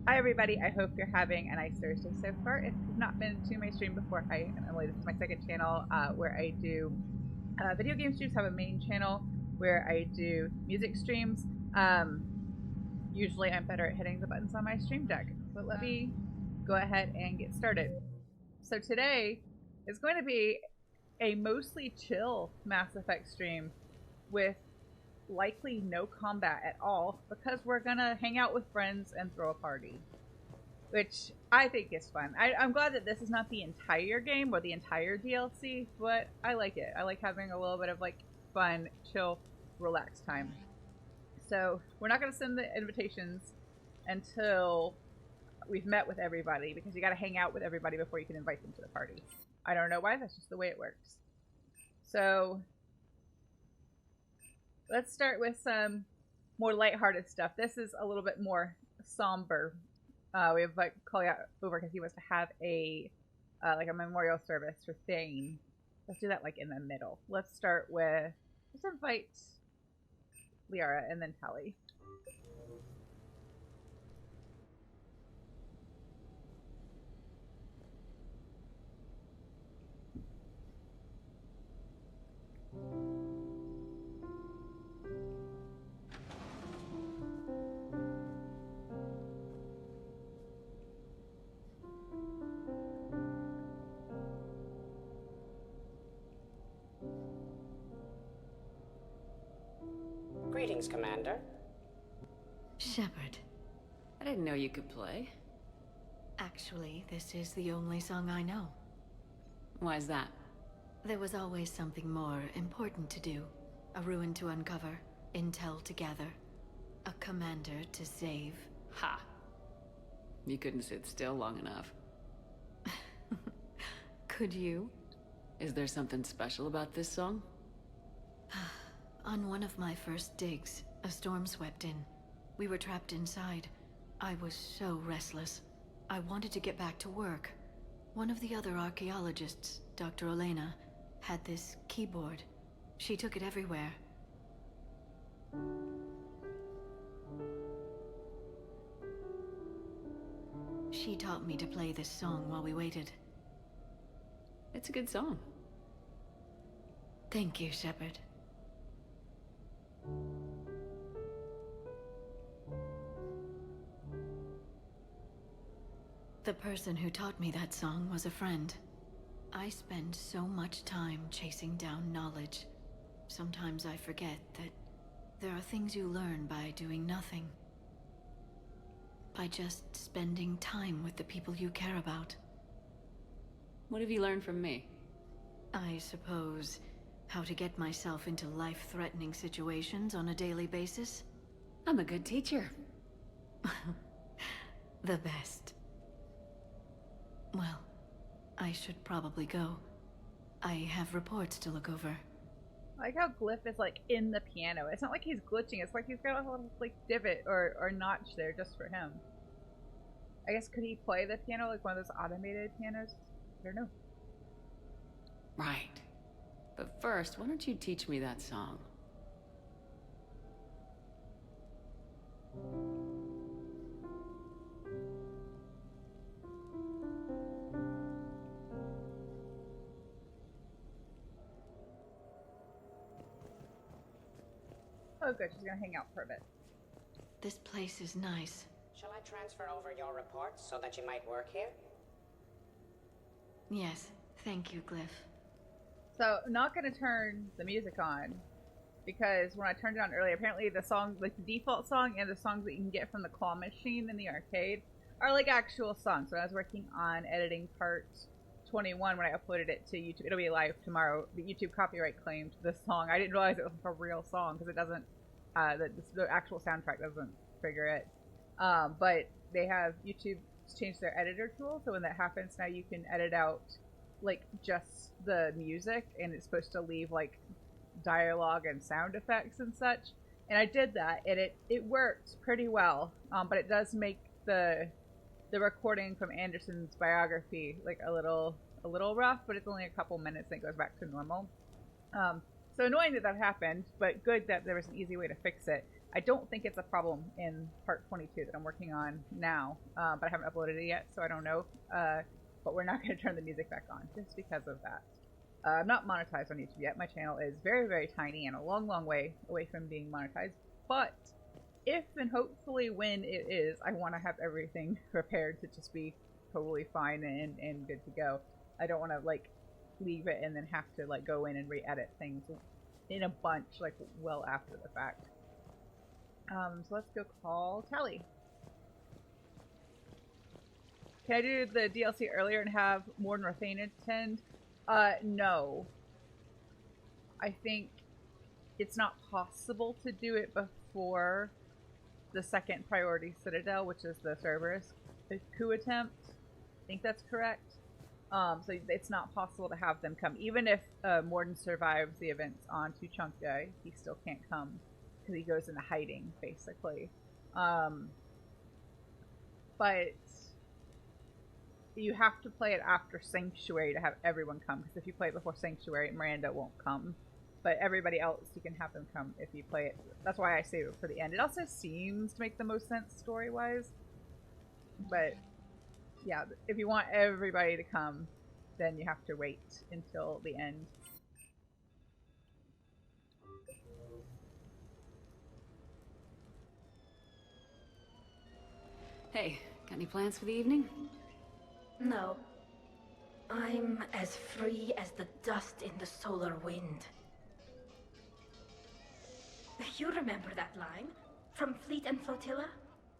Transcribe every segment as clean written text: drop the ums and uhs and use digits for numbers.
Hi everybody, I hope you're having a nice Thursday so far. If you've not been to my stream before, hi, I'm Emily. This is my second channel where I do video game streams. I have a main channel where I do music streams. Usually I'm better at hitting the buttons on my stream deck, but let me go ahead and get started. So today is going to be a mostly chill Mass Effect stream with likely no combat at all, because we're gonna hang out with friends and throw a party, which I think is fun. I'm glad that this is not the entire game or the entire DLC, but I like it. I like having a little bit of like fun, chill, relaxed time. So we're not gonna send the invitations until we've met with everybody, because you gotta hang out with everybody before you can invite them to the party. I don't know why, that's just the way it works. So let's start with some more lighthearted stuff. This is a little bit more somber. We have like Cully over because he was to have a like a memorial service for Thane. Let's do that like in the middle. Let's start with, let's invite Liara and then Tali. Greetings, Commander. Shepard. I didn't know you could play. Actually, this is the only song I know. Why's that? There was always something more important to do. A ruin to uncover, intel to gather, a commander to save. Ha! You couldn't sit still long enough. Could you? Is there something special about this song? On one of my first digs, a storm swept in. We were trapped inside. I was so restless. I wanted to get back to work. One of the other archaeologists, Dr. Elena, had this keyboard. She took it everywhere. She taught me to play this song while we waited. It's a good song. Thank you, Shepard. The person who taught me that song was a friend. I spend so much time chasing down knowledge. Sometimes I forget that there are things you learn by doing nothing. By just spending time with the people you care about. What have you learned from me? I suppose how to get myself into life-threatening situations on a daily basis. I'm a good teacher. The best. Well, I should probably go. I have reports to look over. I like how Glyph is like in the piano. It's not like he's glitching, it's like he's got a little like divot or notch there just for him. I guess, could he play the piano like one of those automated pianos? I don't know. Right. But first, why don't you teach me that song? Oh good, she's gonna hang out for a bit. This place is nice. Shall I transfer over your reports so that you might work here? Yes, thank you, Glyph. So, I'm not going to turn the music on, because when I turned it on earlier, apparently the song, like the default song and the songs that you can get from the claw machine in the arcade are like actual songs. So I was working on editing part 21 when I uploaded it to YouTube. It'll be live tomorrow. The YouTube copyright claimed this song. I didn't realize it was like a real song, because it doesn't, the actual soundtrack doesn't trigger it. But they have YouTube changed their editor tool, so when that happens now you can edit out like just the music, and it's supposed to leave like dialogue and sound effects and such. And I did that, and it worked pretty well. But it does make the recording from Anderson's biography like a little rough, but it's only a couple minutes and it goes back to normal. So annoying that happened, but good that there was an easy way to fix it. I don't think it's a problem in part 22 that I'm working on now, but I haven't uploaded it yet, so I don't know. But we're not going to turn the music back on just because of that. I'm not monetized on YouTube yet. My channel is very, very tiny and a long, long way away from being monetized. But if and hopefully when it is, I want to have everything prepared to just be totally fine and good to go. I don't want to like leave it and then have to like go in and re-edit things in a bunch like well after the fact. So let's go call Tali. Can I do the DLC earlier and have Morden or Thane attend? No. I think it's not possible to do it before the second priority Citadel, which is the Cerberus coup attempt. I think that's correct. So it's not possible to have them come. Even if Morden survives the events on Tuchanka, he still can't come because he goes into hiding, basically. But you have to play it after Sanctuary to have everyone come, because if you play it before Sanctuary, Miranda won't come. But everybody else, you can have them come if you play it. That's why I save it for the end. It also seems to make the most sense story-wise. But yeah, if you want everybody to come, then you have to wait until the end. Hey, got any plans for the evening? No. I'm as free as the dust in the solar wind. You remember that line? From Fleet and Flotilla?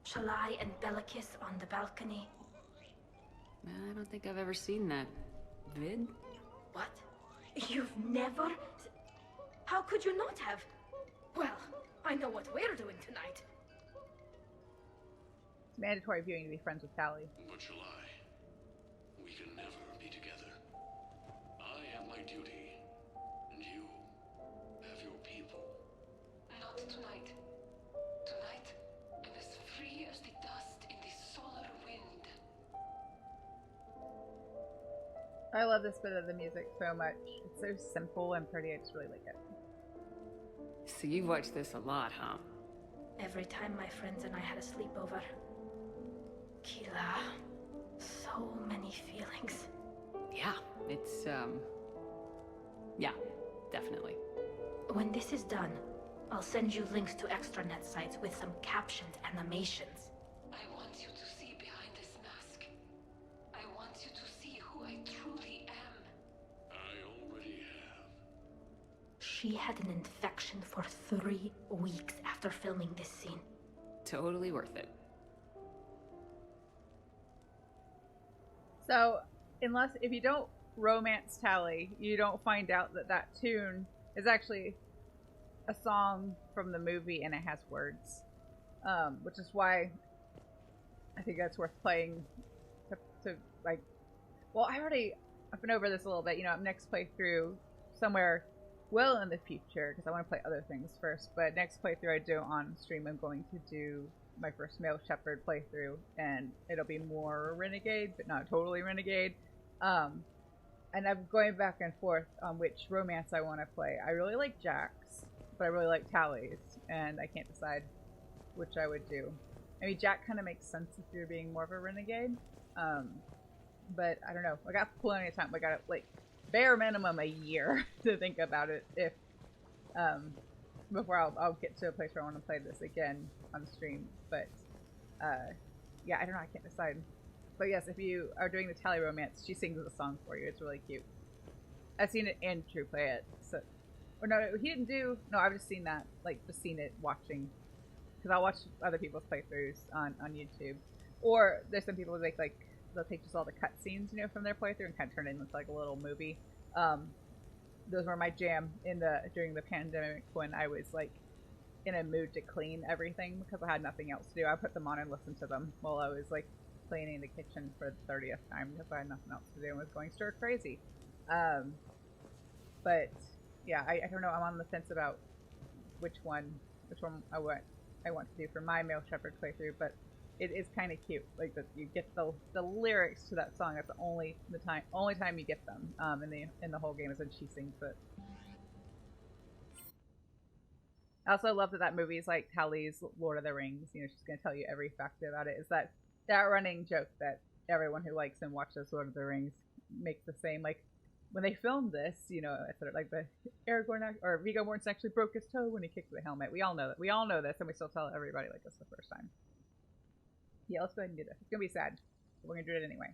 Shalai and Bellicus on the balcony? I don't think I've ever seen that vid. What? You've never? How could you not have? Well, I know what we're doing tonight. It's mandatory viewing to be friends with Tali. But Shalai, we can never be together. I have my duty, and you have your people. Not tonight. Tonight, I'm as free as the dust in the solar wind. I love this bit of the music so much. It's so simple and pretty. I just really like it. So you've watched this a lot, huh? Every time my friends and I had a sleepover. Kila. So many feelings. Yeah, it's, yeah, definitely. When this is done, I'll send you links to extranet sites with some captioned animations. I want you to see behind this mask. I want you to see who I truly am. I already have. She had an infection for 3 weeks after filming this scene. Totally worth it. So, if you don't romance Tali, you don't find out that that tune is actually a song from the movie and it has words. Which is why I think that's worth playing to like, well, I've been over this a little bit, you know, next playthrough somewhere well in the future, because I want to play other things first, but next playthrough I do on stream, I'm going to do my first male Shepard playthrough, and it'll be more Renegade, but not totally Renegade. And I'm going back and forth on which romance I want to play. I really like Jack's, but I really like Tali's, and I can't decide which I would do. I mean, Jack kind of makes sense if you're being more of a Renegade, but I don't know. I got plenty of time. I got like bare minimum a year to think about it if before I'll get to a place where I want to play this again on stream. But yeah, I don't know. I can't decide. But yes, if you are doing the Tali romance, she sings the song for you. It's really cute. I've seen it and True play it. So, or no, he didn't do. No, I've just seen that. Like, just seen it watching. Because I'll watch other people's playthroughs on YouTube. Or there's some people who make like they'll take just all the cutscenes, you know, from their playthrough and kind of turn it into like a little movie. Those were my jam during the pandemic when I was like in a mood to clean everything because I had nothing else to do. I put them on and listened to them while I was like cleaning the kitchen for the 30th time because I had nothing else to do and was going stir crazy. But yeah, I don't know. I'm on the fence about which one I want to do for my male Shepard playthrough, but it is kind of cute. Like that you get the lyrics to that song. That's the only time you get them in the whole game is when she sings it. I also love that movie is like Tally's Lord of the Rings. You know, she's going to tell you every fact about it. Is that running joke that everyone who likes and watches Lord of the Rings makes the same. Like, when they filmed this, you know, I said it like the Aragorn or Viggo Mortensen actually broke his toe when he kicked the helmet. We all know that. We all know this, and we still tell everybody like it's the first time. Yeah, let's go ahead and do this. It's gonna be sad, but we're gonna do it anyway.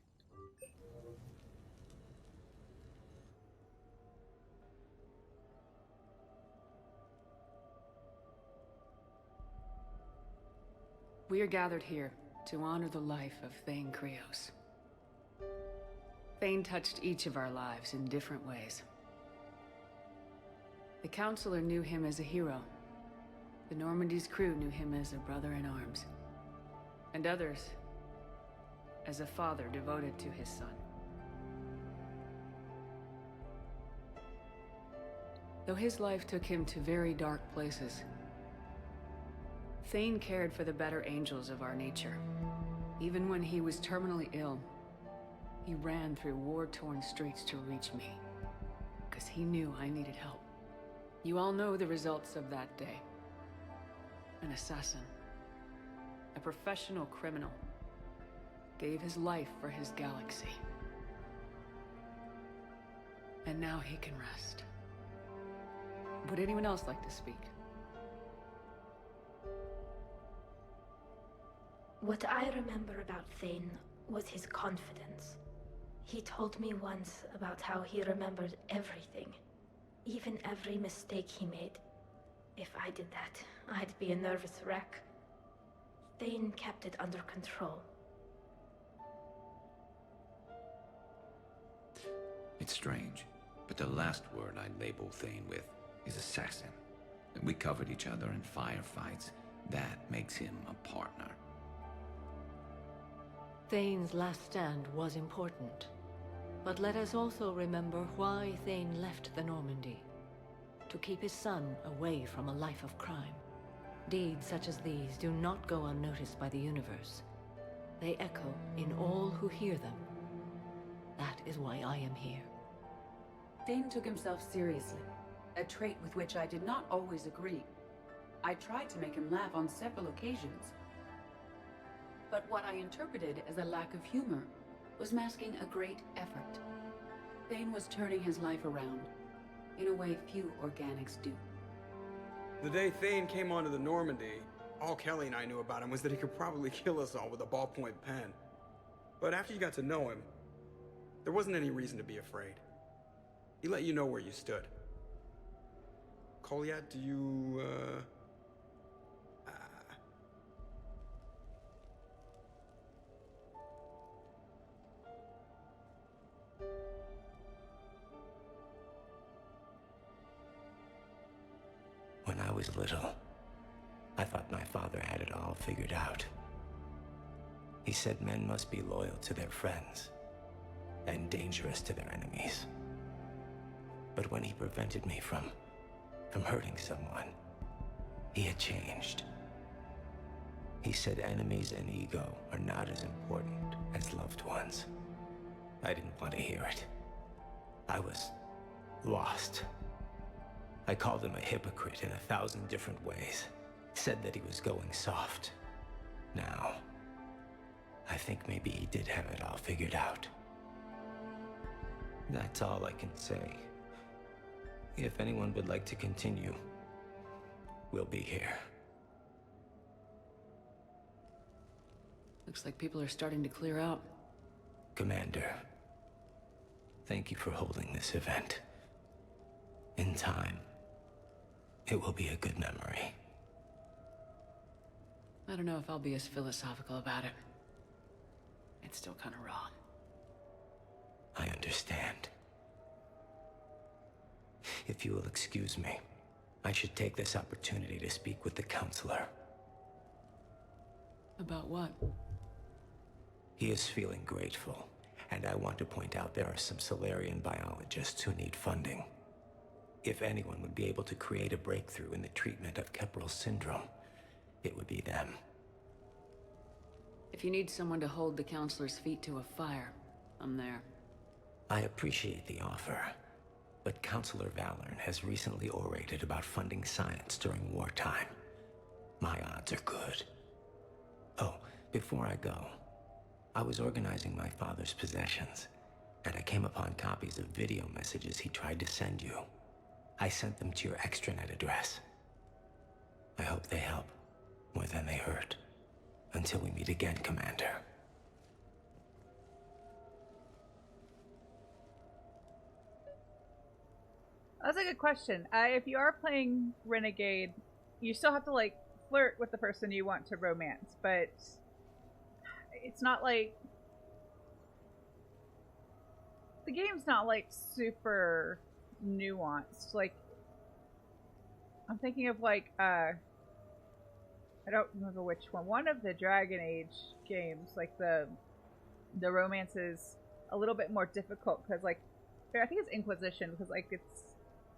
We are gathered here to honor the life of Thane Krios. Thane touched each of our lives in different ways. The Counselor knew him as a hero. The Normandy's crew knew him as a brother in arms. And others as a father devoted to his son. Though his life took him to very dark places, Thane cared for the better angels of our nature. Even when he was terminally ill, he ran through war-torn streets to reach me, because he knew I needed help. You all know the results of that day. An assassin, a professional criminal, gave his life for his galaxy. And now he can rest. Would anyone else like to speak? What I remember about Thane was his confidence. He told me once about how he remembered everything, even every mistake he made. If I did that, I'd be a nervous wreck. Thane kept it under control. It's strange, but the last word I'd label Thane with is assassin. We covered each other in firefights. That makes him a partner. Thane's last stand was important. But let us also remember why Thane left the Normandy. To keep his son away from a life of crime. Deeds such as these do not go unnoticed by the universe. They echo in all who hear them. That is why I am here. Thane took himself seriously, a trait with which I did not always agree. I tried to make him laugh on several occasions. But what I interpreted as a lack of humor was masking a great effort. Thane was turning his life around, in a way few organics do. The day Thane came onto the Normandy, all Kelly and I knew about him was that he could probably kill us all with a ballpoint pen. But after you got to know him, there wasn't any reason to be afraid. He let you know where you stood. Koliat, do you, When I was little, I thought my father had it all figured out. He said men must be loyal to their friends and dangerous to their enemies. But when he prevented me from hurting someone, he had changed. He said enemies and ego are not as important as loved ones. I didn't want to hear it. I was lost. I called him a hypocrite in 1,000 different ways. Said that he was going soft. Now, I think maybe he did have it all figured out. That's all I can say. If anyone would like to continue, we'll be here. Looks like people are starting to clear out. Commander, thank you for holding this event. In time, it will be a good memory. I don't know if I'll be as philosophical about it. It's still kind of raw. I understand. If you will excuse me, I should take this opportunity to speak with the Counselor. About what? He is feeling grateful, and I want to point out there are some Solarian biologists who need funding. If anyone would be able to create a breakthrough in the treatment of Kepral's syndrome, it would be them. If you need someone to hold the Counselor's feet to a fire, I'm there. I appreciate the offer, but Counselor Valorn has recently orated about funding science during wartime. My odds are good. Oh, before I go, I was organizing my father's possessions, and I came upon copies of video messages he tried to send you. I sent them to your extranet address. I hope they help more than they hurt. Until we meet again, Commander. That's a good question. If you are playing Renegade, you still have to, like, flirt with the person you want to romance, but it's not like... The game's not, like, super nuanced. Like, I'm thinking of, like, I don't remember which one. One of the Dragon Age games, like, the romance is a little bit more difficult, because, like, I think it's Inquisition, because, like, it's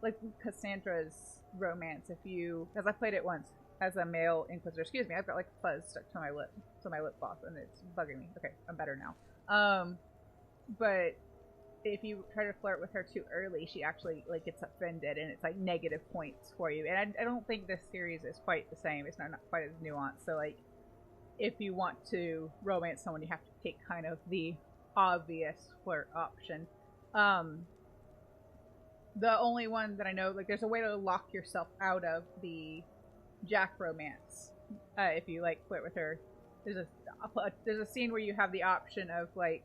like Cassandra's romance. If you, because I played it once as a male Inquisitor. Excuse me, I've got like fuzz stuck to my lip gloss, and it's bugging me. Okay, I'm better now. But if you try to flirt with her too early, she actually like gets offended, and it's like negative points for you. And I don't think this series is quite the same. It's not quite as nuanced. So like, if you want to romance someone, you have to take kind of the obvious flirt option. The only one that I know, like, there's a way to lock yourself out of the Jack romance. If you, like, flirt with her. There's a scene where you have the option of, like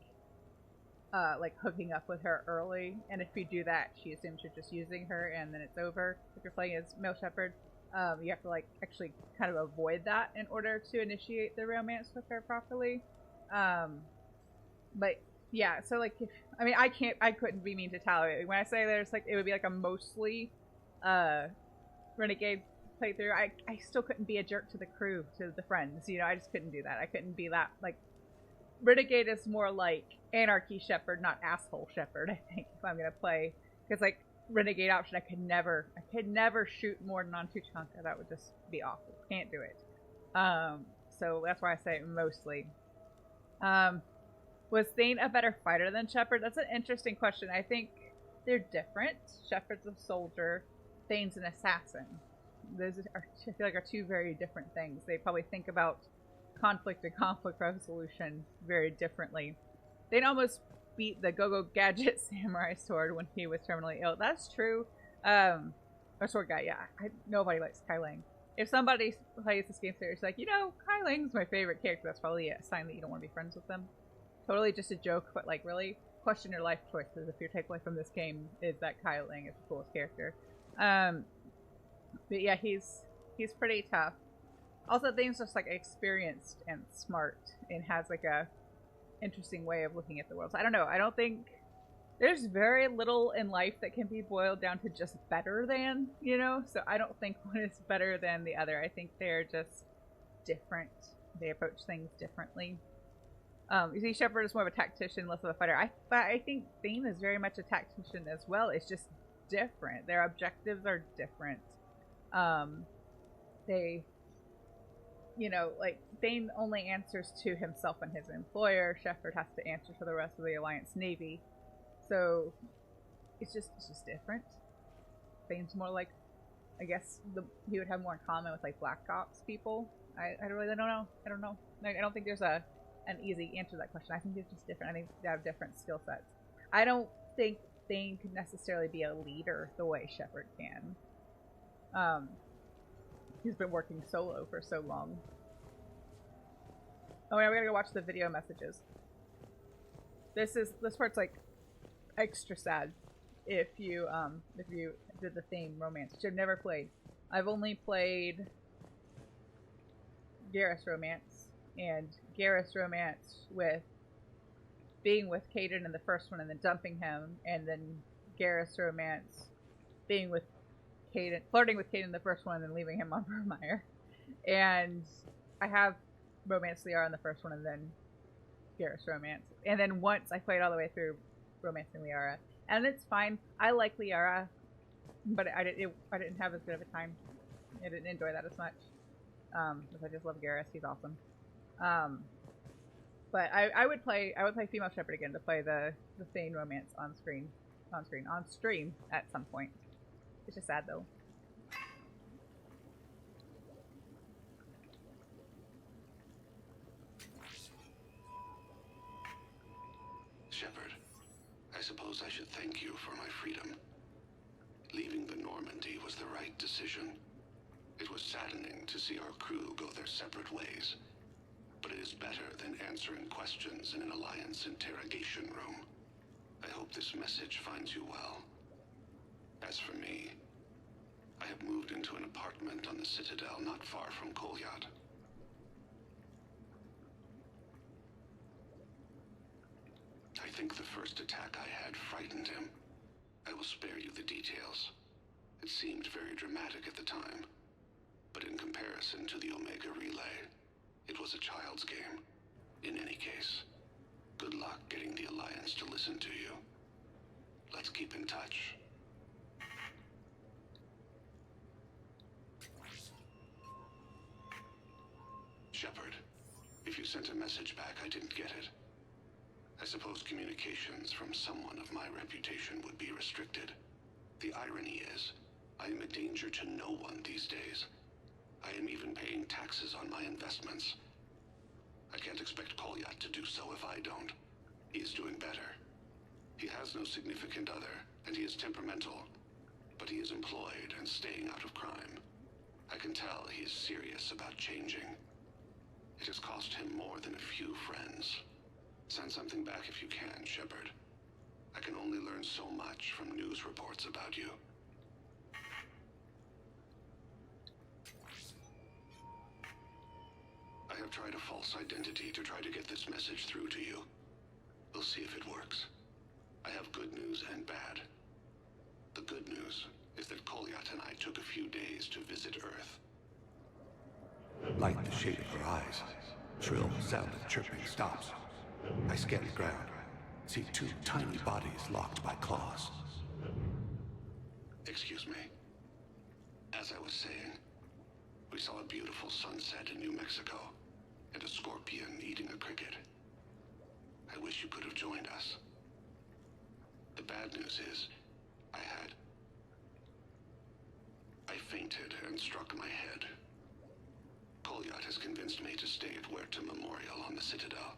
hooking up with her early. And if you do that, she assumes you're just using her, and then it's over. If you're playing as male Shepard, you have to, like, actually kind of avoid that in order to initiate the romance with her properly. But... yeah, so like, I couldn't be mean to Tali. When I say there's like, it would be like a mostly Renegade playthrough, I still couldn't be a jerk to the crew, to the friends, you know, I just couldn't do that. I couldn't be that, like, Renegade is more like Anarchy Shepard, not Asshole Shepard, I think, if I'm gonna play. Because like, Renegade option, I could never shoot more than on Tuchanka. That would just be awful. Can't do it. So that's why I say mostly. Was Thane a better fighter than Shepard? That's an interesting question. I think they're different. Shepard's a soldier. Thane's an assassin. Those are, I feel like, are two very different things. They probably think about conflict and conflict resolution very differently. Thane almost beat the Go-Go Gadget samurai sword when he was terminally ill. That's true. Or sword guy, yeah. Nobody likes Kai Lang. If somebody plays this game seriously, like, you know, Kai Lang's my favorite character, that's probably a sign that you don't want to be friends with them. Totally just a joke, but like, really question your life choices if your takeaway from this game is that Kai Lang is the coolest character. But yeah, he's pretty tough. Also, Thane's just like experienced and smart, and has like a interesting way of looking at the world. So I don't know. I don't think there's very little in life that can be boiled down to just better than, you know. So I don't think one is better than the other. I think they're just different. They approach things differently. You see, Shepard is more of a tactician, less of a fighter. I think Thane is very much a tactician as well. It's just different. Their objectives are different. They, you know, like, Thane only answers to himself and his employer. Shepard has to answer to the rest of the Alliance Navy. So, it's just different. Thane's more like, I guess, he would have more in common with, like, Black Ops people. I really don't know. I don't know. Like, I don't think there's an easy answer to that question. I think it's just different. I think they have different skill sets. I don't think Thane could necessarily be a leader the way Shepard can. He's been working solo for so long. Oh yeah, we gotta go watch the video messages. This part's like extra sad if you did the Thane romance, which I've never played. I've only played Garrus romance, and Garrus romance with being with Caden in the first one and then dumping him, and then Garrus romance being with Caden, flirting with Caden in the first one and then leaving him on Vermeer. And I have romance Liara in the first one and then Garrus romance. And then once I played all the way through romancing Liara. And it's fine. I like Liara, but I didn't have as good of a time. I didn't enjoy that as much. Because I just love Garrus. He's awesome. But I would play female Shepard again to play the Thane romance on screen. on screen, on stream at some point. It's just sad though. Shepard, I suppose I should thank you for my freedom. Leaving the Normandy was the right decision. It was saddening to see our crew go their separate ways, but it is better than answering questions in an Alliance interrogation room. I hope this message finds you well. As for me, I have moved into an apartment on the Citadel not far from Kolyat. I think the first attack I had frightened him. I will spare you the details. It seemed very dramatic at the time, but in comparison to the Omega Relay, it was a child's game. In any case, good luck getting the Alliance to listen to you. Let's keep in touch. Shepard, if you sent a message back, I didn't get it. I suppose communications from someone of my reputation would be restricted. The irony is, I am a danger to no one these days. I am even paying taxes on my investments. I can't expect Kolyat to do so if I don't. He is doing better. He has no significant other, and he is temperamental. But he is employed and staying out of crime. I can tell he is serious about changing. It has cost him more than a few friends. Send something back if you can, Shepard. I can only learn so much from news reports about you. I have tried a false identity to try to get this message through to you. We'll see if it works. I have good news and bad. The good news is that Kolyat and I took a few days to visit Earth. Light the shade of her eyes. Shrill sound of chirping stops. I scan the ground. See two tiny bodies locked by claws. Excuse me. As I was saying, we saw a beautiful sunset in New Mexico, and a scorpion eating a cricket. I wish you could have joined us. The bad news is, I fainted and struck my head. Kolyat has convinced me to stay at Huerta Memorial on the Citadel.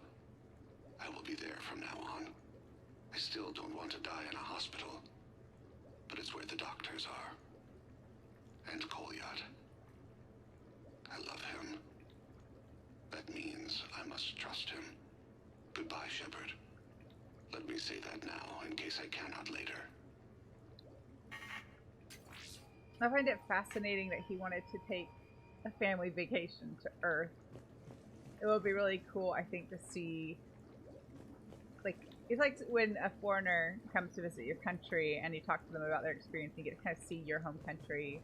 I will be there from now on. I still don't want to die in a hospital, but it's where the doctors are. And Kolyat. I love him. That means I must trust him. Goodbye, Shepard. Let me say that now, in case I cannot later. I find it fascinating that he wanted to take a family vacation to Earth. It would be really cool, I think, to see, like, it's like when a foreigner comes to visit your country and you talk to them about their experience and you get to kind of see your home country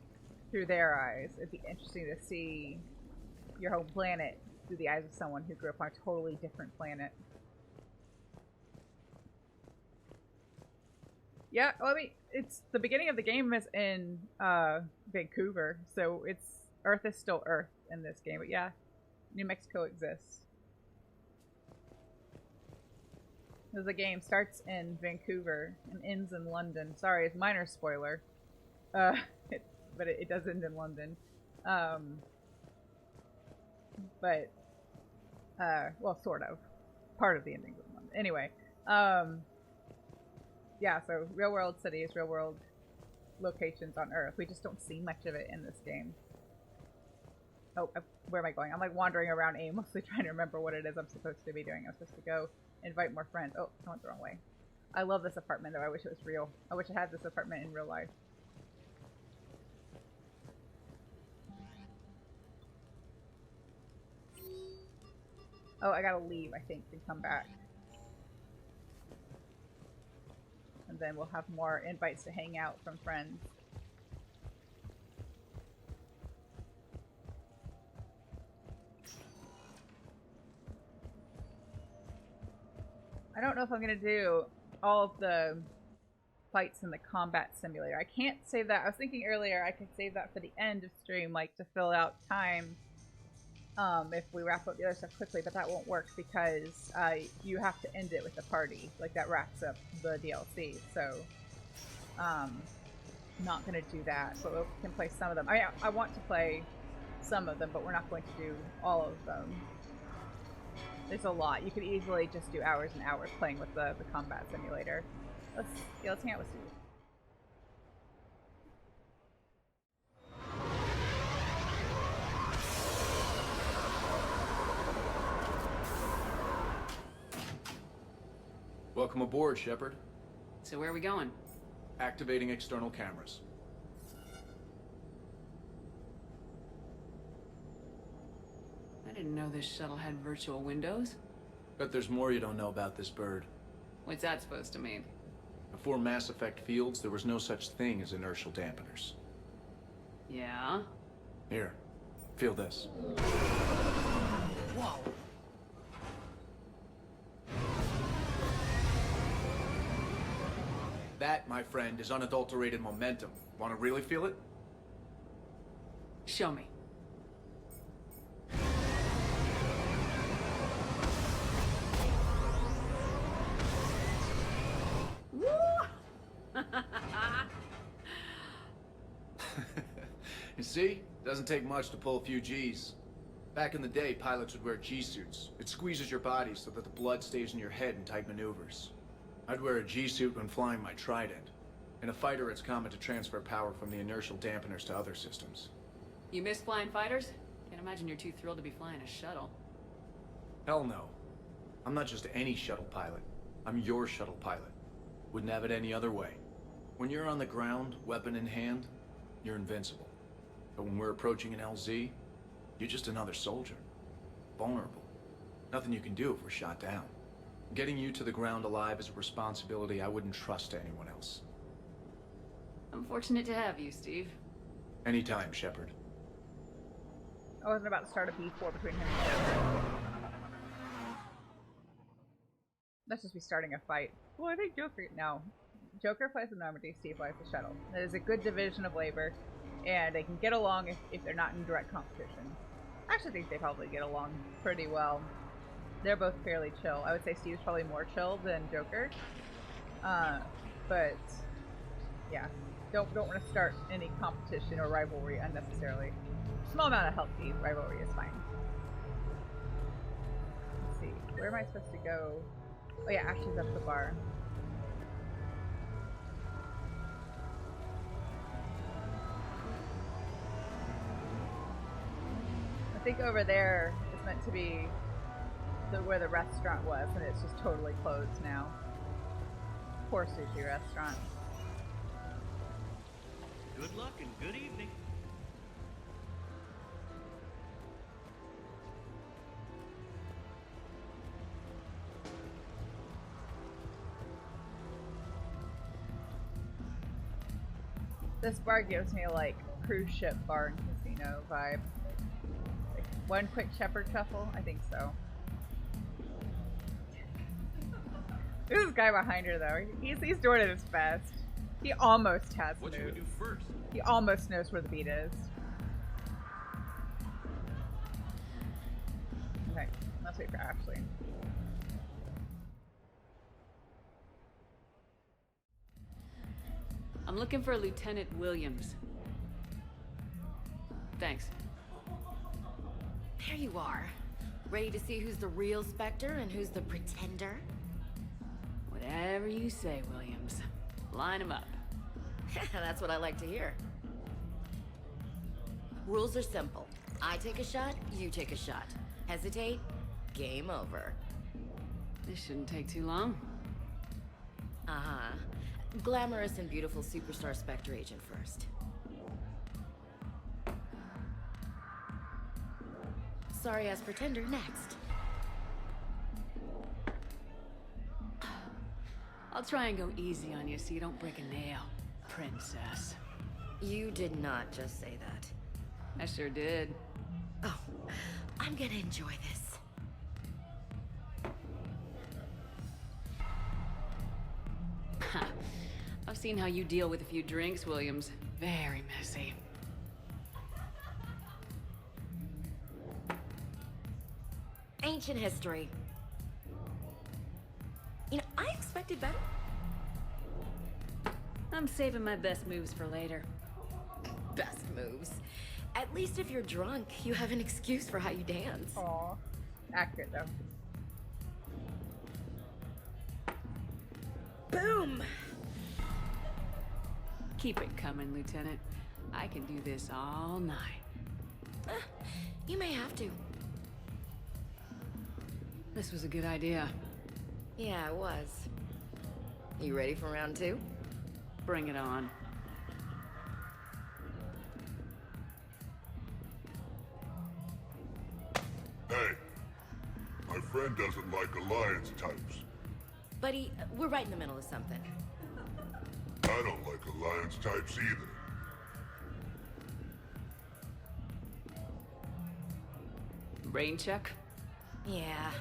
through their eyes. It'd be interesting to see your home planet through the eyes of someone who grew up on a totally different planet. Yeah, well, I mean, it's the beginning of the game is in Vancouver, so it's Earth is still Earth in this game, but yeah, New Mexico exists. Because the game starts in Vancouver and ends in London. Sorry, it's a minor spoiler, but it does end in London. Well, sort of. Part of the ending is in London. Anyway, yeah, so real world cities, real world locations on Earth. We just don't see much of it in this game. Oh, where am I going? I'm like wandering around aimlessly trying to remember what it is I'm supposed to be doing. I'm supposed to go invite more friends. Oh, I went the wrong way. I love this apartment though. I wish it was real. I wish I had this apartment in real life. Oh, I gotta leave, I think, and come back. And then we'll have more invites to hang out from friends. I don't know if I'm gonna do all of the fights in the combat simulator. I can't save that. I was thinking earlier I could save that for the end of stream, like to fill out time if we wrap up the other stuff quickly, but that won't work because you have to end it with the party. Like that wraps up the DLC. So not going to do that, but we can play some of them. I want to play some of them, but we're not going to do all of them. There's a lot. You could easily just do hours and hours playing with the combat simulator. Let's hang out with Steve. Welcome aboard, Shepard. So where are we going? Activating external cameras. I didn't know this shuttle had virtual windows. Bet there's more you don't know about this bird. What's that supposed to mean? Before Mass Effect fields, there was no such thing as inertial dampeners. Yeah? Here, feel this. Whoa! That, my friend, is unadulterated momentum. Want to really feel it? Show me. You see? Doesn't take much to pull a few G's. Back in the day, pilots would wear G-suits. It squeezes your body so that the blood stays in your head in tight maneuvers. I'd wear a G-suit when flying my Trident. In a fighter, it's common to transfer power from the inertial dampeners to other systems. You miss flying fighters? Can't imagine you're too thrilled to be flying a shuttle. Hell no. I'm not just any shuttle pilot. I'm your shuttle pilot. Wouldn't have it any other way. When you're on the ground, weapon in hand, you're invincible. But when we're approaching an LZ, you're just another soldier. Vulnerable. Nothing you can do if we're shot down. Getting you to the ground alive is a responsibility I wouldn't trust to anyone else. I'm fortunate to have you, Steve. Anytime, Shepard. I wasn't about to start a B4 between him and Shepard. Let's just be starting a fight. Well, I think Joker... No. Joker plays the Normandy, Steve plays the shuttle. It is a good division of labor, and they can get along if they're not in direct competition. I actually think they probably get along pretty well. They're both fairly chill. I would say Steve's probably more chill than Joker. But yeah, don't want to start any competition or rivalry unnecessarily. Small amount of healthy rivalry is fine. Let's see, where am I supposed to go? Oh yeah, Ashley's up the bar. I think over there is meant to be where the restaurant was, and it's just totally closed now. Poor sushi restaurant. Good luck and good evening. This bar gives me like cruise ship bar and casino vibe. Like, one quick Shepard shuffle? I think so. There's this guy behind her though. He's doing it his best. He almost has moves. What should we do first? He almost knows where the beat is. Okay, let's wait for Ashley. I'm looking for Lieutenant Williams. Thanks. There you are. Ready to see who's the real Spectre and who's the pretender? Whatever you say, Williams. Line 'em up. That's what I like to hear. Rules are simple. I take a shot, you take a shot. Hesitate, game over. This shouldn't take too long. Uh-huh. Glamorous and beautiful superstar Spectre agent first. Sorry ass pretender next. I'll try and go easy on you so you don't break a nail, princess. You did not just say that. I sure did. Oh, I'm gonna enjoy this. I've seen how you deal with a few drinks, Williams. Very messy. Ancient history. You know, I expected better. I'm saving my best moves for later. Best moves. At least if you're drunk, you have an excuse for how you dance. Aw. Accurate, though. Boom! Keep it coming, Lieutenant. I can do this all night. You may have to. This was a good idea. Yeah, it was. You ready for round 2? Bring it on. Hey, my friend doesn't like alliance types. Buddy, we're right in the middle of something. I don't like alliance types either. Rain check? Yeah.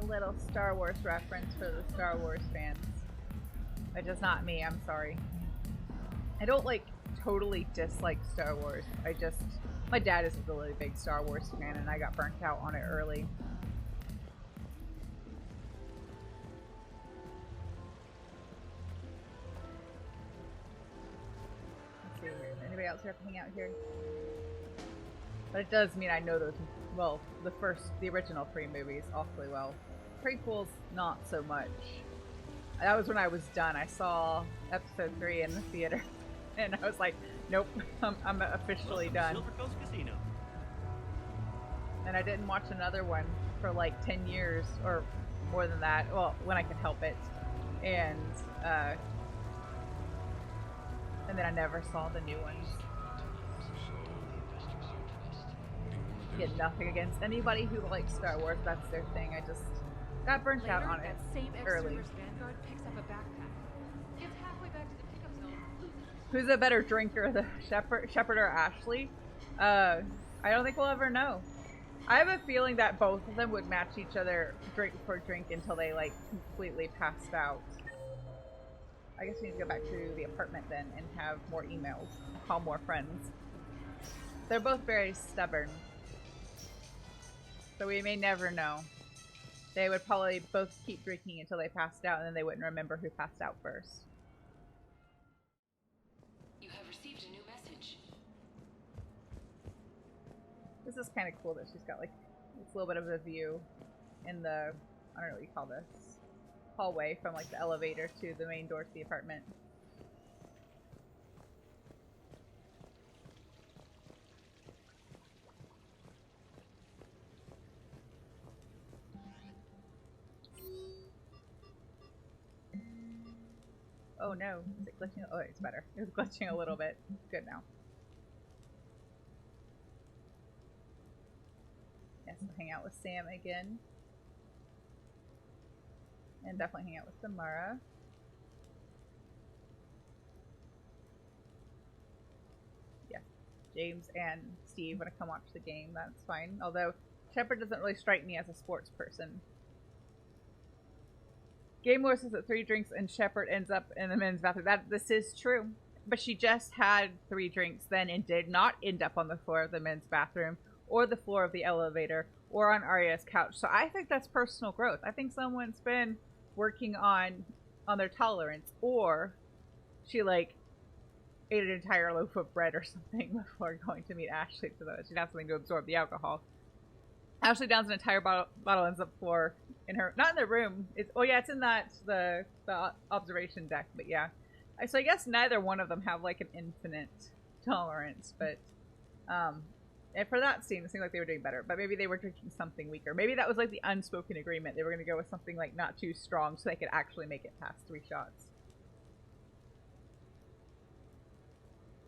A little Star Wars reference for the Star Wars fans. Which is not me, I'm sorry. I don't like totally dislike Star Wars. My dad is a really big Star Wars fan and I got burnt out on it early. Let's see here. Anybody else here hang out here? But it does mean I know those, well, the original 3 movies awfully well. Prequels, not so much. That was when I was done. I saw episode 3 in the theater. And I was like, nope, I'm officially done. Silver Coast Casino. And I didn't watch another one for like 10 years or more than that. Well, when I could help it. And then I never saw the new ones. Get nothing against anybody who likes Star Wars. That's their thing. I just got burnt out on it early. Vanguard picks up a backpack. Gets halfway back to the pickup zone. Who's a better drinker, the Shepard or Ashley? I don't think we'll ever know. I have a feeling that both of them would match each other drink for drink until they like completely passed out. I guess we need to go back to the apartment then and have more emails, call more friends. They're both very stubborn. So we may never know. They would probably both keep drinking until they passed out and then they wouldn't remember who passed out first. You have received a new message. This is kind of cool that she's got like this little bit of a view in the, I don't know what you call this, hallway from like the elevator to the main door to the apartment. Oh no, is it glitching? Oh, it's better. It was glitching a little bit. It's good now. Yes, we'll hang out with Sam again. And definitely hang out with Samara. Yeah, James and Steve want to come watch the game. That's fine. Although, Shepard doesn't really strike me as a sports person. Game Lore says that 3 drinks and Shepard ends up in the men's bathroom. This is true. But she just had 3 drinks then and did not end up on the floor of the men's bathroom or the floor of the elevator or on Arya's couch. So I think that's personal growth. I think someone's been working on their tolerance, or she like ate an entire loaf of bread or something before going to meet Ashley so that she'd have something to absorb the alcohol. Ashley downs an entire bottle ends up for in her, not in the room. It's, oh yeah, it's in the observation deck. But yeah, so I guess neither one of them have like an infinite tolerance. But and for that scene, it seemed like they were doing better. But maybe they were drinking something weaker. Maybe that was like the unspoken agreement. They were going to go with something like not too strong, so they could actually make it past 3 shots.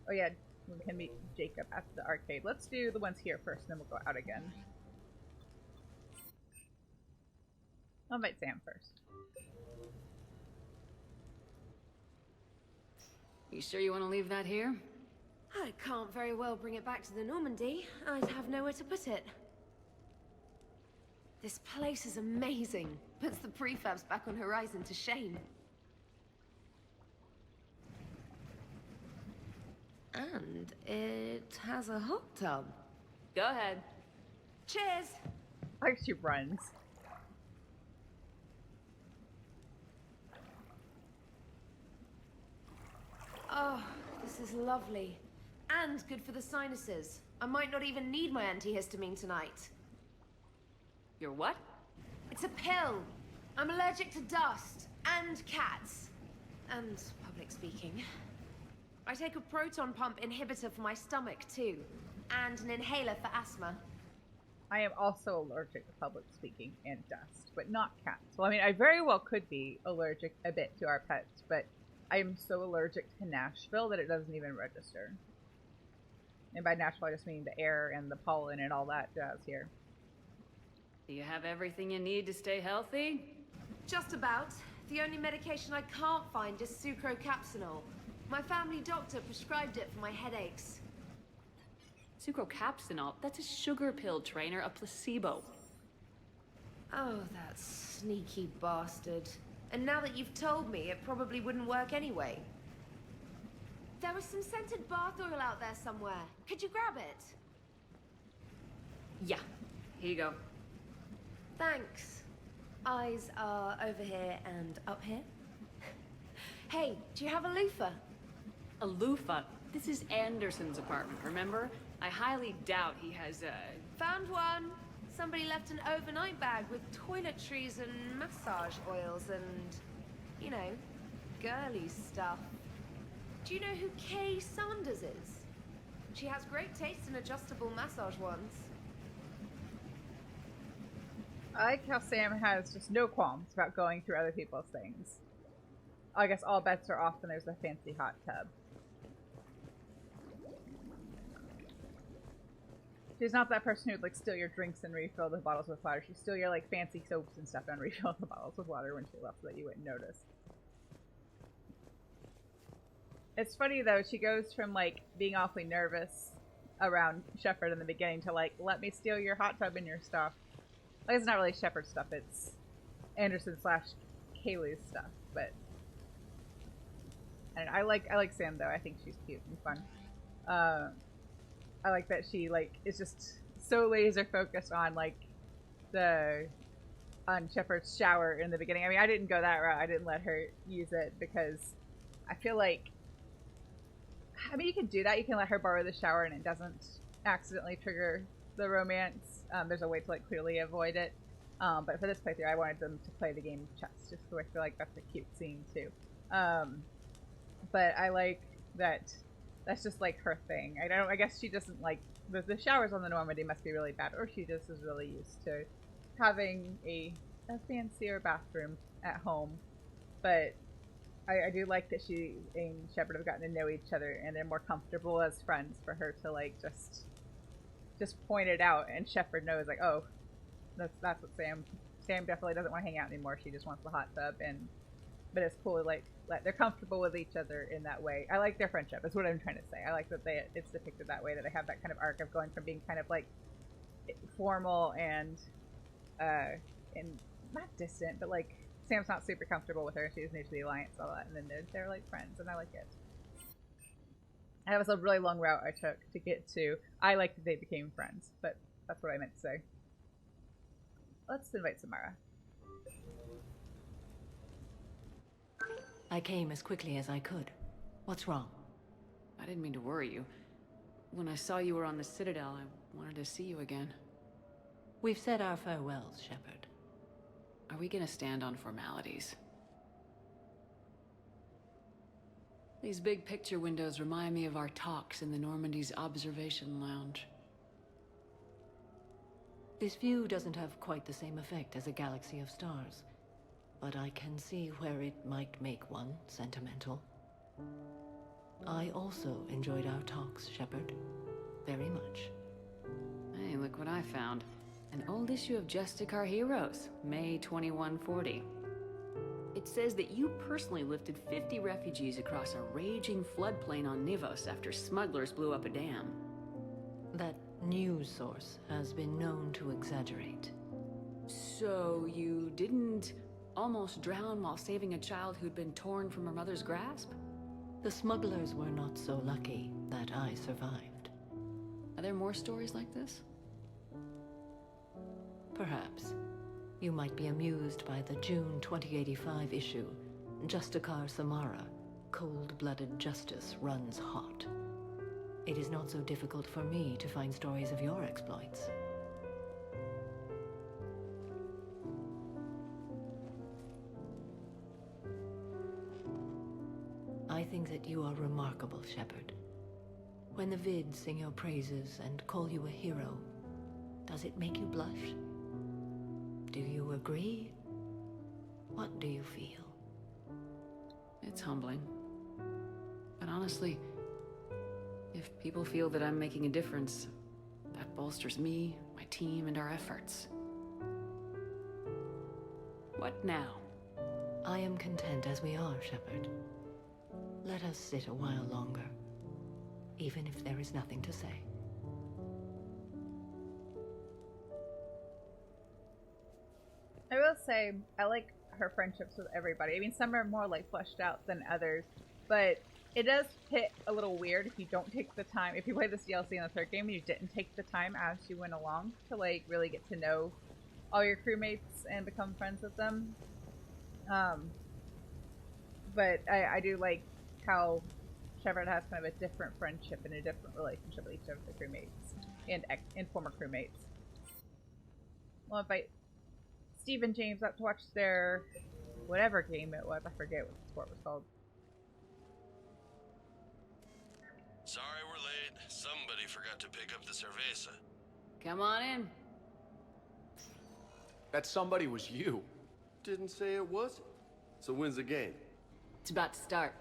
Oh yeah, we can meet Jacob at the arcade. Let's do the ones here first, then we'll go out again. I'll invite Sam first. You sure you want to leave that here? I can't very well bring it back to the Normandy. I'd have nowhere to put it. This place is amazing. Puts the prefabs back on Horizon to shame. And it has a hot tub. Go ahead. Cheers! Like she runs. Oh, this is lovely. And good for the sinuses. I might not even need my antihistamine tonight. Your what? It's a pill. I'm allergic to dust and cats. And public speaking. I take a proton pump inhibitor for my stomach too. And an inhaler for asthma. I am also allergic to public speaking and dust, but not cats. Well, I mean, I very well could be allergic a bit to our pets, but I am so allergic to Nashville that it doesn't even register. And by Nashville, I just mean the air and the pollen and all that jazz here. Do you have everything you need to stay healthy? Just about. The only medication I can't find is sucrocapsinol. My family doctor prescribed it for my headaches. Sucrocapsinol? That's a sugar pill, Trainer, a placebo. Oh, that sneaky bastard. And now that you've told me, it probably wouldn't work anyway. There was some scented bath oil out there somewhere. Could you grab it? Yeah. Here you go. Thanks. Eyes are over here and up here. Hey, do you have a loofah? A loofah? This is Anderson's apartment, remember? I highly doubt he has a... Found one. Somebody left an overnight bag with toiletries and massage oils and, you know, girly stuff. Do you know who Kay Sanders is? She has great taste in adjustable massage ones. I like how Sam has just no qualms about going through other people's things. I guess all bets are off when there's a fancy hot tub. She's not that person who'd like steal your drinks and refill the bottles with water. She'd steal your like fancy soaps and stuff and refill the bottles with water when she left so that you wouldn't notice. It's funny though, she goes from like being awfully nervous around Shepard in the beginning to like, let me steal your hot tub and your stuff. Like, it's not really Shepard stuff, it's Anderson / Kaylee's stuff, but and I like Sam though. I think she's cute and fun. I like that she like is just so laser focused on like on Shepard's shower in the beginning. I mean, I didn't go that route. I didn't let her use it because I feel like, I mean, you can do that. You can let her borrow the shower and it doesn't accidentally trigger the romance. There's a way to like clearly avoid it. But for this playthrough, I wanted them to play the game of chess, just so I feel like that's a cute scene too. But I like that that's just like her thing. I guess she doesn't like the showers on the Normandy must be really bad, or she just is really used to having a fancier bathroom at home. But I do like that she and Shepard have gotten to know each other and they're more comfortable as friends for her to like just point it out, and Shepard knows like, oh, that's what Sam definitely doesn't want to hang out anymore. She just wants the hot tub, but it's cool to like they're comfortable with each other in that way. I like their friendship. That's what I'm trying to say. I like that it's depicted that way, that they have that kind of arc of going from being kind of like formal and not distant, but like Sam's not super comfortable with her. She's new to the Alliance, all that, and then they're like friends, and I like it. And that was a really long route I took to get to. I like that they became friends, but that's what I meant to say. Let's invite Samara. I came as quickly as I could. What's wrong? I didn't mean to worry you. When I saw you were on the Citadel, I wanted to see you again. We've said our farewells, Shepard. Are we gonna stand on formalities? These big picture windows remind me of our talks in the Normandy's observation lounge. This view doesn't have quite the same effect as a galaxy of stars, but I can see where it might make one sentimental. I also enjoyed our talks, Shepard. Very much. Hey, look what I found. An old issue of Justice Our Heroes, May 2140. It says that you personally lifted 50 refugees across a raging floodplain on Nivos after smugglers blew up a dam. That news source has been known to exaggerate. So you didn't almost drown while saving a child who'd been torn from her mother's grasp? The smugglers were not so lucky that I survived. Are there more stories like this? Perhaps. You might be amused by the June 2085 issue, Justicar Samara, Cold-Blooded Justice Runs Hot. It is not so difficult for me to find stories of your exploits. I think that you are remarkable, Shepard. When the vids sing your praises and call you a hero, does it make you blush? Do you agree? What do you feel? It's humbling. But honestly, if people feel that I'm making a difference, that bolsters me, my team, and our efforts. What now? I am content as we are, Shepard. Let us sit a while longer, even if there is nothing to say. I will say, I like her friendships with everybody. I mean, some are more like fleshed out than others, but it does hit a little weird if you don't take the time. If you play this DLC in the third game and you didn't take the time as you went along to like really get to know all your crewmates and become friends with them. But I do like how Shepard has kind of a different friendship and a different relationship with each of the crewmates and former crewmates. We'll invite Steve and James up to watch their whatever game it was. I forget what the sport was called. Sorry we're late. Somebody forgot to pick up the cerveza. Come on in. That somebody was you. Didn't say it wasn't. So when's the game? It's about to start.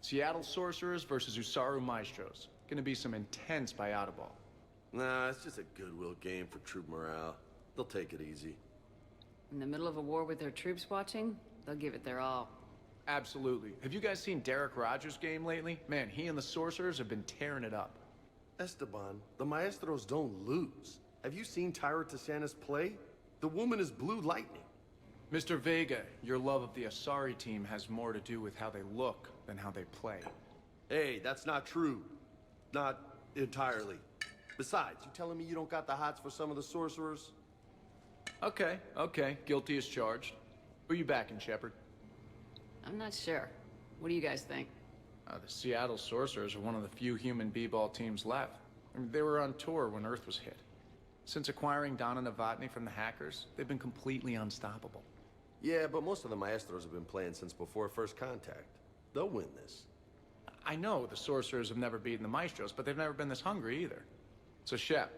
Seattle Sorcerers versus Usaru Maestros. Gonna be some intense ball. Nah, it's just a goodwill game for troop morale. They'll take it easy. In the middle of a war with their troops watching, they'll give it their all. Absolutely. Have you guys seen Derek Rogers' game lately? Man, he and the Sorcerers have been tearing it up. Esteban, the Maestros don't lose. Have you seen Tyra Tassanis play? The woman is blue lightning. Mr. Vega, your love of the Asari team has more to do with how they look than how they play. Hey, that's not true. Not entirely. Besides, you telling me you don't got the hots for some of the Sorcerers? Okay. Guilty as charged. Who you backing, Shepard? I'm not sure. What do you guys think? The Seattle Sorcerers are one of the few human b-ball teams left. I mean, they were on tour when Earth was hit. Since acquiring Donna Novotny from the hackers, they've been completely unstoppable. Yeah, but most of the Maestros have been playing since before First Contact. They'll win this. I know the Sorcerers have never beaten the Maestros, but they've never been this hungry either. So, Shep,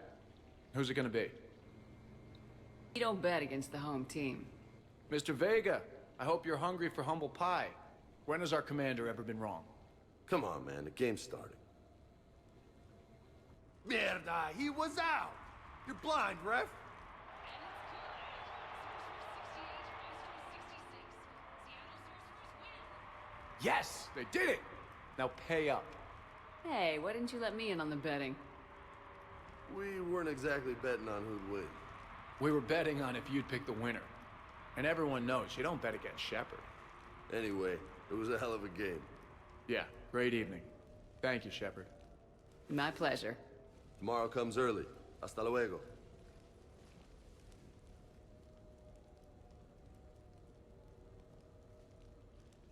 who's it gonna be? You don't bet against the home team. Mr. Vega, I hope you're hungry for humble pie. When has our commander ever been wrong? Come on, man, the game's starting. Mierda, he was out! You're blind, ref! Yes, they did it! Now pay up. Hey, why didn't you let me in on the betting? We weren't exactly betting on who'd win. We were betting on if you'd pick the winner. And everyone knows you don't bet against Shepard. Anyway, it was a hell of a game. Yeah, great evening. Thank you, Shepard. My pleasure. Tomorrow comes early. Hasta luego.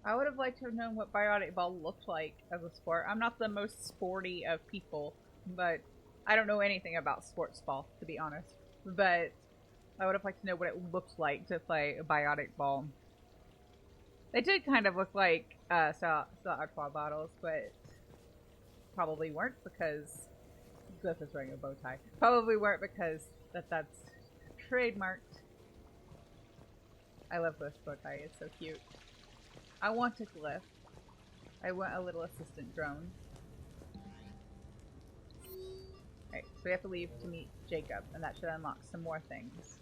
I would have liked to have known what biotic ball looked like as a sport. I'm not the most sporty of people, but I don't know anything about sports ball, to be honest. But I would have liked to know what it looked like to play a biotic ball. They did kind of look like Aqua bottles, but probably weren't because Glyph is wearing a bow tie. Probably weren't because that's trademarked. I love Glyph's bow tie. It's so cute. I want a Glyph. I want a little assistant drone. Alright, so we have to leave to meet Jacob, and that should unlock some more things.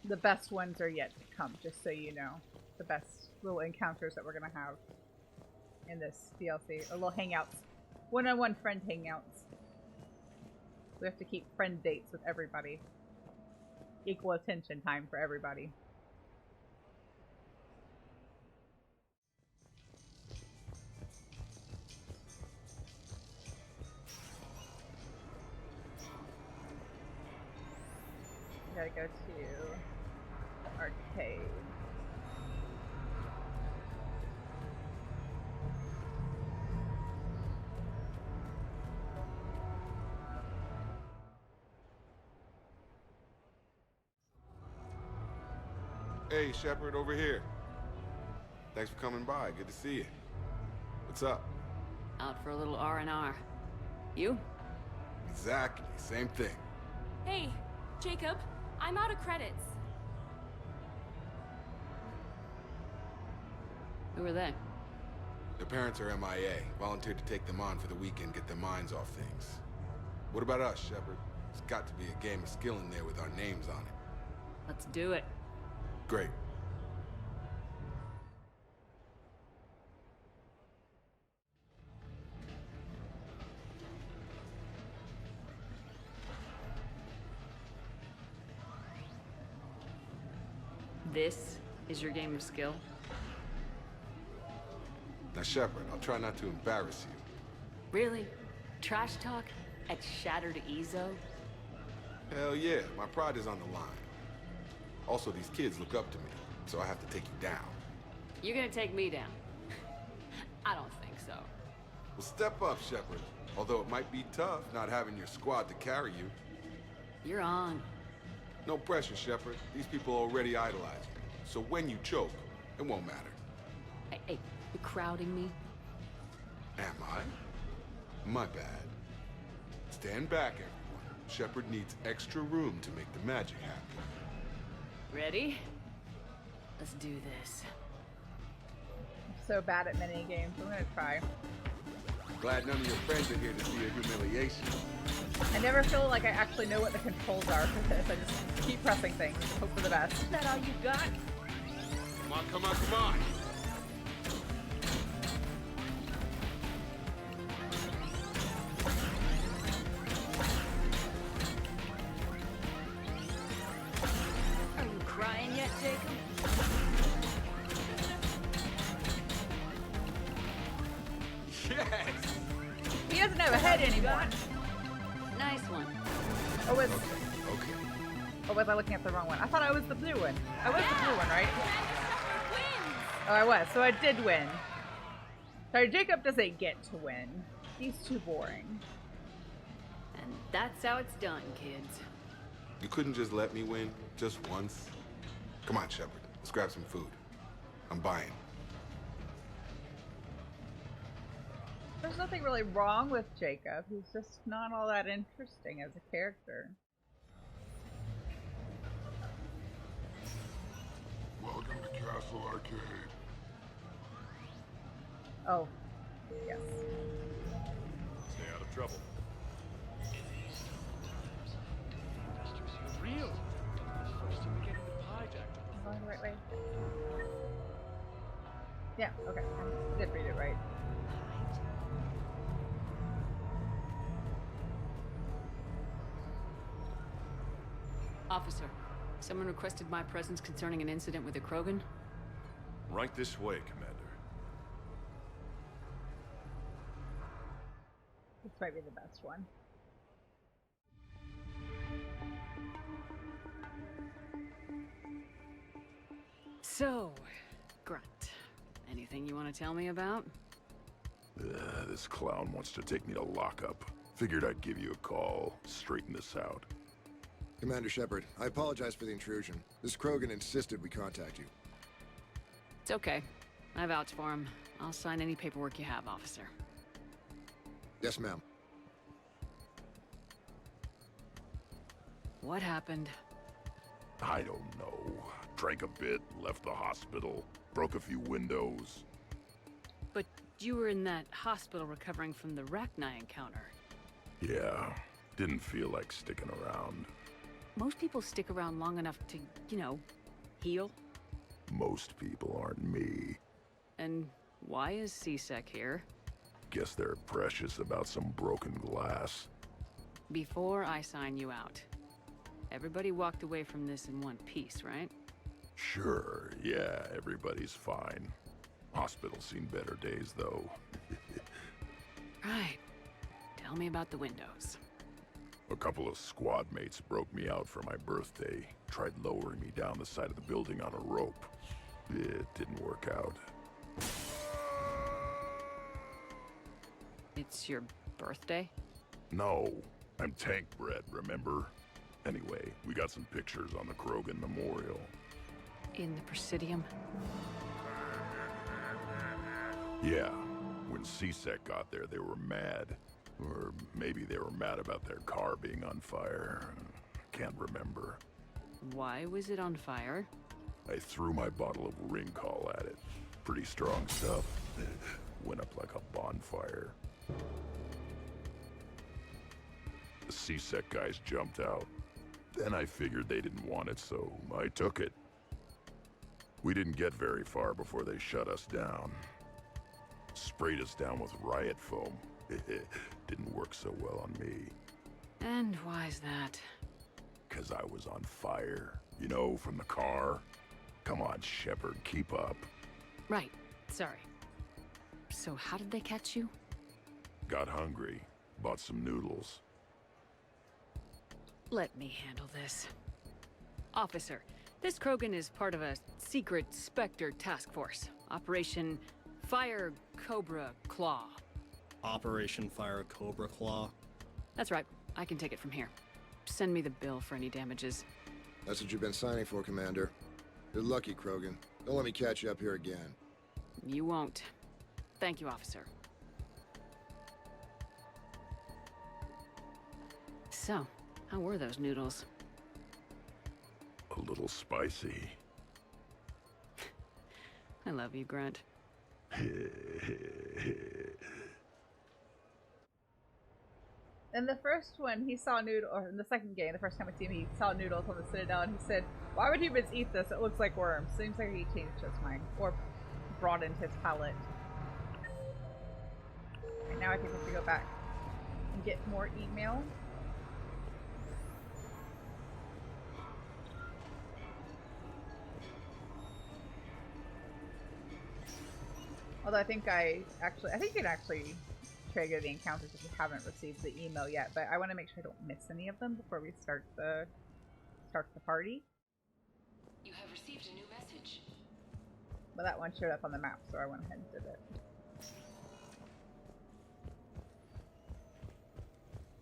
The best ones are yet to come, just so you know. The best little encounters that we're gonna have in this DLC. Or little hangouts. One-on-one friend hangouts. We have to keep friend dates with everybody. equal attention time for everybody. Gotta go to arcade. Hey, Shepard, over here. Thanks for coming by. Good to see you. What's up? Out for a little R&R. You? Exactly. Same thing. Hey, Jacob. I'm out of credits. Who are they? Their parents are MIA. Volunteered to take them on for the weekend, get their minds off things. What about us, Shepard? There's got to be a game of skill in there with our names on it. Let's do it. Great. This is your game of skill? Now, Shepard, I'll try not to embarrass you. Really? Trash talk at Shattered Ezo? Hell yeah, my pride is on the line. Also, these kids look up to me, so I have to take you down. You're gonna take me down? I don't think so. Well, step up, Shepard. Although it might be tough not having your squad to carry you. You're on. No pressure, Shepard. These people already idolize you. So when you choke, it won't matter. Hey, you crowding me? Am I? My bad. Stand back, everyone. Shepard needs extra room to make the magic happen. Ready? Let's do this. I'm so bad at mini games. I'm gonna try. Glad none of your friends are here to see your humiliation. I never feel like I actually know what the controls are for this. I just keep pressing things. Hope for the best. Is that all you got? Come on, come on, come on! Are you crying yet, Jacob? Yes! He doesn't have a head anymore. Nice one. Oh, was Okay. or was I looking at the wrong one? I thought I was the blue one. I was the blue one, right? Oh, I was. So I did win. Sorry, Jacob doesn't get to win. He's too boring. And that's how it's done, kids. You couldn't just let me win, just once? Come on, Shepard. Let's grab some food. I'm buying. There's nothing really wrong with Jacob. He's just not all that interesting as a character. Welcome to Castle Arcade. Oh, yes. Stay out of trouble. Real. First you were getting the hijacked. I'm going the right way. Yeah, okay. I did read it right. Officer, someone requested my presence concerning an incident with the Krogan. Right this way, Commander. This might be the best one. So, Grunt, anything you want to tell me about? This clown wants to take me to lockup. Figured I'd give you a call, straighten this out. Commander Shepard, I apologize for the intrusion. This Krogan insisted we contact you. It's okay. I vouch for him. I'll sign any paperwork you have, officer. Yes, ma'am. What happened? I don't know. Drank a bit, left the hospital, broke a few windows. But you were in that hospital recovering from the Rachni encounter. Yeah, didn't feel like sticking around. Most people stick around long enough to, you know, heal. Most people aren't me. And why is C-Sec here? Guess they're precious about some broken glass. Before I sign you out, Everybody walked away from this in one piece, right? Sure, yeah, everybody's fine. Hospital's seen better days, though. Right. Tell me about the windows. A couple of squad mates broke me out for my birthday. Tried lowering me down the side of the building on a rope. It didn't work out. It's your birthday? No, I'm tank bred, remember? Anyway, we got some pictures on the Krogan Memorial. In the Presidium? Yeah, when C-Sec got there, they were mad. Or maybe they were mad about their car being on fire. Can't remember. Why was it on fire? I threw my bottle of Ringcall at it. Pretty strong stuff. Went up like a bonfire. The C-Sec guys jumped out. Then I figured they didn't want it, so I took it. We didn't get very far before they shut us down. Sprayed us down with riot foam. Didn't work so well on me. And why's that? 'Cause I was on fire. You know, from the car. Come on, Shepard, keep up. Right, sorry. So how did they catch you? Got hungry. Bought some noodles. Let me handle this. Officer, this Krogan is part of a secret Spectre task force. Operation Fire Cobra Claw. Operation Fire Cobra Claw? That's right. I can take it from here. Send me the bill for any damages. That's what you've been signing for, Commander. You're lucky, Krogan. Don't let me catch you up here again. You won't. Thank you, officer. So, how were those noodles? A little spicy. I love you, Grunt. In the first one, he saw noodle, or in the second game, the first time I see him, he saw noodles on the Citadel, and he said, "Why would humans eat this? It looks like worms." Seems like he changed his mind, or broadened his palate. Right, now I think I have to go back and get more email. Although I think you can actually trigger the encounters if you haven't received the email yet, but I want to make sure I don't miss any of them before we start the party. You have received a new message. But that one showed up on the map, so I went ahead and did it.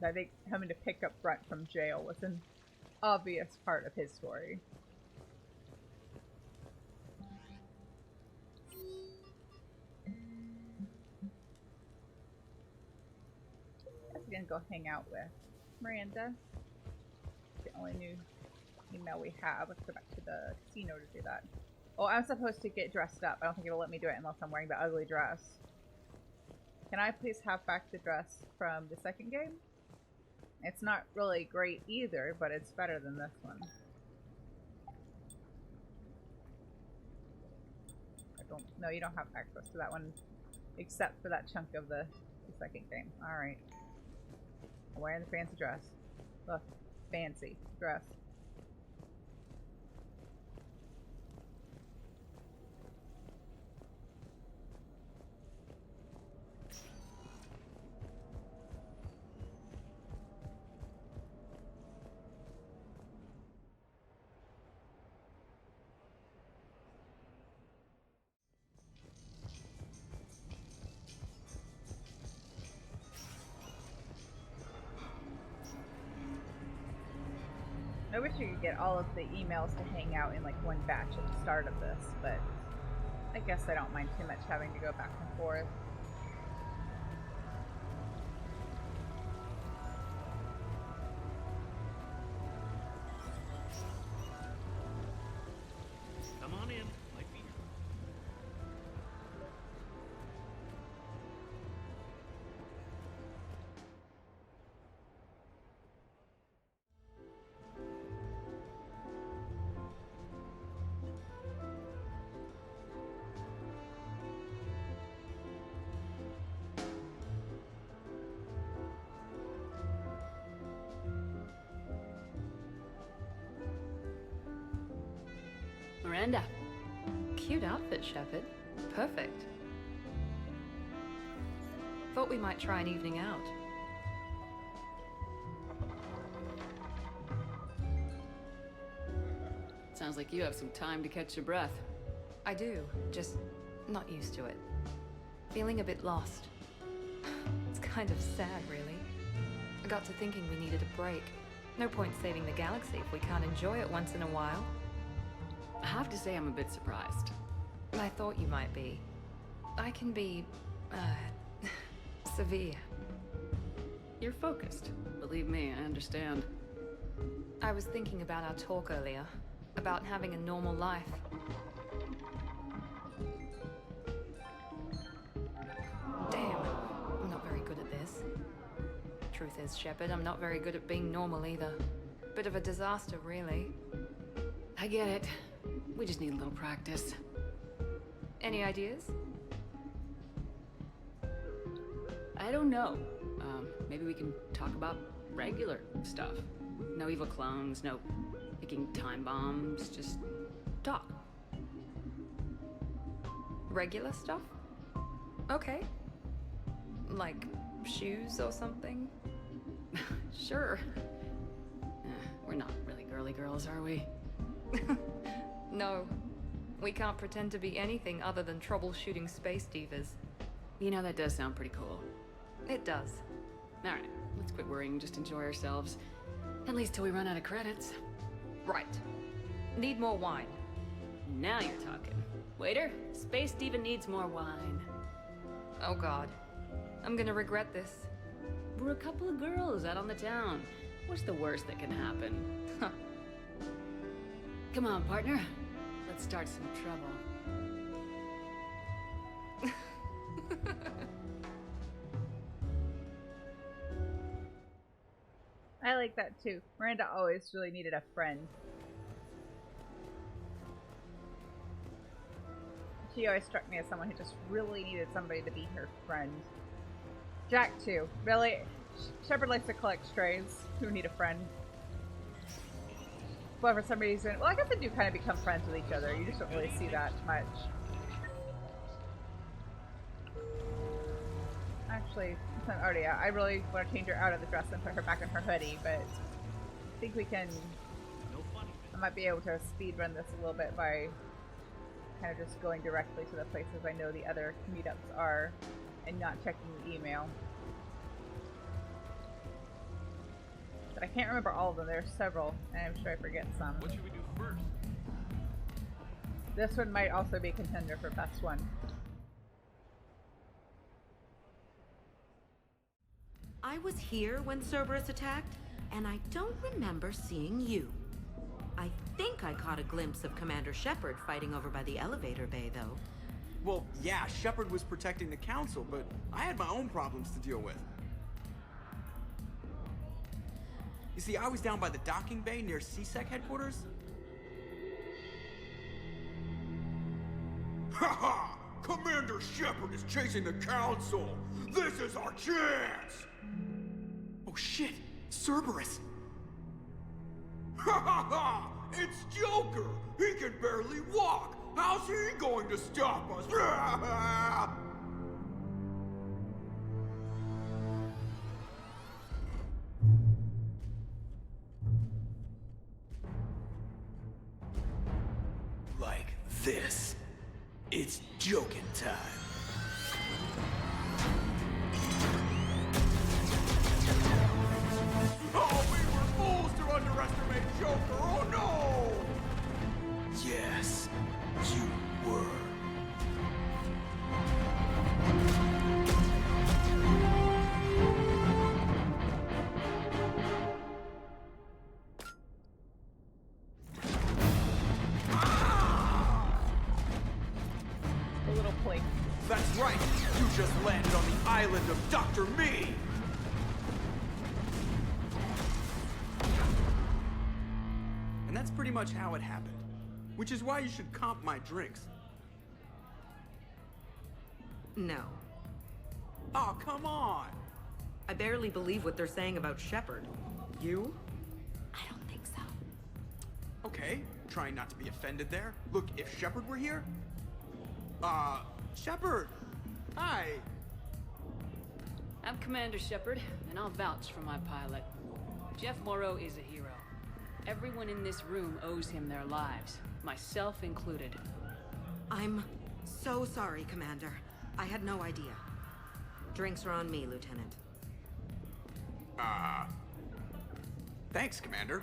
I think having to pick up Grunt from jail was an obvious part of his story. Gonna go hang out with Miranda. It's the only new email we have. Let's go back to the casino to do that. Oh, I'm supposed to get dressed up. I don't think it'll let me do it unless I'm wearing the ugly dress. Can I please have back the dress from the second game? It's not really great either, but it's better than this one. No, you don't have access to that one except for that chunk of the second game. Alright. I'm wearing the fancy dress. Look, fancy dress. I wish you could get all of the emails to hang out in like one batch at the start of this, but I guess I don't mind too much having to go back and forth. Come on in. Might be here. Miranda. Cute outfit, Shepard. Perfect. Thought we might try an evening out. Sounds like you have some time to catch your breath. I do, just not used to it. Feeling a bit lost. It's kind of sad, really. I got to thinking we needed a break. No point saving the galaxy if we can't enjoy it once in a while. I have to say I'm a bit surprised. I thought you might be. I can be, severe. You're focused. Believe me, I understand. I was thinking about our talk earlier. About having a normal life. Damn, I'm not very good at this. Truth is, Shepard, I'm not very good at being normal either. Bit of a disaster, really. I get it. We just need a little practice. Any ideas? I don't know. Maybe we can talk about regular stuff. No evil clones, no picking time bombs, just talk. Regular stuff? Okay. Like shoes or something? Sure. We're not really girly girls, are we? No. We can't pretend to be anything other than troubleshooting space divas. You know, that does sound pretty cool. It does. Alright, let's quit worrying and just enjoy ourselves. At least till we run out of credits. Right. Need more wine. Now you're talking. Waiter, Space Diva needs more wine. Oh god. I'm gonna regret this. We're a couple of girls out on the town. What's the worst that can happen? Huh. Come on, partner. Let's start some trouble. I like that too. Miranda always really needed a friend. She always struck me as someone who just really needed somebody to be her friend. Jack too. Really, Shepard likes to collect strays who need a friend. But for some reason, well, I guess they do kind of become friends with each other. You just don't really see that much. Actually, I really want to change her out of the dress and put her back in her hoodie, but I think we can. I might be able to speed run this a little bit by kind of just going directly to the places I know the other meetups are and not checking the email. But I can't remember all of them. There's several, and I'm sure I forget some. What should we do first? This one might also be a contender for best one. I was here when Cerberus attacked, and I don't remember seeing you. I think I caught a glimpse of Commander Shepard fighting over by the elevator bay, though. Well, yeah, Shepard was protecting the Council, but I had my own problems to deal with. You see, I was down by the docking bay near CSEC headquarters. Ha-ha! Commander Shepard is chasing the Council! This is our chance! Oh shit! Cerberus! Ha ha ha! It's Joker! He can barely walk! How's he going to stop us? Like this. It's joking time. Oh, we were fools to underestimate Joker! Oh no! Yes, you were. A little plate. That's right! You just landed on the island of Dr. Me! And that's pretty much how it happened. Which is why you should comp my drinks. No. Oh, come on! I barely believe what they're saying about Shepard. You? Okay, trying not to be offended there. Look, if Shepard were here... Shepard! Hi! I'm Commander Shepard, and I'll vouch for my pilot. Jeff Moreau is a hero. Everyone in this room owes him their lives, myself included. I'm so sorry, Commander. I had no idea. Drinks are on me, Lieutenant. Thanks, Commander.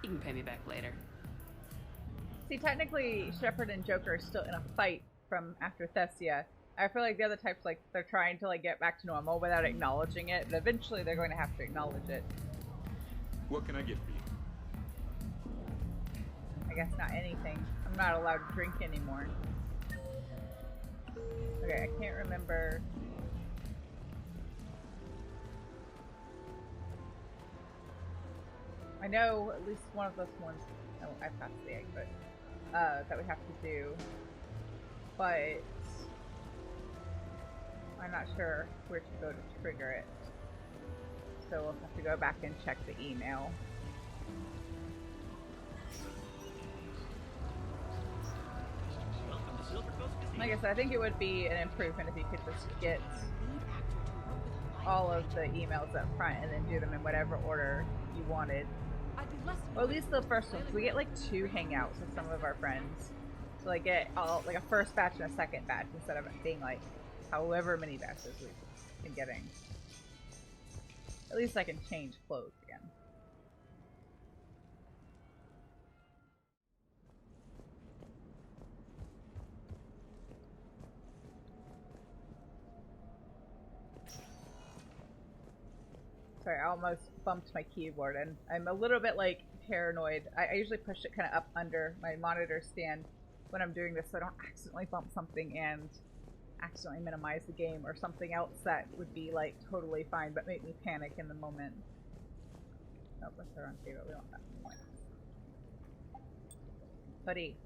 You can pay me back later. See, technically, Shepard and Joker are still in a fight from after Thessia. I feel like the other types, like, they're trying to, like, get back to normal without acknowledging it, but eventually they're going to have to acknowledge it. What can I get for you? I guess not anything. I'm not allowed to drink anymore. Okay, I can't remember. I know at least one of those ones. Oh, I passed the egg, but that we have to do. But I'm not sure where to go to trigger it. So we'll have to go back and check the email. Like I said, I think it would be an improvement if you could just get all of the emails up front and then do them in whatever order you wanted. Or at least the first one, because we get like 2 hangouts with some of our friends. So like get all like a first batch and a second batch instead of it being like however many batches we've been getting. At least I can change clothes again. Sorry, I almost bumped my keyboard, and I'm a little bit like paranoid. I usually push it kind of up under my monitor stand when I'm doing this so I don't accidentally bump something and accidentally minimize the game or something else that would be like totally fine but make me panic in the moment. Oh, let's throw on table. We want that point. Hoodie.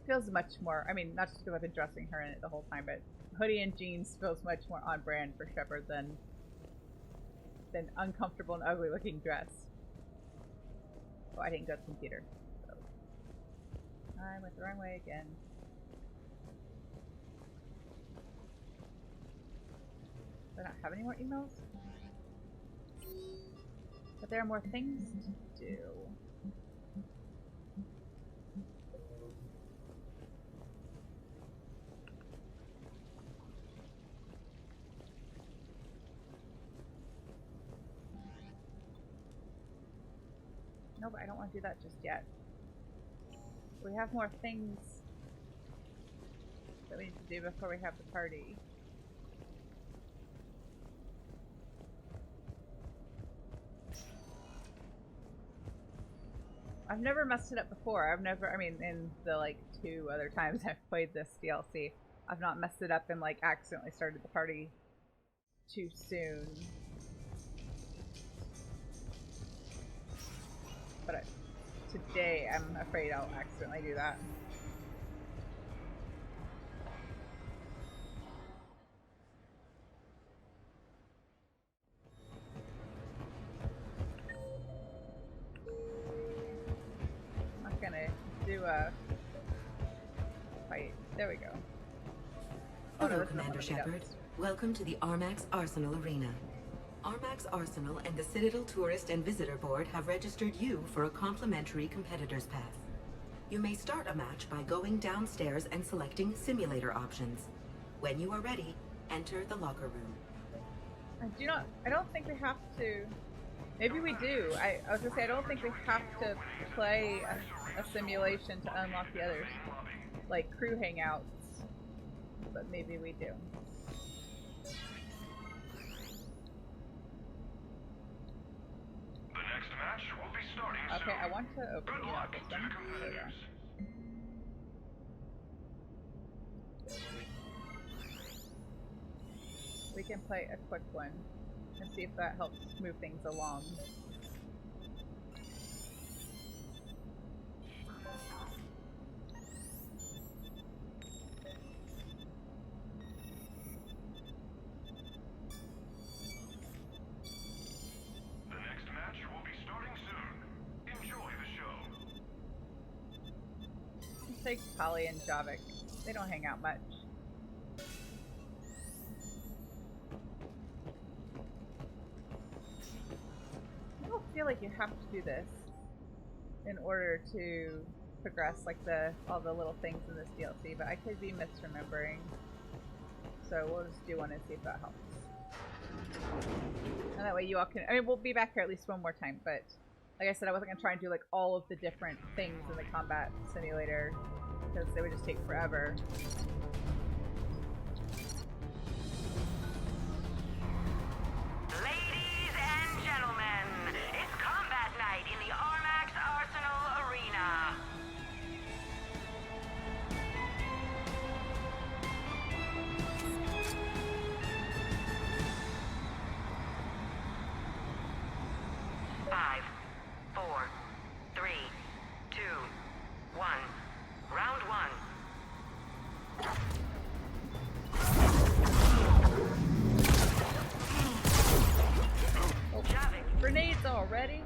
Feels much more, I mean, not just because I've been dressing her in it the whole time, but hoodie and jeans feels much more on brand for Shepard than uncomfortable and ugly looking dress. Oh, I didn't go to the computer. So. I went the wrong way again. Do I not have any more emails? But there are more things to do. No, but I don't want to do that just yet. We have more things that we need to do before we have the party. I've never messed it up before. I mean, in the like 2 other times I've played this DLC, I've not messed it up and like accidentally started the party too soon. But today, I'm afraid I'll accidentally do that. I'm not gonna do a fight. There we go. Hello, Commander Shepard. Welcome to the Armax Arsenal Arena. Armax Arsenal and the Citadel Tourist and Visitor Board have registered you for a complimentary competitor's pass. You may start a match by going downstairs and selecting simulator options. When you are ready, enter the locker room. I don't think we have to. Maybe we do. I was gonna say, I don't think we have to play a simulation to unlock the others. Like crew hangouts. But maybe we do. Match will be starting soon. Okay, I want to open Good luck to the competitors. We can play a quick one and see if that helps move things along. take Tali and Javik. They don't hang out much. I don't feel like you have to do this in order to progress like all the little things in this DLC, but I could be misremembering. So we'll just do one and see if that helps. And that way you all can, I mean, we'll be back here at least one more time, but like I said, I wasn't going to try and do like all of the different things in the combat simulator because they would just take forever. Ladies and gentlemen, it's combat night in the Armax Arsenal Arena. Five, four, three, two, one. Round one. Oh, grenades already?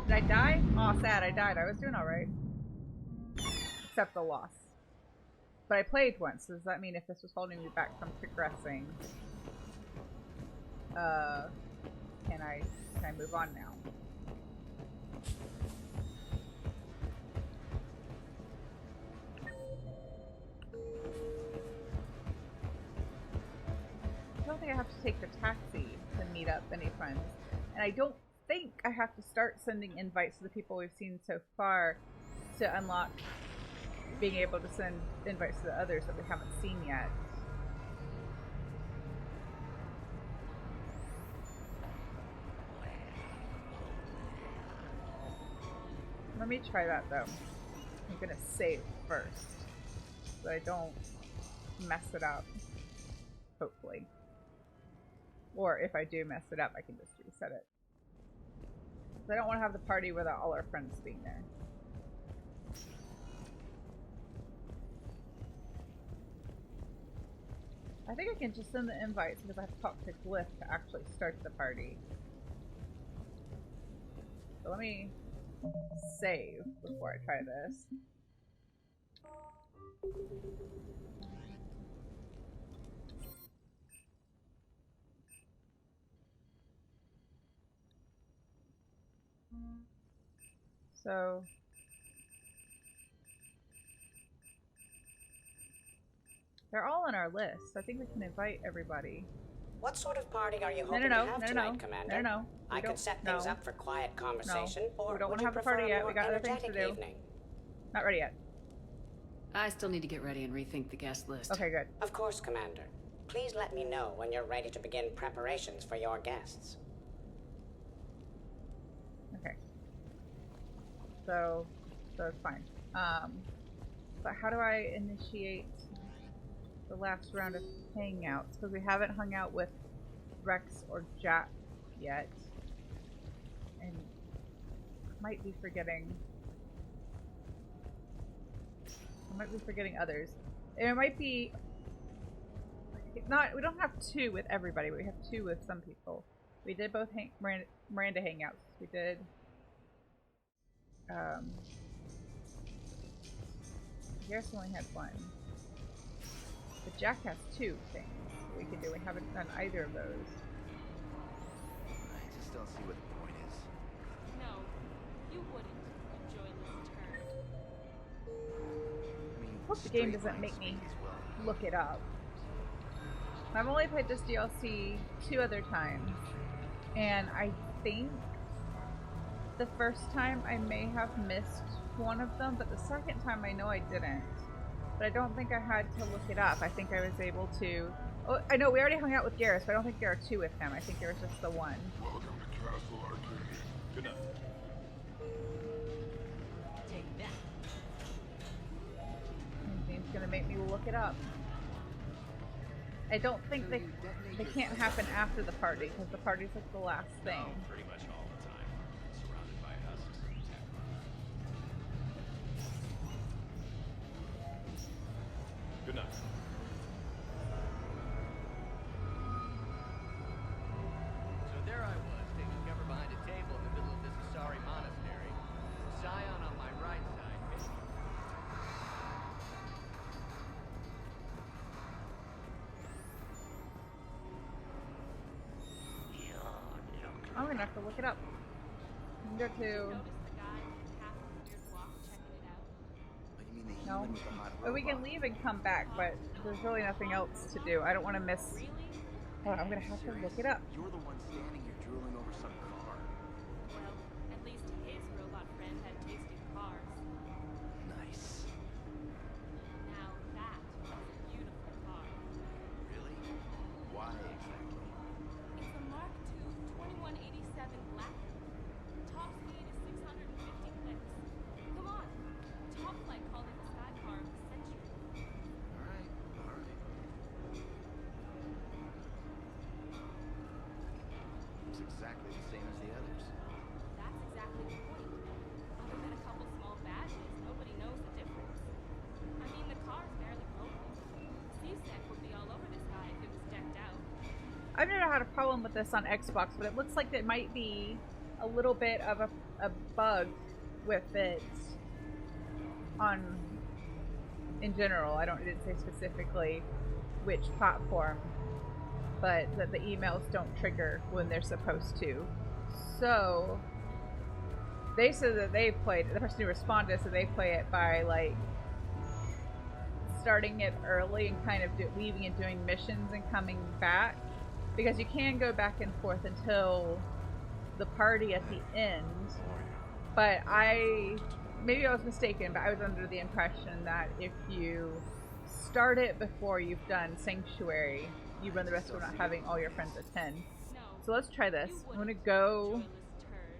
Did I die? Aw, oh, sad, I died. I was doing alright. Except the loss. But I played once, so does that mean if this was holding me back from progressing, can I move on now? I don't think I have to take the taxi to meet up any friends. And I don't think I have to start sending invites to the people we've seen so far to unlock being able to send invites to the others that we haven't seen yet. Let me try that though. I'm gonna save first so I don't mess it up, hopefully. Or if I do mess it up, I can just reset it. I don't want to have the party without all our friends being there. I think I can just send the invites because I have to talk to Glyph to actually start the party. So let me save before I try this. So they're all on our list. I think we can invite everybody. What sort of party are you hoping to have tonight, Commander? No. I could set things up for quiet conversation, or we don't want would to have you the party prefer a yet. We more got other things to energetic do. evening? Not ready yet. I still need to get ready and rethink the guest list. Okay, good. Of course, Commander. Please let me know when you're ready to begin preparations for your guests. Okay. So it's fine. But how do I initiate the last round of hangouts? Because we haven't hung out with Rex or Jack yet. And I might be forgetting others. There might be we don't have two with everybody, but we have two with some people. We did both Miranda hangouts. We did Garrus only had one. But Jack has two things we can do. We haven't done either of those. I just don't see what the point is. No, you wouldn't, you joyless turd. I mean, Hope the game doesn't make me look it up. I've only played this DLC 2 other times, and I think the first time I may have missed one of them, but the second time I know I didn't. But I don't think I had to look it up. I think I was able to... Oh, I know, we already hung out with Garrus, but I don't think there are two with him. I think there was just the one. Welcome to Castle Arcade. Good night. Take that. The game's gonna make me look it up. I don't think they can't happen after the party, because the party's like the last thing. No, pretty much all the time. Surrounded by husks and tech. Good night. So there I was, taking cover behind a table in the middle of this Asari monastery. Scion on my right side, baby. I'm gonna have to look it up. Go to... Notice the guy with the half of weird walk checking it out? Oh, you mean the No. human with the hot But we can robot? leave and come back, but there's really nothing else to do. I don't want to miss... Oh, I'm gonna have to look it up. You're the one standing here drooling over some car. Well, at least his robot friend had tasted cars. Nice. Now that was a beautiful car. Really? Why exactly? It's a Mark II 2187 Black. Top speed is 650 clicks. Come on. Top Flight called it the sky car of the century. Alright, alright. It's exactly the same as the others. That's exactly the point. Other than a couple small badges, nobody knows the difference. I mean, the car's barely broken. C-Sec would be all over this guy if it was decked out. I've never had a problem with this on Xbox, but it looks like there might be a little bit of a bug with it on in general. It didn't say specifically which platform, but that the emails don't trigger when they're supposed to. So they said that they played, the person who responded said they play it by like starting it early and kind of leaving and doing missions and coming back, because you can go back and forth until the party at the end. But maybe I was mistaken, but I was under the impression that if you start it before you've done Sanctuary, you run the risk of not having all your friends attend. So let's try this. I'm going to go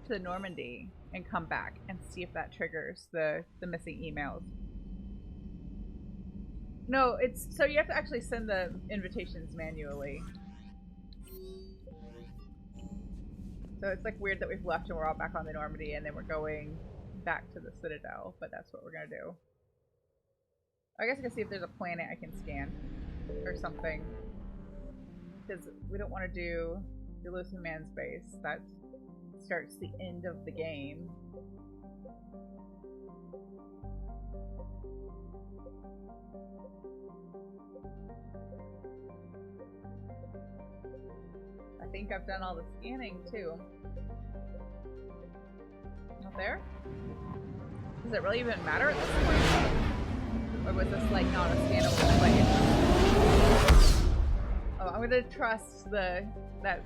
to Normandy and come back and see if that triggers the missing emails. No, so you have to actually send the invitations manually. So it's like weird that we've left and we're all back on the Normandy and then we're going back to the Citadel, but that's what we're gonna do. I guess I can see if there's a planet I can scan or something. Because we don't want to do the Elusive Man Space. That starts the end of the game. I think I've done all the scanning too. Not there? Does it really even matter at this point? Or was this like not a scannable place? Oh, I'm gonna trust that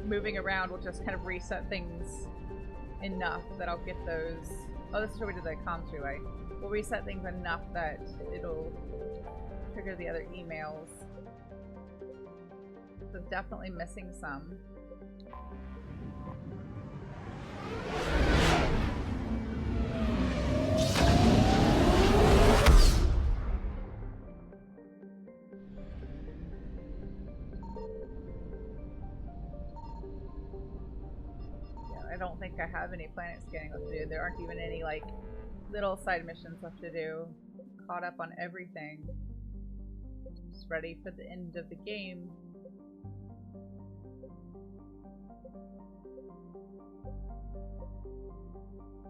moving around will just kind of reset things enough that I'll get those. Oh, this is where we did the comms relay. We'll reset things enough that it'll trigger the other emails. So it's definitely missing some. I don't think I have any planet scanning left to do. There aren't even any like little side missions left to do. Caught up on everything. Just ready for the end of the game.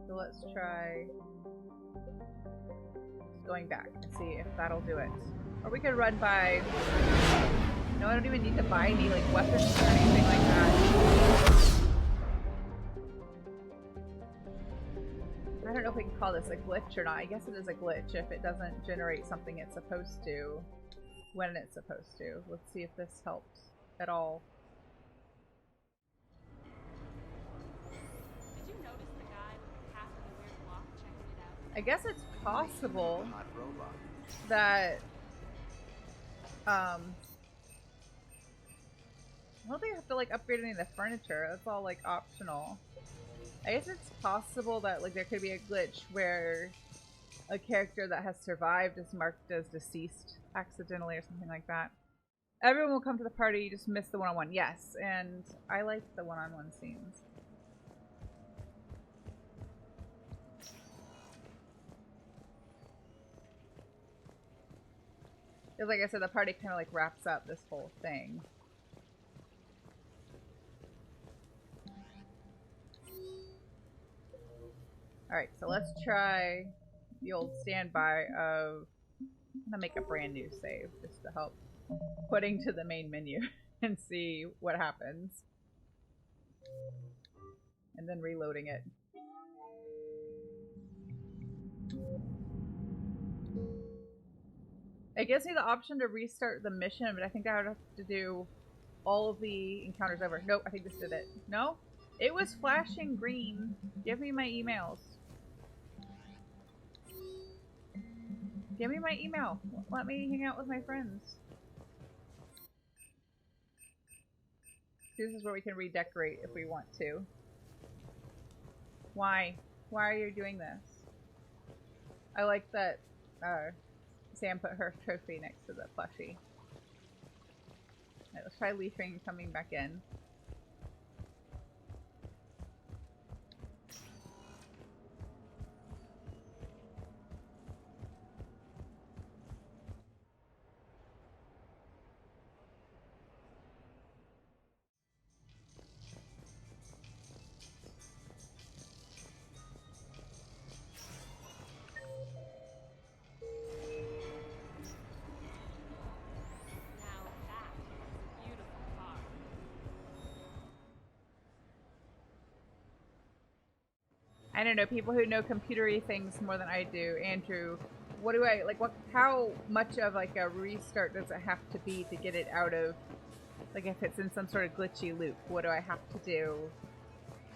So let's try going back and see if that'll do it. Or we could run by... No, I don't even need to buy any like weapons or anything like that. I don't know if we can call this a glitch or not. I guess it is a glitch if it doesn't generate something it's supposed to when it's supposed to. Let's see if this helps at all. Did you notice the guy with half of the weird block checking it out? I guess it's possible that I don't think I have to like upgrade any of the furniture. That's all like optional. I guess it's possible that like there could be a glitch where a character that has survived is marked as deceased accidentally or something like that. Everyone will come to the party, you just miss the one-on-one. Yes, and I like the one-on-one scenes. Because like I said, the party kind of like wraps up this whole thing. Alright, so let's try the old standby of... I'm gonna make a brand new save just to help putting to the main menu and see what happens. And then reloading it. It gives me the option to restart the mission, but I think I would have to do all of the encounters over. Nope, I think this did it. No? It was flashing green. Give me my emails. Give me my email. Let me hang out with my friends. This is where we can redecorate if we want to. Why? Why are you doing this? I like that Sam put her trophy next to the plushie. Alright, let's try leafing coming back in. I don't know, people who know computery things more than I do. Andrew, what do I, like, what, how much of, like, a restart does it have to be to get it out of, like, if it's in some sort of glitchy loop, what do I have to do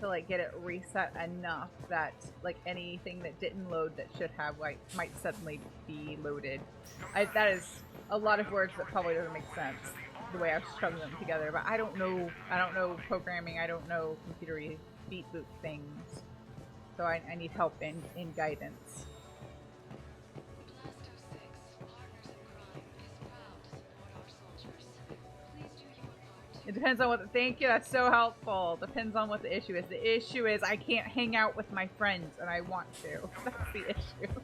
to, like, get it reset enough that, like, anything that didn't load that should have, like, might suddenly be loaded? That is a lot of words that probably doesn't make sense, the way I've strung them together, but I don't know programming, I don't know computery beat loop things. So I need help in guidance. It depends on what the, thank you, that's so helpful. Depends on what the issue is. The issue is I can't hang out with my friends and I want to. That's the issue.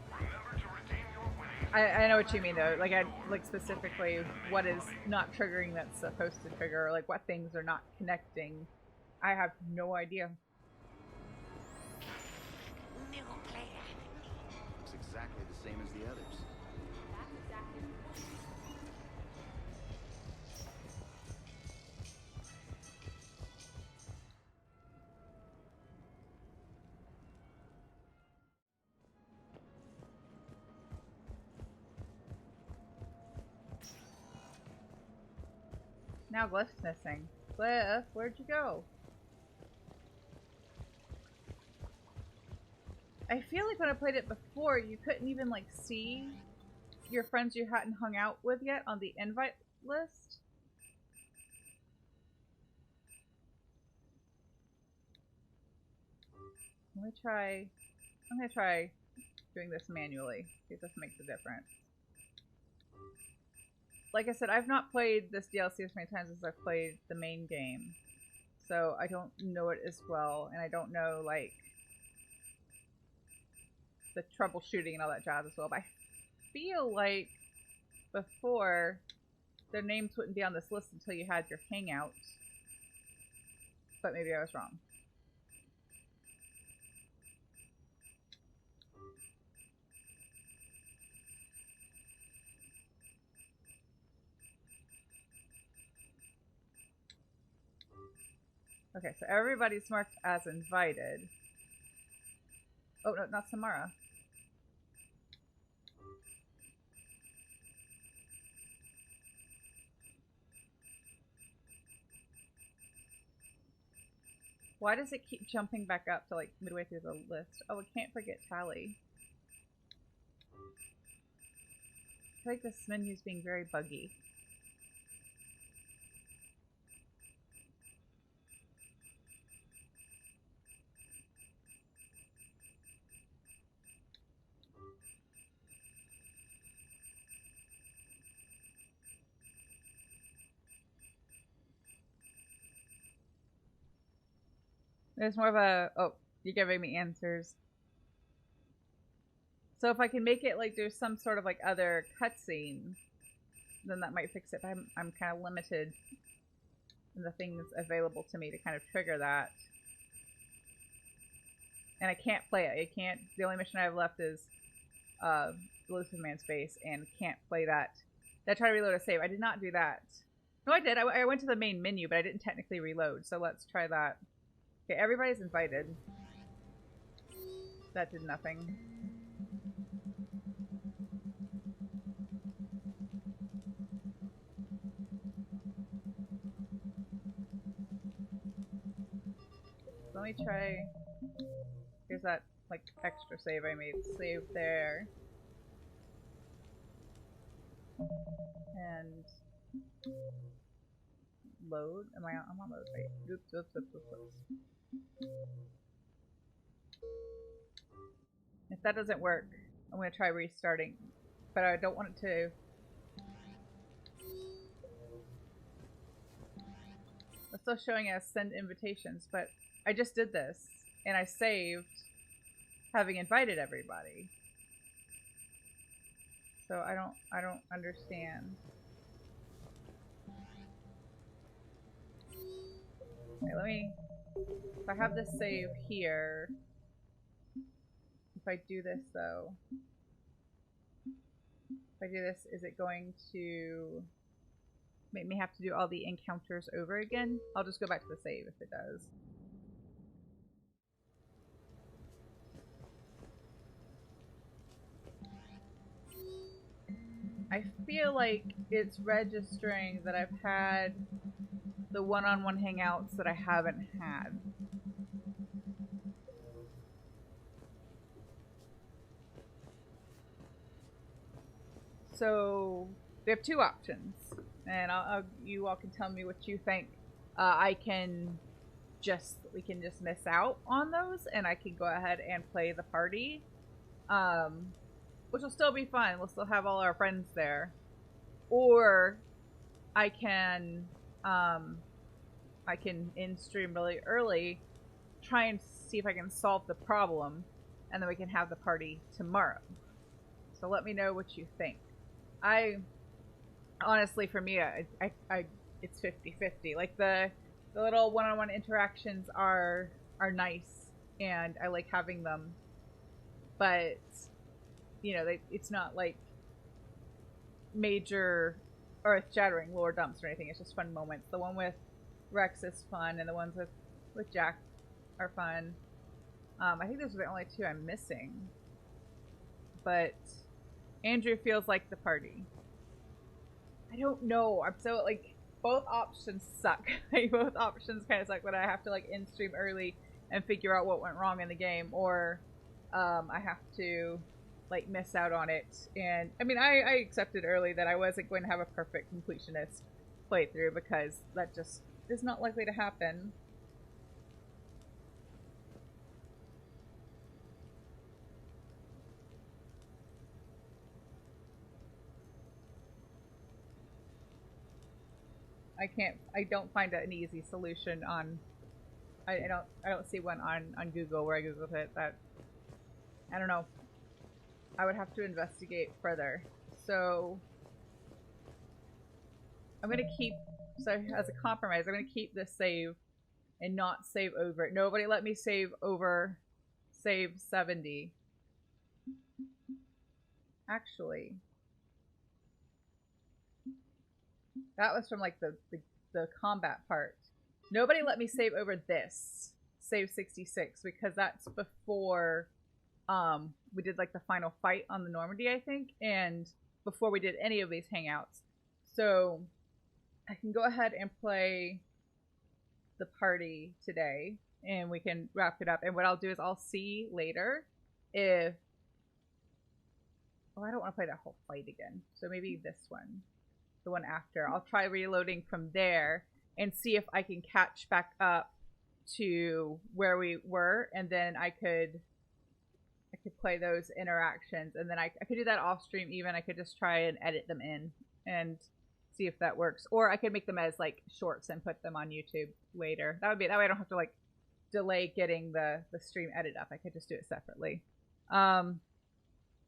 I know what you mean though. Like specifically what is not triggering that's supposed to trigger, or like what things are not connecting. I have no idea. Looks exactly the same as the others. That's exactly the point. Now Glyph's missing. Glyph, where'd you go? I feel like when I played it before, you couldn't even like see your friends you hadn't hung out with yet on the invite list. I'm gonna try doing this manually, see if this makes a difference. Like I said, I've not played this DLC as many times as I've played the main game, so I don't know it as well, and I don't know like the troubleshooting and all that jazz as well, but I feel like before their names wouldn't be on this list until you had your hangouts, but maybe I was wrong. Okay, so everybody's marked as invited. Oh, no, not Samara. Why does it keep jumping back up to like midway through the list? Oh, we can't forget Tali. I feel like this menu's being very buggy. There's more of a... Oh, you're giving me answers. So if I can make it like there's some sort of like other cutscene, then that might fix it. But I'm kind of limited in the things available to me to kind of trigger that. And I can't play it. I can't... The only mission I have left is Elusive Man's Base, and can't play that. Did I try to reload a save? I did not do that. No, I did. I went to the main menu, but I didn't technically reload. So let's try that. Okay, everybody's invited. That did nothing. Let me try. Here's that like extra save I made. Save there. And load. I'm on load. Wait. Oops. If that doesn't work, I'm gonna try restarting. But I don't want it to. It's still showing us send invitations, but I just did this and I saved having invited everybody. So I don't understand. Okay, let me, if I have this save here, if I do this though, if I do this, is it going to make me have to do all the encounters over again? I'll just go back to the save if it does. I feel like it's registering that I've had the one-on-one hangouts that I haven't had. So we have two options, and you all can tell me what you think. We can just miss out on those, and I can go ahead and play the party. Which will still be fun. We'll still have all our friends there. Or I can in stream really early, try and see if I can solve the problem, and then we can have the party tomorrow. So let me know what you think. Honestly, for me, it's 50-50. Like the little one-on-one interactions are nice, and I like having them, but you know, it's not like major earth-shattering lore dumps or anything. It's just fun moments. The one with Rex is fun, and the ones with Jack are fun. I think those are the only two I'm missing. But Andrew feels like the party. I don't know. I'm so like, both options suck. Like, both options kind of suck, but I have to like in-stream early and figure out what went wrong in the game, or I have to like miss out on it. And I mean, I accepted early that I wasn't going to have a perfect completionist playthrough, because that just is not likely to happen. I don't find an easy solution on, I don't see one on Google where I Googled it. That, I don't know. I would have to investigate further. So I'm gonna keep, so as a compromise, I'm gonna keep this save and not save over it. Nobody let me save over save 70. Actually, that was from like the combat part. Nobody let me save over this. Save 66, because that's before we did like the final fight on the Normandy, I think, and before we did any of these hangouts. So I can go ahead and play the party today and we can wrap it up. And what I'll do is I'll see later if... Oh, I don't want to play that whole fight again. So maybe this one. The one after. I'll try reloading from there and see if I can catch back up to where we were, and then I could play those interactions, and then I could do that off stream even. I could just try and edit them in and see if that works. Or I could make them as like shorts and put them on YouTube later. That way I don't have to like delay getting the stream edited up. I could just do it separately.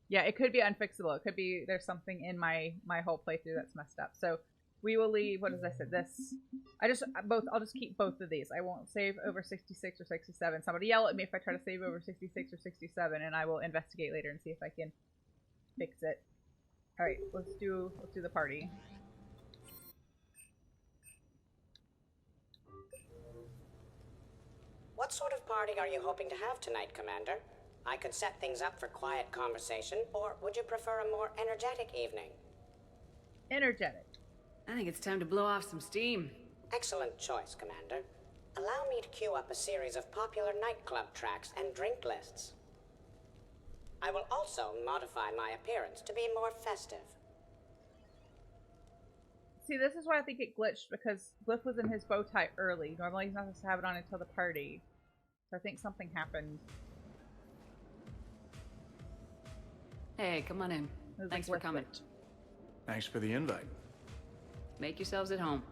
Yeah, it could be unfixable. It could be there's something in my whole playthrough that's messed up. So we will leave, what as I said, this. I'll just keep both of these. I won't save over 66 or 67. Somebody yell at me if I try to save over 66 or 67, and I will investigate later and see if I can fix it. All right, let's do the party. What sort of party are you hoping to have tonight, Commander? I could set things up for quiet conversation, or would you prefer a more energetic evening? Energetic. I think it's time to blow off some steam. Excellent choice, Commander. Allow me to queue up a series of popular nightclub tracks and drink lists. I will also modify my appearance to be more festive. See, this is why I think it glitched, because Glyph was in his bow tie early. Normally he's not supposed to have it on until the party. So I think something happened. Hey, come on in. Thanks for coming. Thanks for the invite. Make yourselves at home.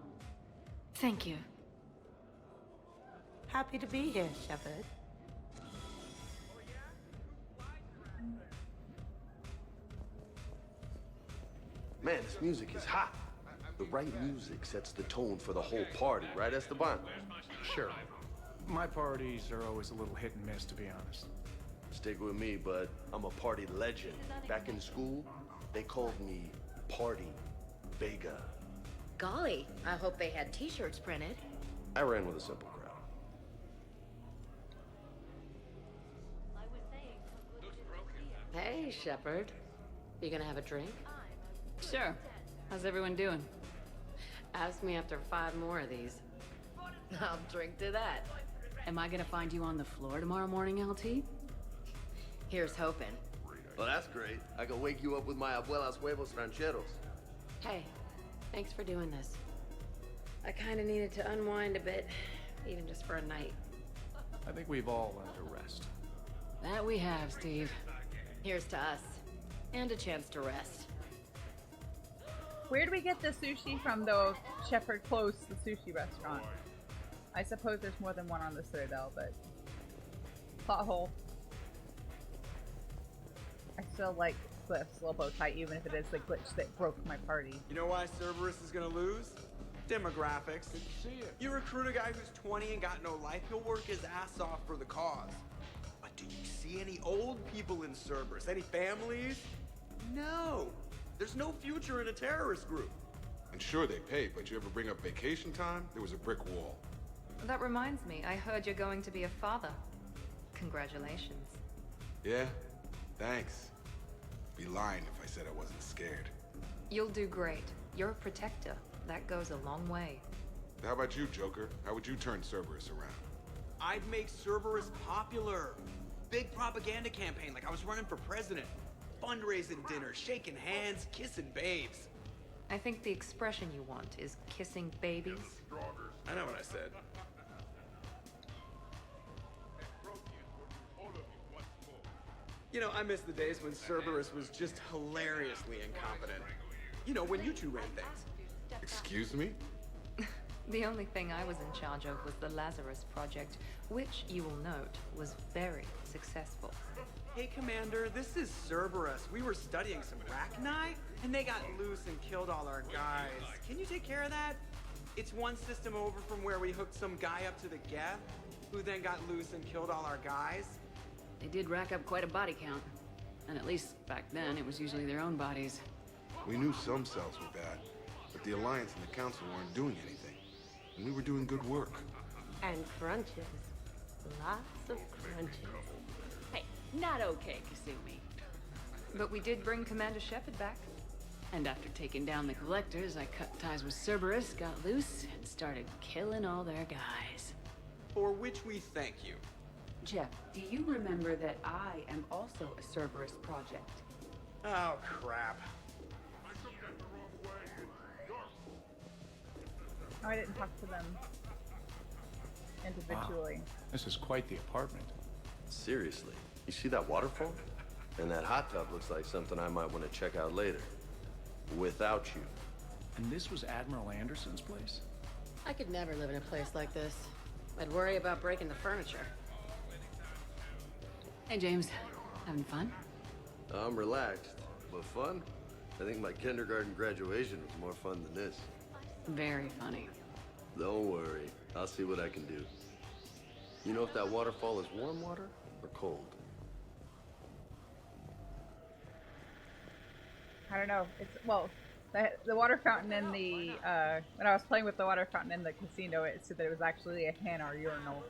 Thank you. Happy to be here, Shepard. Man, this music is hot. The right music sets the tone for the whole party, right, Esteban? Sure. My parties are always a little hit and miss, to be honest. Stick with me, bud. I'm a party legend. Back in school, they called me Party Vega. Golly, I hope they had t-shirts printed. I ran with a simple crowd. Hey, Shepard. You gonna have a drink? Sure. How's everyone doing? Ask me after 5 more of these. I'll drink to that. Am I gonna find you on the floor tomorrow morning, LT? Here's hoping. Well, that's great. I can wake you up with my abuela's huevos rancheros. Hey, thanks for doing this. I kinda needed to unwind a bit, even just for a night. I think we've all learned to rest. That we have, Steve. Here's to us. And a chance to rest. Where do we get the sushi from, though? Shepard closed the sushi restaurant. I suppose there's more than one on the Citadel, but... Plot hole. I still like Glyph's little bow tie, even if it is the glitch that broke my party. You know why Cerberus is gonna lose? Demographics. You recruit a guy who's 20 and got no life, he'll work his ass off for the cause. But do you see any old people in Cerberus? Any families? No. There's no future in a terrorist group. And sure they pay, but you ever bring up vacation time, there was a brick wall. That reminds me, I heard you're going to be a father. Congratulations. Yeah, thanks. Be lying if I said I wasn't scared. You'll do great. You're a protector. That goes a long way. How about you, Joker? How would you turn Cerberus around? I'd make Cerberus popular. Big propaganda campaign like I was running for president. Fundraising dinners, shaking hands, kissing babes. I think the expression you want is kissing babies. I know what I said. You know, I miss the days when Cerberus was just hilariously incompetent. You know, when you two ran things. Excuse me? The only thing I was in charge of was the Lazarus Project, which, you will note, was very successful. Hey, Commander, this is Cerberus. We were studying some Rachni, and they got loose and killed all our guys. Can you take care of that? It's one system over from where we hooked some guy up to the Geth, who then got loose and killed all our guys. They did rack up quite a body count. And at least back then, it was usually their own bodies. We knew some cells were bad, but the Alliance and the Council weren't doing anything. And we were doing good work. And crunches. Lots of crunches. Hey, not okay, Kasumi. But we did bring Commander Shepard back. And after taking down the collectors, I cut ties with Cerberus, got loose, and started killing all their guys. For which we thank you. Jeff, do you remember that I am also a Cerberus project? Oh, crap. Oh, I didn't talk to them individually. Wow. This is quite the apartment. Seriously, you see that waterfall? And that hot tub looks like something I might want to check out later. Without you. And this was Admiral Anderson's place? I could never live in a place like this. I'd worry about breaking the furniture. Hey, James. Having fun? I'm relaxed, but fun? I think my kindergarten graduation was more fun than this. Very funny. Don't worry. I'll see what I can do. You know if that waterfall is warm water or cold? I don't know. It's well, the water fountain in the when I was playing with the water fountain in the casino, it said that it was actually a Hanar urinal.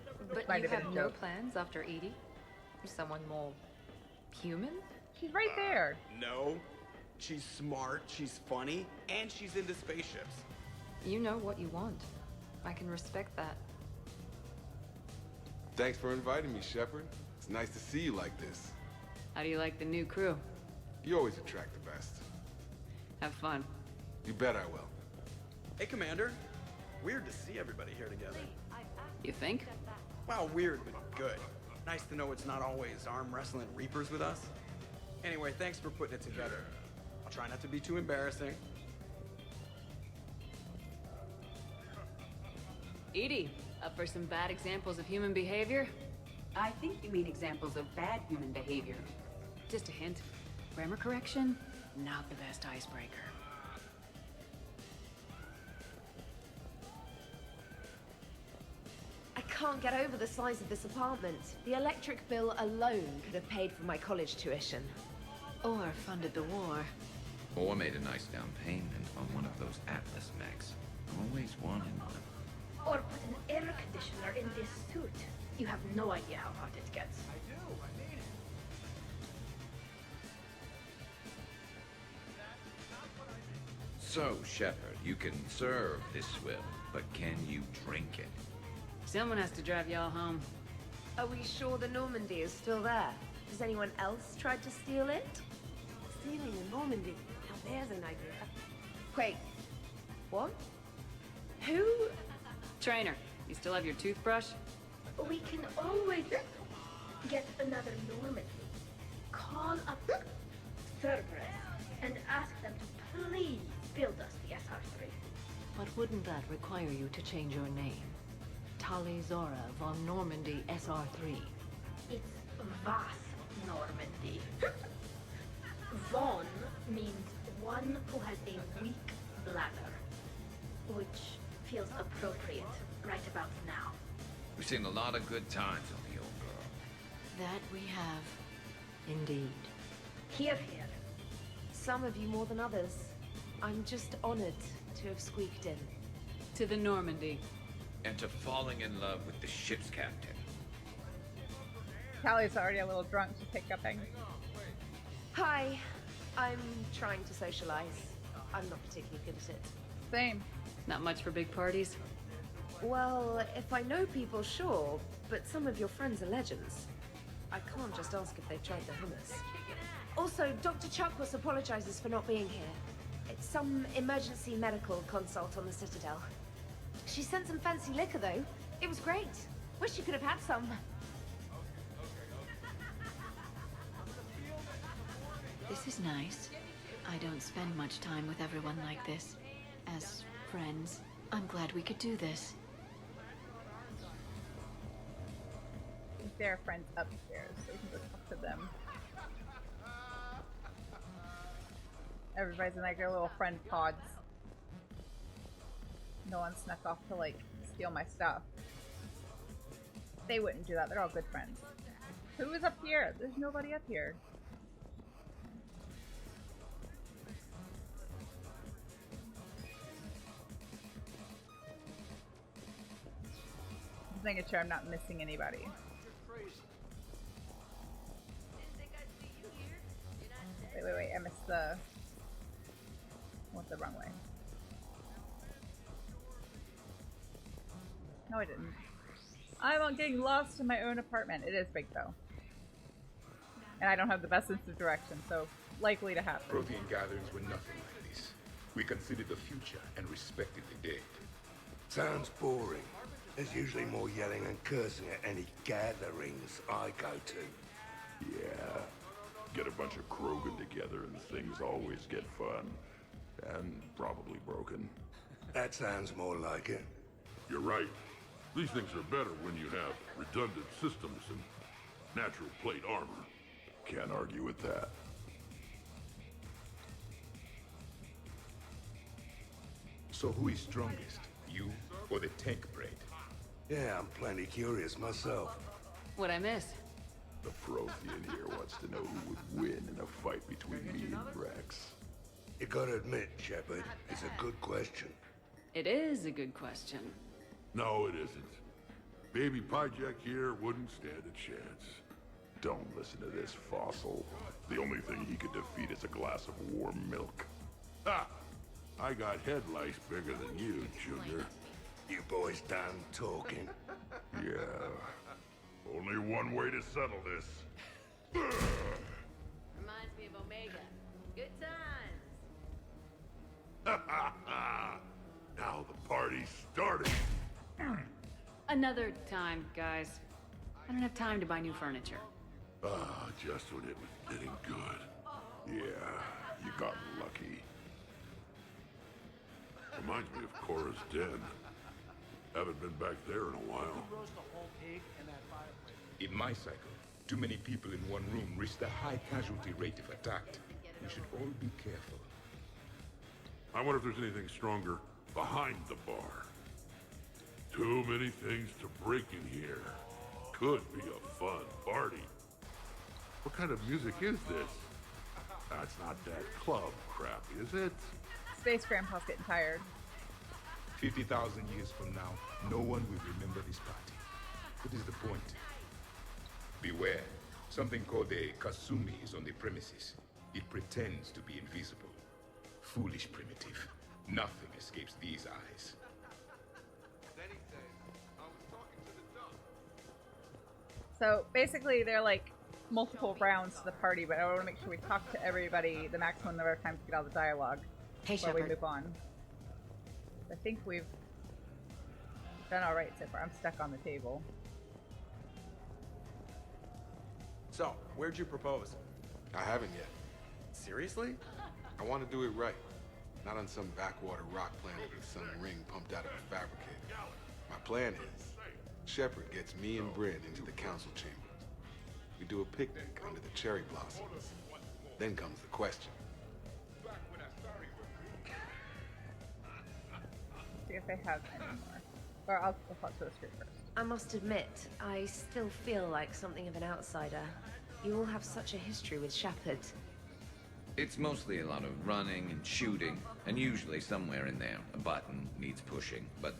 But you have no plans after Edie? Someone more human? She's right there. No. She's smart, she's funny, and she's into spaceships. You know what you want. I can respect that. Thanks for inviting me, Shepard. It's nice to see you like this. How do you like the new crew? You always attract the best. Have fun. You bet I will. Hey, Commander. Weird to see everybody here together. You think? Well, weird, but good. Nice to know it's not always arm wrestling Reapers with us. Anyway, thanks for putting it together. I'll try not to be too embarrassing. Edie, up for some bad examples of human behavior? I think you mean examples of bad human behavior. Just a hint. Grammar correction? Not the best icebreaker. I can't get over the size of this apartment. The electric bill alone could have paid for my college tuition. Or funded the war. Or made a nice down payment on one of those Atlas mechs. Always wanted one. Or put an air conditioner in this suit. You have no idea how hot it gets. I do. I mean it. So, Shepard, you can serve this swill, but can you drink it? Someone has to drive y'all home. Are we sure the Normandy is still there? Has anyone else tried to steal it? Stealing the Normandy. Now there's an idea. Wait. What? Who? Trainer, you still have your toothbrush? We can always get another Normandy. Call up Cerberus and ask them to please build us the SR3. But wouldn't that require you to change your name? Tali'Zorah von Normandy SR3. It's Vas Normandy. Von means one who has a weak bladder, which feels appropriate right about now. We've seen a lot of good times on the old girl. That we have. Indeed. Here, here. Some of you more than others. I'm just honored to have squeaked in. To the Normandy. And to falling in love with the ship's captain. Callie's already a little drunk. She's hiccuping. Hi. I'm trying to socialize. I'm not particularly good at it. Same. Not much for big parties? Well, if I know people, sure. But some of your friends are legends. I can't just ask if they've tried the hummus. Also, Dr. Chuckwus apologizes for not being here. It's some emergency medical consult on the Citadel. She sent some fancy liquor, though. It was great. Wish you could have had some. This is nice. I don't spend much time with everyone like this. As friends, I'm glad we could do this. I think there are friends upstairs, so we can go talk to them. Everybody's in like their little friend pods. No one snuck off to like steal my stuff. They wouldn't do that. They're all good friends. Who is up here? There's nobody up here. Just making sure I'm not missing anybody. Wait, I missed the... Went the wrong way. No, I didn't. I'm getting lost in my own apartment. It is big, though. And I don't have the best sense of direction, so likely to happen. Protein gatherings were nothing like this. We considered the future and respected the dead. Sounds boring. There's usually more yelling and cursing at any gatherings I go to. Yeah. Get a bunch of Krogan together and things always get fun. And probably broken. That sounds more like it. You're right. These things are better when you have redundant systems and natural plate armor. Can't argue with that. So who is strongest? You or the tank braid? Yeah, I'm plenty curious myself. What'd I miss? The Prothean here wants to know who would win in a fight between me and Rex. You gotta admit, Shepard, it's a good question. It is a good question. No, it isn't. Baby Pyjack here wouldn't stand a chance. Don't listen to this fossil. The only thing he could defeat is a glass of warm milk. Ha! I got head lice bigger than you, Junior. You boys done talking? Yeah. Only one way to settle this. Reminds me of Omega. Good times. Now the party's starting. Another time, guys. I don't have time to buy new furniture. Ah, just when it was getting good. Yeah, you got lucky. Reminds me of Cora's den. Haven't been back there in a while. In my cycle, too many people in one room risk a high casualty rate if attacked. We should all be careful. I wonder if there's anything stronger behind the bar. Too many things to break in here. Could be a fun party. What kind of music is this? That's not that club crap, is it? Space Grandpa's getting tired. 50,000 years from now, no one will remember this party. What is the point? Beware. Something called a Kasumi is on the premises. It pretends to be invisible. Foolish primitive. Nothing escapes these eyes. So basically, they're like multiple rounds to the party, but I want to make sure we talk to everybody the maximum number of times to get all the dialogue before we move on. I think we've done all right so far. I'm stuck on the table. So, where'd you propose? I haven't yet. Seriously? I want to do it right. Not on some backwater rock planet with some ring pumped out of a fabricator. My plan is, Shepard gets me and Bryn into the council chambers. We do a picnic under the cherry blossoms. Then comes the question. See if they have any more. Or I'll talk to the street first. I must admit, I still feel like something of an outsider. You all have such a history with Shepard. It's mostly a lot of running and shooting, and usually somewhere in there, a button needs pushing, but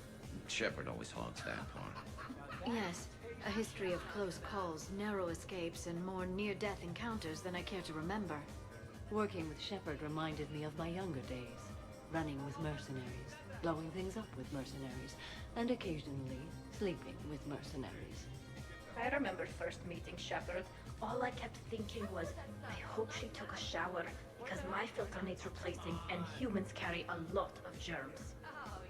Shepard always hogs that part. Yes, a history of close calls, narrow escapes, and more near-death encounters than I care to remember. Working with Shepard reminded me of my younger days. Running with mercenaries, blowing things up with mercenaries, and occasionally sleeping with mercenaries. I remember first meeting Shepard. All I kept thinking was, I hope she took a shower, because my filter needs replacing, and humans carry a lot of germs.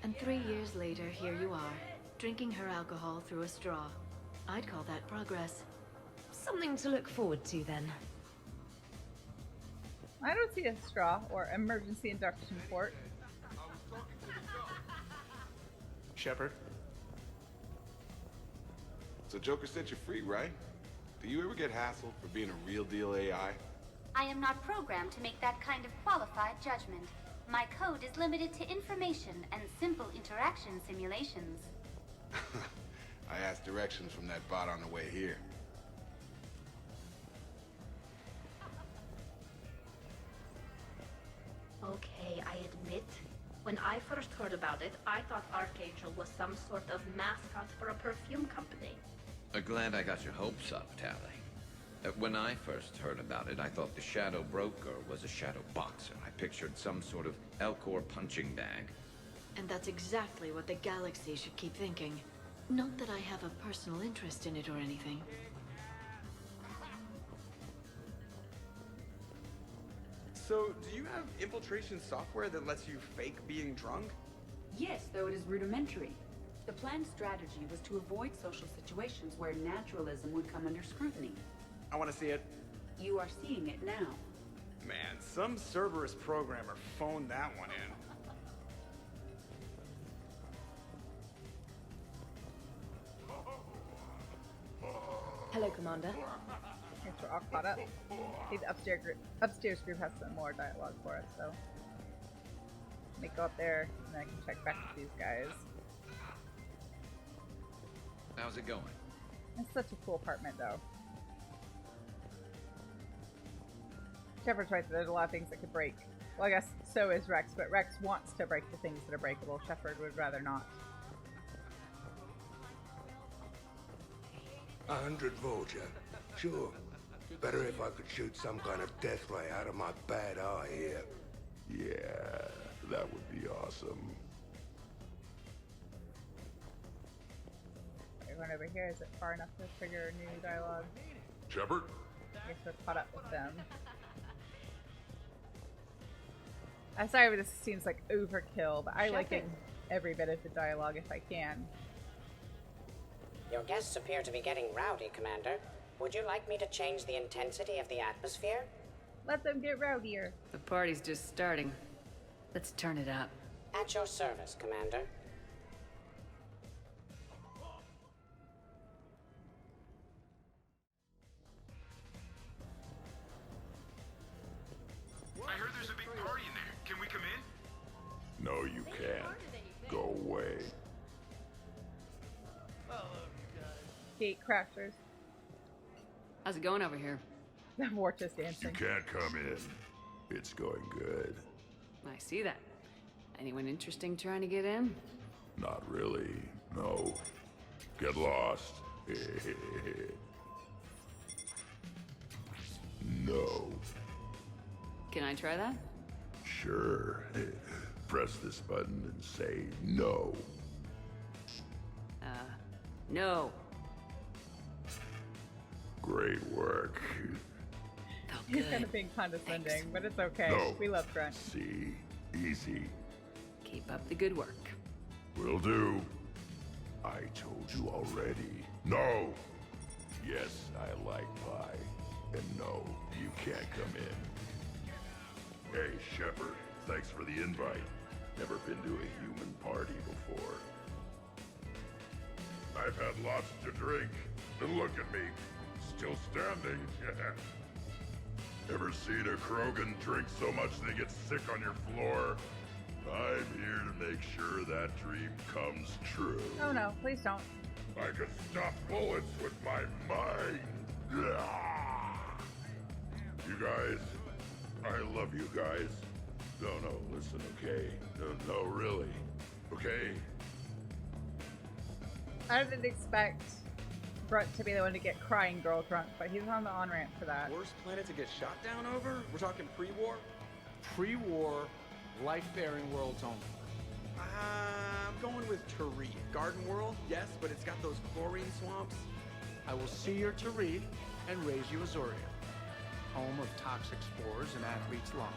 And 3 years later, here you are, drinking her alcohol through a straw. I'd call that progress. Something to look forward to, then. I don't see a straw or emergency induction port. Shepard? So Joker set you free, right? Do you ever get hassled for being a real deal AI? I am not programmed to make that kind of qualified judgment. My code is limited to information and simple interaction simulations. I asked directions from that bot on the way here. Okay, I admit, When I first heard about it, I thought Archangel was some sort of mascot for a perfume company. Glad I got your hopes up, Tali. When I first heard about it, I thought the Shadow Broker was a shadow boxer. I pictured some sort of Elcor punching bag. And that's exactly what the galaxy should keep thinking. Not that I have a personal interest in it or anything. So, do you have infiltration software that lets you fake being drunk? Yes, though it is rudimentary. The planned strategy was to avoid social situations where naturalism would come under scrutiny. I want to see it. You are seeing it now. Man, some Cerberus programmer phoned that one in. Hello, Commander. Thanks for all caught up. See, the upstairs group has some more dialogue for us, so let me go up there and then I can check back with these guys. How's it going? It's such a cool apartment, though. Shepard's right, there's a lot of things that could break. Well, I guess so is Rex, but Rex wants to break the things that are breakable. Shepard would rather not. 100 Vulture. Sure. Better if I could shoot some kind of death ray out of my bad eye here. Yeah, that would be awesome. Everyone over here, is it far enough to trigger new dialogue? Shepard? I guess we're caught up with them. I'm sorry, but this seems like overkill, but I like it every bit of the dialogue if I can. Your guests appear to be getting rowdy, Commander. Would you like me to change the intensity of the atmosphere? Let them get rowdier. The party's just starting. Let's turn it up. At your service, Commander. I heard there's a big party in there. Can we come in? No, you can't. Go away. Gate crashers. How's it going over here? The Vortis dancing. You can't come in. It's going good. I see that. Anyone interesting trying to get in? Not really. No. Get lost. No. Can I try that? Sure. Press this button and say no. No. Great work. He's kind of being condescending, Thanks. but it's okay. No. We love Grunt. See? Easy. Keep up the good work. Will do. I told you already. No! Yes, I like pie. And no, you can't come in. Hey, Shepard. Thanks for the invite. Never been to a human party before. I've had lots to drink. And look at me. Still standing. Ever seen a Krogan drink so much they get sick on your floor? I'm here to make sure that dream comes true. Oh no, please don't. I can stop bullets with my mind. You guys, I love you guys. No, listen, okay? No, really. Okay? I didn't expect Grunt to be the one to get crying girl drunk, but he's on the on-ramp for that. Worst planet to get shot down over? We're talking pre-war? Pre-war, life-bearing worlds only. I'm going with Tariq. Garden World, yes, but it's got those chlorine swamps. I will see your Tariq and raise you Azoria, home of toxic spores and athlete's lung.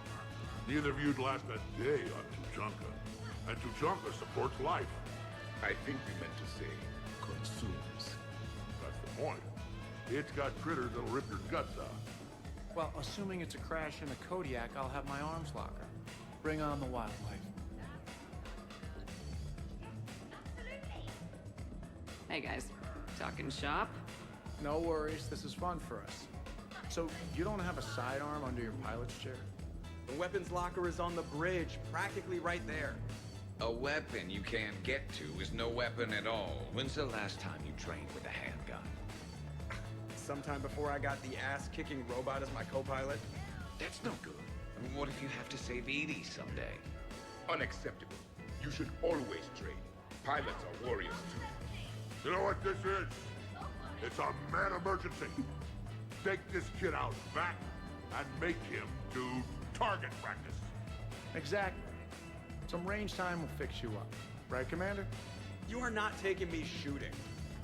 Neither of you'd last a day on Tuchanka. And Tuchanka supports life. I think we meant to say consumes. That's the point. It's got critters that'll rip your guts out. Well, assuming it's a crash in the Kodiak, I'll have my arms locker. Bring on the wildlife. Hey guys, talking shop? No worries, this is fun for us. So, you don't have a sidearm under your pilot's chair? The weapons locker is on the bridge, practically right there. A weapon you can't get to is no weapon at all. When's the last time you trained with a handgun? Sometime before I got the ass-kicking robot as my co-pilot. That's no good. I mean, what if you have to save Edie someday? unacceptable. You should always train. Pilots are warriors too. You know what this is? It's a mad emergency. Take this kid out back and make him do target practice. Exactly. Some range time will fix you up. Right, Commander? You are not taking me shooting.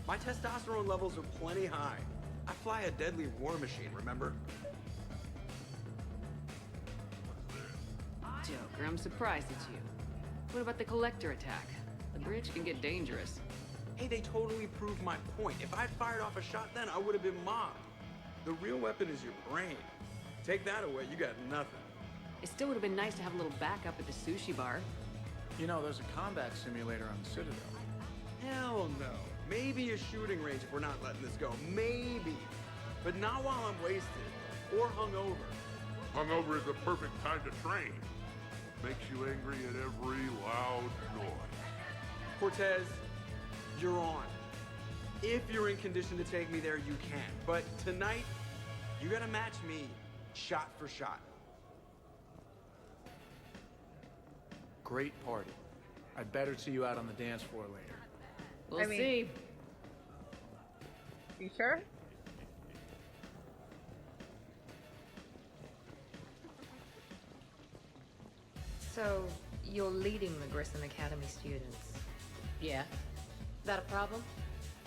My testosterone levels are plenty high. I fly a deadly war machine, remember? Joker, I'm surprised it's you. What about the collector attack? The bridge can get dangerous. Hey, they totally proved my point. If I'd fired off a shot then, I would have been mobbed. The real weapon is your brain. Take that away, you got nothing. It still would have been nice to have a little backup at the sushi bar. You know, there's a combat simulator on the Citadel. Hell no. Maybe a shooting range if we're not letting this go. Maybe. But not while I'm wasted. Or hungover. Hungover is the perfect time to train. Makes you angry at every loud noise. Cortez, you're on. If you're in condition to take me there, you can. But tonight, you gotta match me shot for shot. Great party. I'd better see you out on the dance floor later. We'll see. You sure? So, you're leading the Grissom Academy students? Yeah. That a problem?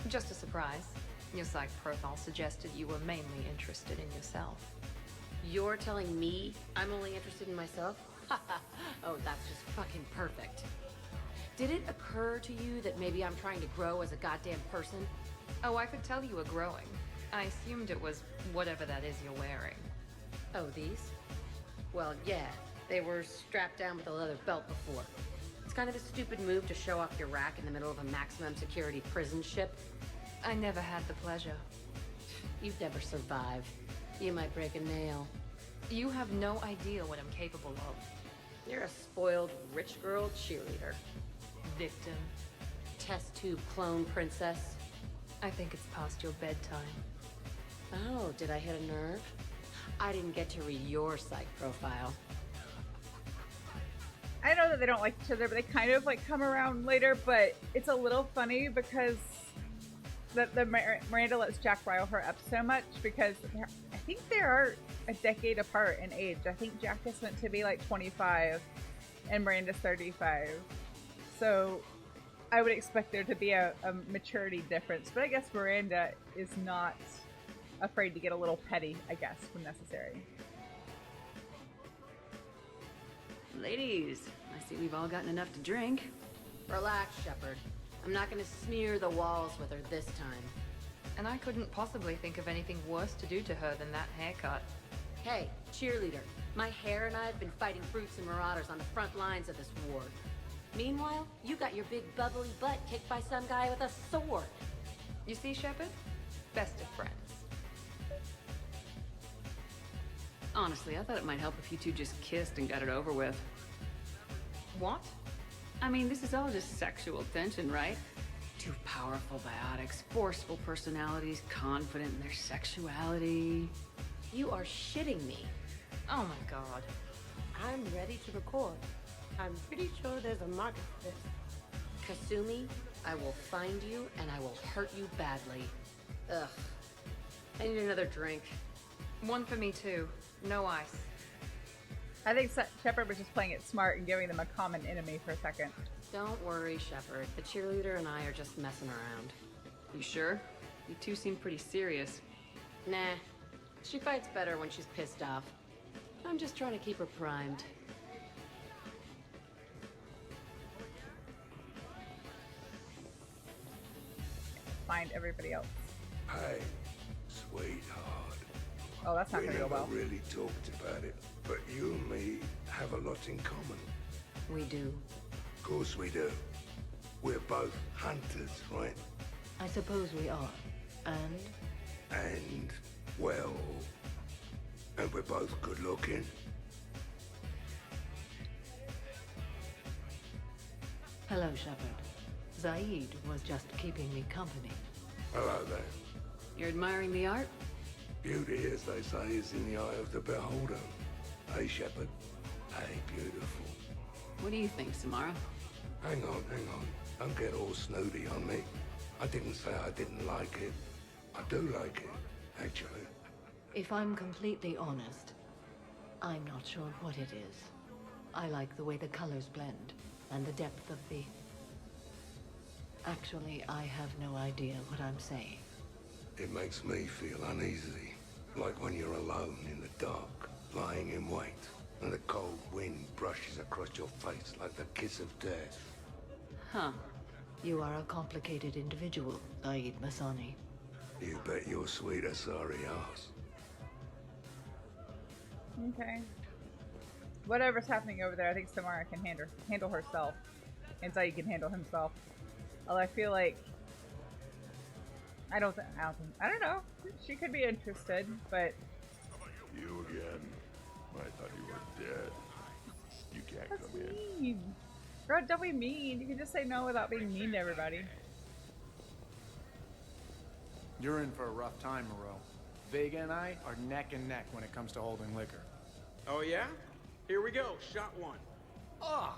Just a surprise. Your psych profile suggested you were mainly interested in yourself. You're telling me I'm only interested in myself? Oh, that's just fucking perfect. Did it occur to you that maybe I'm trying to grow as a goddamn person? Oh, I could tell you were growing. I assumed it was whatever that is you're wearing. Oh, these? Well, yeah. They were strapped down with a leather belt before. It's kind of a stupid move to show off your rack in the middle of a maximum security prison ship. I never had the pleasure. You'd never survive. You might break a nail. You have no idea what I'm capable of. You're a spoiled rich girl cheerleader. Victim. Test tube clone princess. I think it's past your bedtime. Oh, did I hit a nerve? I didn't get to read your psych profile. I know that they don't like each other, but they kind of like come around later, but it's a little funny because Miranda lets Jack rile her up so much because I think they are a decade apart in age. I think Jack is meant to be like 25 and Miranda's 35. So I would expect there to be a maturity difference, but I guess Miranda is not afraid to get a little petty, I guess, when necessary. Ladies, I see we've all gotten enough to drink. Relax, Shepard. I'm not gonna smear the walls with her this time. And I couldn't possibly think of anything worse to do to her than that haircut. Hey, cheerleader. My hair and I have been fighting brutes and marauders on the front lines of this war. Meanwhile, you got your big bubbly butt kicked by some guy with a sword. You see, Shepard? Best of friends. Honestly, I thought it might help if you two just kissed and got it over with. What? I mean, this is all just sexual tension, right? Two powerful biotics, forceful personalities, confident in their sexuality. You are shitting me. Oh my god. I'm ready to record. I'm pretty sure there's a market for this. Kasumi, I will find you and I will hurt you badly. Ugh. I need another drink. One for me too. No ice. I think Shepard was just playing it smart and giving them a common enemy for a second. Don't worry, Shepard. The cheerleader and I are just messing around. You sure? You two seem pretty serious. Nah. She fights better when she's pissed off. I'm just trying to keep her primed. Find everybody else. Hey, sweetheart. Oh, that's not going to go well. We never really talked about it, but you and me have a lot in common. We do. Of course we do. We're both hunters, right? I suppose we are. And, well... And we're both good looking. Hello, Shepard. Zaid was just keeping me company. Hello there. You're admiring the art? Beauty, as they say, is in the eye of the beholder. Hey, Shepard. Hey, beautiful. What do you think, Samara? Hang on. Don't get all snooty on me. I didn't say I didn't like it. I do like it, actually. If I'm completely honest, I'm not sure what it is. I like the way the colors blend, and the depth of the... Actually, I have no idea what I'm saying. It makes me feel uneasy. Like when you're alone in the dark, lying in wait, and the cold wind brushes across your face like the kiss of death. Huh. You are a complicated individual, Saeed Masani. You bet your sweet Asari ass. Okay. Whatever's happening over there, I think Samara can handle herself. And Saeed can handle himself. Although I feel like... I don't know. She could be interested, but... You again. I thought you were dead. You can't come in. Mean. Grunt, don't be mean. You can just say no without being mean to everybody. You're in for a rough time, Moreau. Vega and I are neck and neck when it comes to holding liquor. Oh yeah? Here we go, shot one. Oh,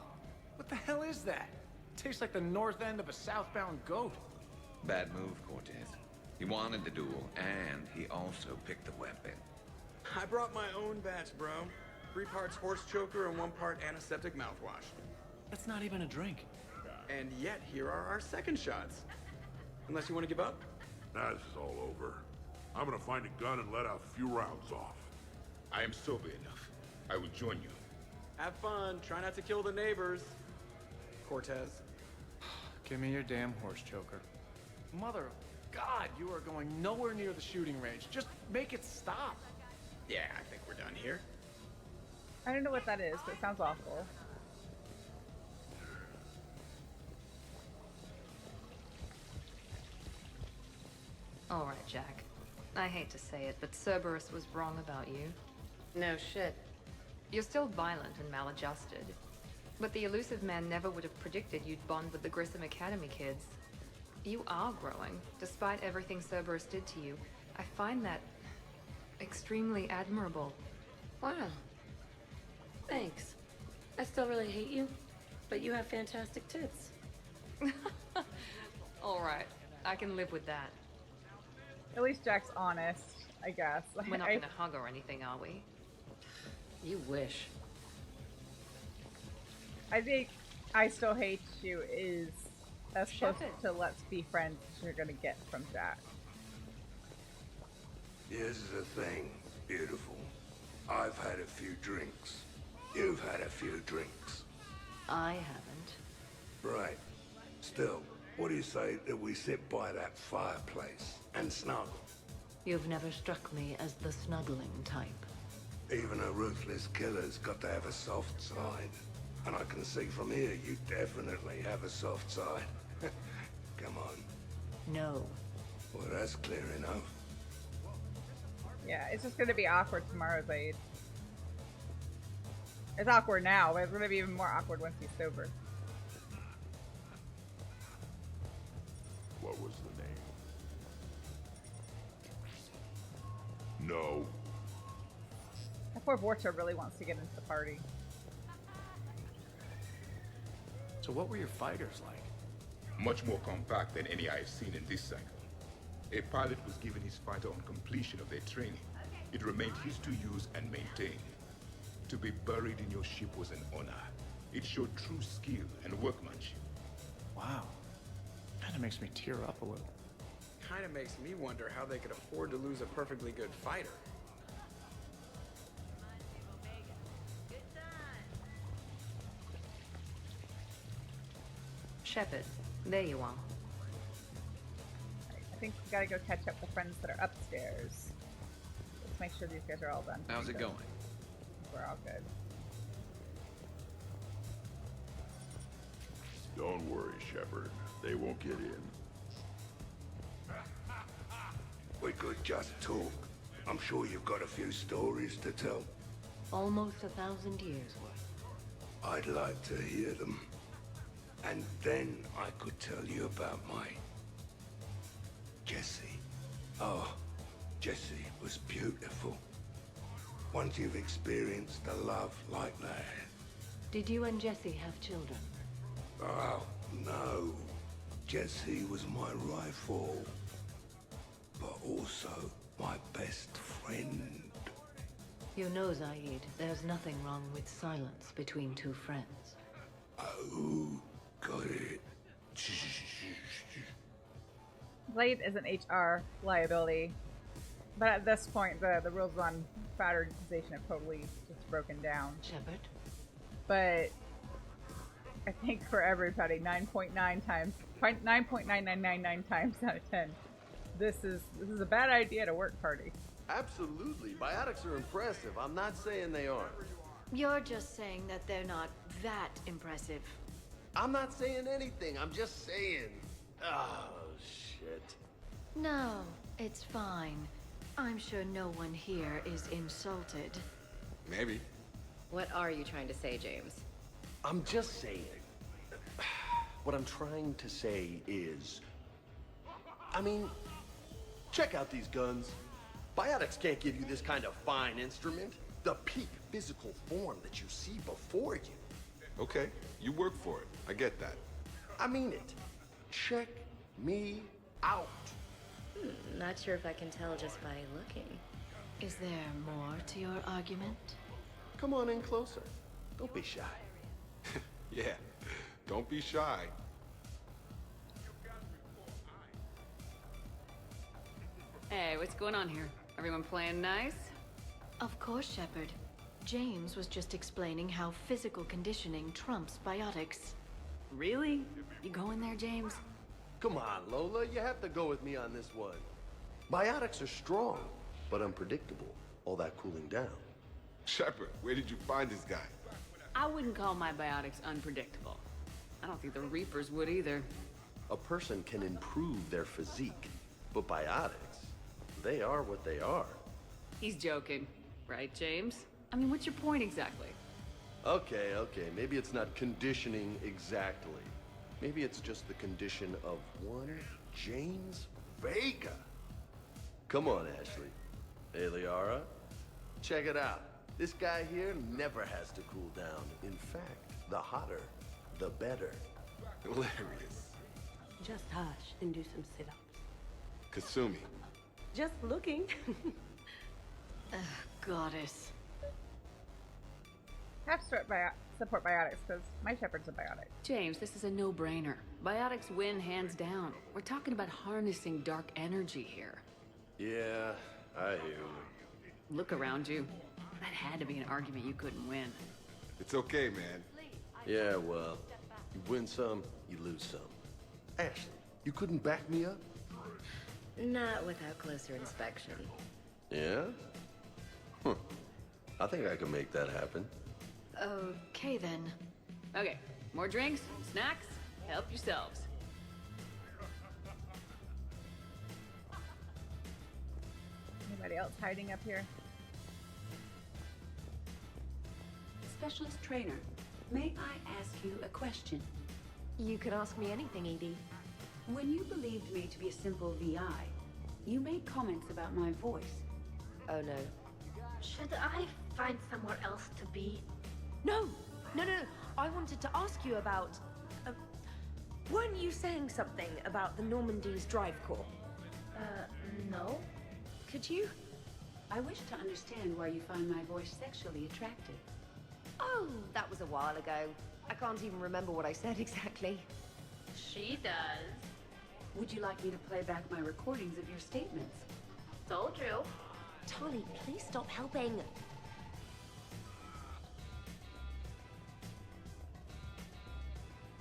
what the hell is that? Tastes like the north end of a southbound goat. Bad move, Cortez. He wanted the duel, and he also picked the weapon. I brought my own batch, bro. 3 parts horse choker and 1 part antiseptic mouthwash. That's not even a drink. And yet, here are our second shots. Unless you want to give up? Nah, this is all over. I'm gonna find a gun and let out a few rounds off. I am sober enough. I will join you. Have fun. Try not to kill the neighbors. Cortez. Give me your damn horse choker. Mother of God, you are going nowhere near the shooting range. Just make it stop. Yeah, I think we're done here. I don't know what that is, but it sounds awful. Alright, Jack. I hate to say it, but Cerberus was wrong about you. No shit. You're still violent and maladjusted. But the elusive man never would have predicted you'd bond with the Grissom Academy kids. You are growing, despite everything Cerberus did to you. I find that extremely admirable. Wow. Thanks. I still really hate you, but you have fantastic tits. Alright, I can live with that. At least Jack's honest, I guess. We're not gonna hug or anything, are we? You wish. I think I still hate you is as close to let's be friends as you're gonna get from Jack. Here's the thing, beautiful. I've had a few drinks. You've had a few drinks. I haven't. Right. Still, what do you say that we sit by that fireplace and snuggle? You've never struck me as the snuggling type. Even a ruthless killer's got to have a soft side. And I can see from here you definitely have a soft side. Come on. No. Well, that's clear enough. Yeah, it's just gonna be awkward tomorrow, Zaid. It's awkward now, but it's gonna be even more awkward once he's sober. What was the name? No. That poor Vorcha really wants to get into the party. So what were your fighters like? Much more compact than any I've seen in this cycle. A pilot was given his fighter on completion of their training. It remained his to use and maintain. To be buried in your ship was an honor. It showed true skill and workmanship. Wow. Kinda makes me tear up a little. Kinda makes me wonder how they could afford to lose a perfectly good fighter. Shepard, there you are. I think we gotta go catch up the friends that are upstairs. Let's make sure these guys are all done. How's it going? We're all good. Don't worry, Shepard. They won't get in. We could just talk. I'm sure you've got a few stories to tell. Almost 1,000 years worth. I'd like to hear them. And then I could tell you about my... Jessie. Oh, Jessie was beautiful. Once you've experienced a love like that, Did you and Jesse have children? Oh, no. Jesse was my rifle. But also my best friend. You know, Zaid, there's nothing wrong with silence between two friends. Oh, got it. Blade is an HR liability, but at this point, the rules on fraternization have totally just broken down. Shepard? But I think for everybody, 9.99999 times out of 10, this is a bad idea to work party. Absolutely. Biotics are impressive. I'm not saying they aren't. You're just saying that they're not that impressive. I'm not saying anything. I'm just saying. Oh, shit. No, it's fine. I'm sure no one here is insulted. Maybe. What are you trying to say, James? I'm just saying. What I'm trying to say is... I mean, check out these guns. Biotics can't give you this kind of fine instrument. The peak physical form that you see before you. Okay, you work for it. I get that. I mean it. Check me out. Not sure if I can tell just by looking. Is there more to your argument? Come on in closer. Don't be shy. Yeah, don't be shy. Hey, what's going on here? Everyone playing nice? Of course, Shepard. James was just explaining how physical conditioning trumps biotics. Really? You going there, James? Come on, Lola. You have to go with me on this one. Biotics are strong, but unpredictable. All that cooling down. Shepard, where did you find this guy? I wouldn't call my biotics unpredictable. I don't think the Reapers would either. A person can improve their physique, but biotics, they are what they are. He's joking, right, James? I mean, what's your point exactly? Okay, maybe it's not conditioning exactly. Maybe it's just the condition of one James Vega. Come on, Ashley. Tali'Zorah, check it out. This guy here never has to cool down. In fact, the hotter, the better. Hilarious. Just hush and do some sit-ups. Kasumi. Just looking. Goddess. Have to support biotics because my Shepard's a biotic. James, this is a no-brainer. Biotics win hands down. We're talking about harnessing dark energy here. Yeah, I hear you. Look around you. That had to be an argument you couldn't win. It's okay, man. Yeah, well, you win some, you lose some. Ashley, you couldn't back me up? Not without closer inspection. Yeah? Huh. I think I can make that happen. Okay, then. Okay, more drinks, snacks, help yourselves. Anybody else hiding up here? Specialist trainer, may I ask you a question? You can ask me anything, Edie. When you believed me to be a simple VI, you made comments about my voice. Oh no. Should I find somewhere else to be? No. I wanted to ask you about... weren't you saying something about the Normandy's drive core? No. Could you? I wish to understand why you find my voice sexually attractive. Oh, that was a while ago. I can't even remember what I said exactly. She does. Would you like me to play back my recordings of your statements? Told you. Tali, please stop helping.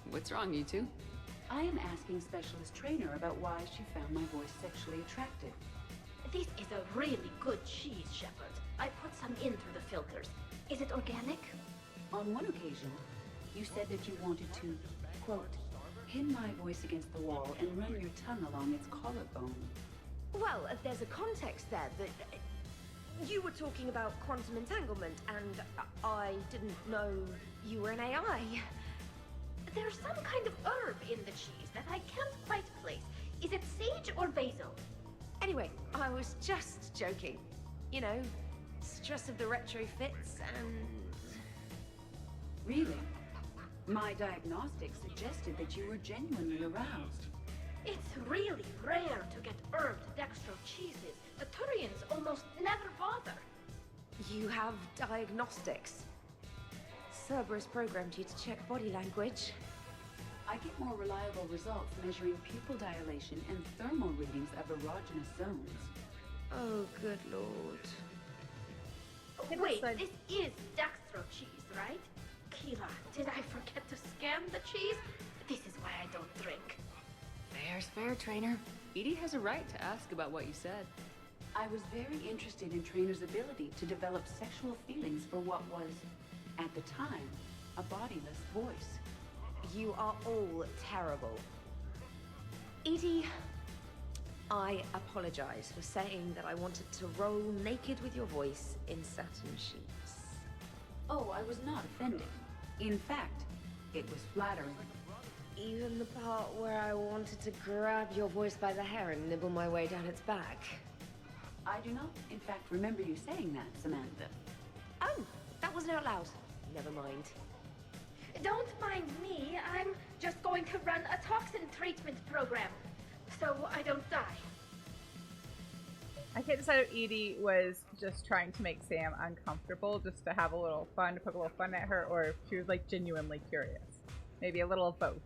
What's wrong, you two? I am asking Specialist Trainer about why she found my voice sexually attractive. This is a really good cheese, Shepard. I put some in through the filters. Is it organic? On one occasion, you said that you wanted to, quote, pin my voice against the wall and run your tongue along its collarbone. Well, there's a context there that... you were talking about quantum entanglement, and I didn't know you were an AI. There's some kind of herb in the cheese that I can't quite place. Is it sage or basil? Anyway, I was just joking. You know, stress of the retrofits and... Really? My diagnostics suggested that you were genuinely aroused. It's really rare to get earned dextro cheeses. The Turians almost never bother. You have diagnostics. Cerberus programmed you to check body language. I get more reliable results measuring pupil dilation and thermal readings of erogenous zones. Oh, good lord. Wait, this is dextro cheese, right? Kira, did I forget to scan the cheese? This is why I don't drink. Fair's fair, Trainer. Edie has a right to ask about what you said. I was very interested in Trainer's ability to develop sexual feelings for what was, at the time, a bodiless voice. You are all terrible. Edie, I apologize for saying that I wanted to roll naked with your voice in satin sheets. Oh, I was not offended. In fact, it was flattering. Even the part where I wanted to grab your voice by the hair and nibble my way down its back. I do not, in fact, remember you saying that, Samantha. Oh, that wasn't out loud. Never mind. Don't mind me. I'm just going to run a toxin treatment program, so I don't die. I can't decide if Edie was just trying to make Sam uncomfortable, just to have a little fun, to poke a little fun at her, or if she was like genuinely curious. Maybe a little of both.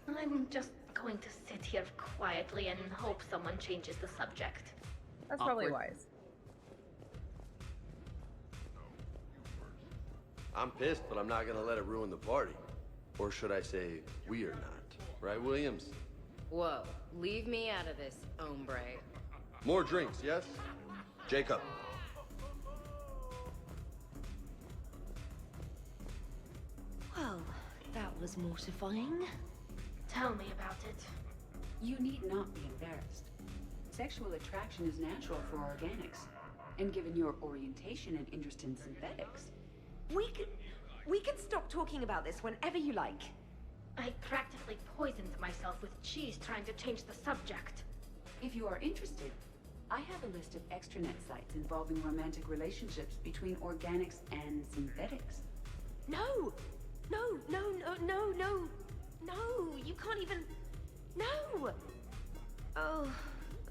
I'm just going to sit here quietly and hope someone changes the subject. That's probably wise. I'm pissed, but I'm not gonna let it ruin the party. Or should I say, we are not. Right, Williams? Whoa, leave me out of this, hombre. More drinks, yes? Jacob. Well, that was mortifying. Tell me about it. You need not be embarrassed. Sexual attraction is natural for organics. And given your orientation and interest in synthetics... We can stop talking about this whenever you like. I practically poisoned myself with cheese trying to change the subject. If you are interested, I have a list of extranet sites involving romantic relationships between organics and synthetics. No! No, no, no, no, no! No! You can't even... No! Oh,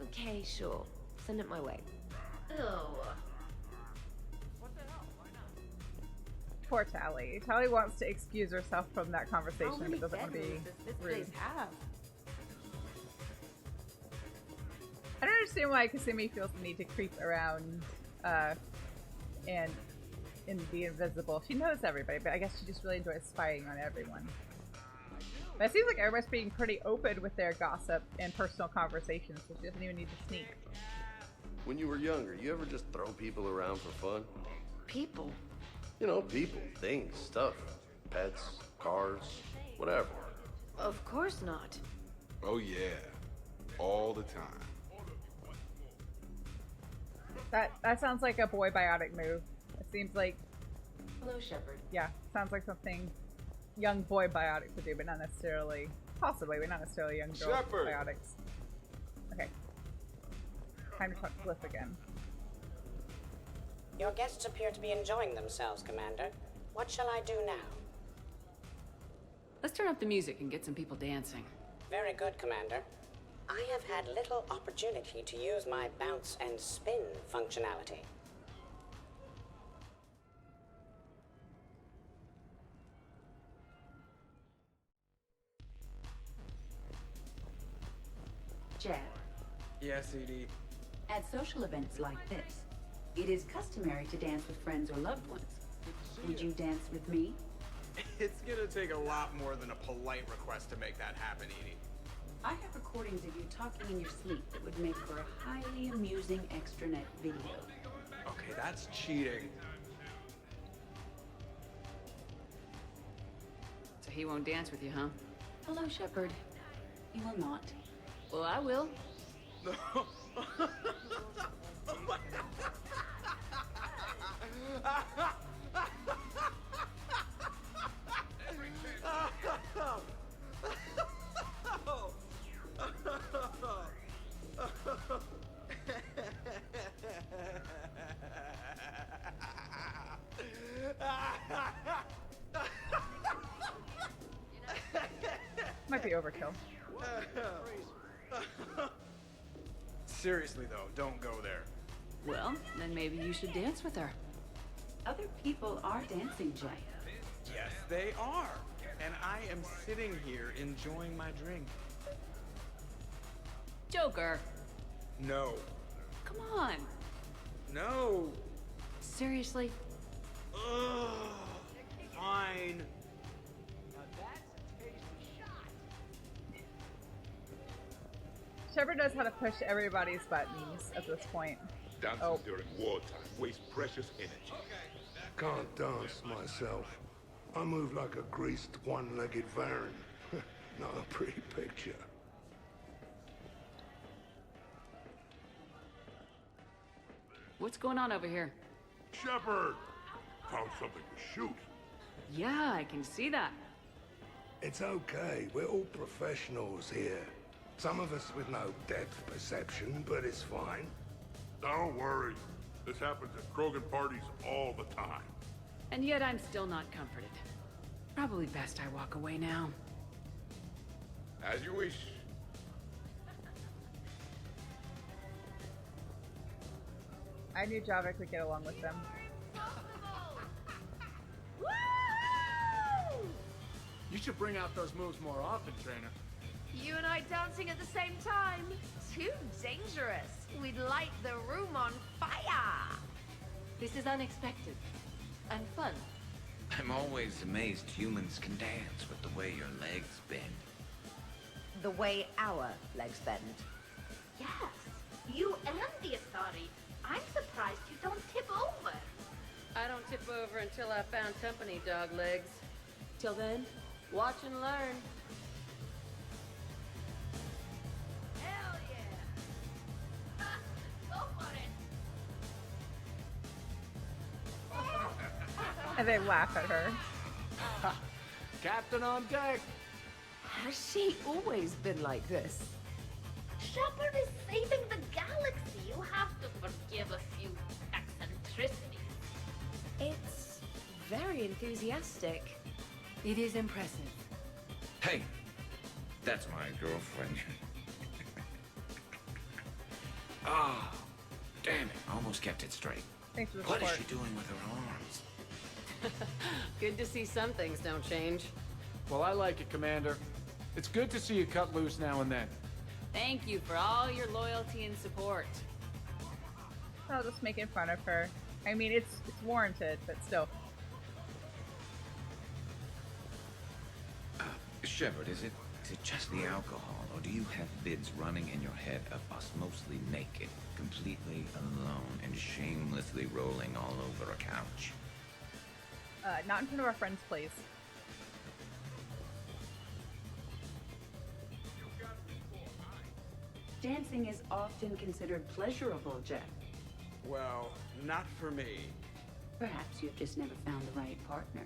okay, sure. Send it my way. Ew. Poor Tali. Tali wants to excuse herself from that conversation, but doesn't want to be rude. I don't understand why Kasumi feels the need to creep around and be invisible. She knows everybody, but I guess she just really enjoys spying on everyone. But it seems like everybody's being pretty open with their gossip and personal conversations, so she doesn't even need to sneak. When you were younger, you ever just throw people around for fun? People? You know, people, things, stuff. Pets, cars, whatever. Of course not. Oh yeah. All the time. That sounds like a boy biotic move. It seems like... Hello, Shepard. Yeah, sounds like something young boy biotics would do, but not necessarily... Possibly, but not necessarily young girl Shepard. biotics. Okay. Time to talk to Glyph again. Your guests appear to be enjoying themselves, Commander. What shall I do now? Let's turn up the music and get some people dancing. Very good, Commander. I have had little opportunity to use my bounce and spin functionality. Jed, Yes, Edie. at social events like this, it is customary to dance with friends or loved ones. Would you dance with me? It's gonna take a lot more than a polite request to make that happen, Edie. I have recordings of you talking in your sleep that would make for a highly amusing extranet video. Okay, that's cheating. So he won't dance with you, huh? Hello, Shepard. You will not. Well, I will. overkill. Seriously though, don't go there. Well, then maybe you should dance with her. Other people are dancing, Jay. Yes, they are. And I am sitting here enjoying my drink. Joker. No. Come on. No. Seriously? Ugh. Fine. Shepard knows how to push everybody's buttons at this point. Dances during wartime waste precious energy. Can't dance myself. I move like a greased one-legged Varan. Not a pretty picture. What's going on over here? Shepard! Found something to shoot. Yeah, I can see that. It's okay. We're all professionals here. Some of us with no depth perception, but it's fine. Don't worry. This happens at Krogan parties all the time. And yet I'm still not comforted. Probably best I walk away now. As you wish. I knew Javik would get along with them. You should bring out those moves more often, trainer. You and I dancing at the same time? Too dangerous. We'd light the room on fire. This is unexpected. And fun. I'm always amazed humans can dance with the way your legs bend. The way our legs bend. Yes, you and the authority. I'm surprised you don't tip over. I don't tip over until I found company, dog legs. Till then, watch and learn. Hell yeah! Go for it! And they laugh at her. Captain on deck! Has she always been like this? Shepard is saving the galaxy. You have to forgive a few eccentricities. It's very enthusiastic. It is impressive. Hey, that's my girlfriend. Ah, damn it! Almost kept it straight. Thanks for the What is support. she doing with her arms? Good to see some things don't change. Well, I like it, Commander. It's good to see you cut loose now and then. Thank you for all your loyalty and support. Oh, just making fun of her. I mean, it's warranted, but still. Shepard, is it just the alcohol, or do you have vids running in your head of us mostly naked, completely alone, and shamelessly rolling all over a couch? Not in front of our friends, please. Dancing is often considered pleasurable, Jeff. Well, not for me. Perhaps you've just never found the right partner.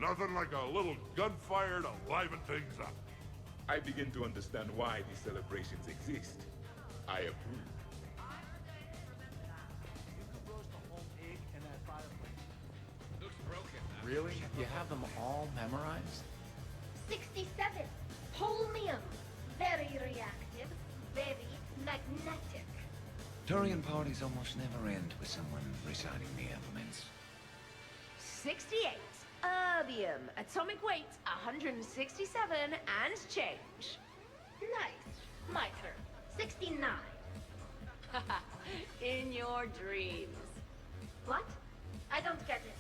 Nothing like a little gunfire to liven things up. I begin to understand why these celebrations exist. I approve. Looks broken. Really? You have them all memorized? 67. Holmium. Very reactive. Very magnetic. Turian parties almost never end with someone reciting the elements. 68. Erbium. Atomic weight 167 and change. Nice. My turn. 69. In your dreams. What? I don't get it.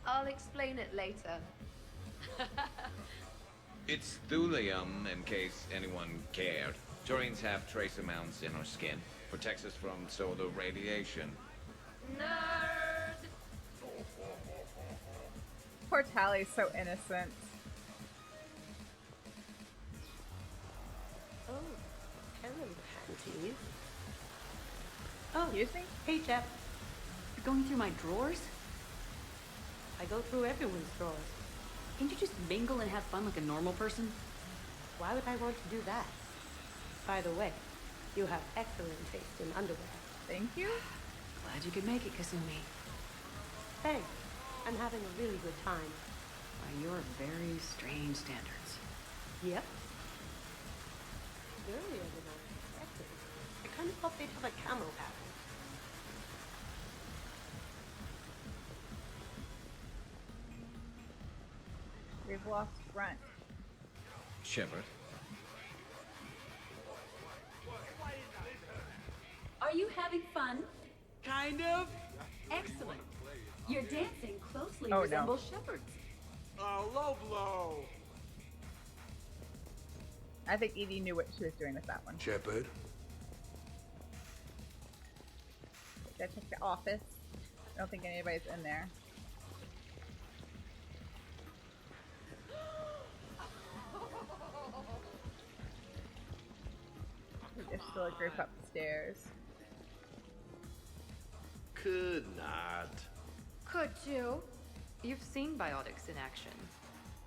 I'll explain it later. It's thulium, in case anyone cared. Turians have trace amounts in our skin. Protects us from solar radiation. Nerd. Poor Tali's so innocent. Oh, Karen panties. Oh, excuse me? Hey, Jeff. You're going through my drawers? I go through everyone's drawers. Can't you just mingle and have fun like a normal person? Why would I want to do that? By the way, you have excellent taste in underwear. Thank you. Glad you could make it, Kasumi. Thanks. I'm having a really good time. By your very strange standards. Yep. Earlier than I expected. I kind of thought they'd have a camo pattern. We've lost Grunt. Shepard. Are you having fun? Kind of. Excellent. Your dancing closely Oh, no. resembles Shepard's. Oh, low blow. I think Edie knew what she was doing with that one. Shepard. Gotta check the office. I don't think anybody's in there. There's still a group upstairs. Could not. Could you? You've seen biotics in action.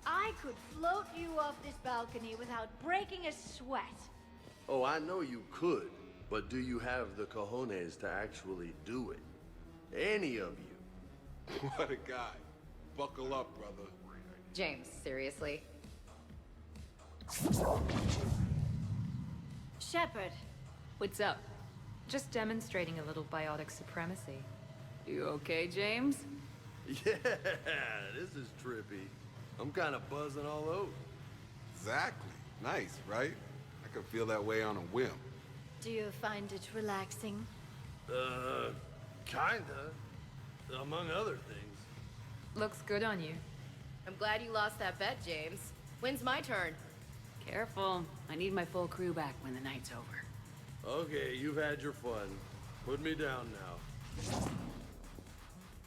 I could float you off this balcony without breaking a sweat. Oh, I know you could, but do you have the cojones to actually do it? Any of you? What a guy. Buckle up, brother. James, seriously? Shepard. What's up? Just demonstrating a little biotic supremacy. You okay, James? Yeah, this is trippy. I'm kind of buzzing all over. Exactly. Nice, right? I could feel that way on a whim. Do you find it relaxing? Kinda. Among other things. Looks good on you. I'm glad you lost that bet, James. When's my turn? Careful. I need my full crew back when the night's over. Okay, you've had your fun. Put me down now.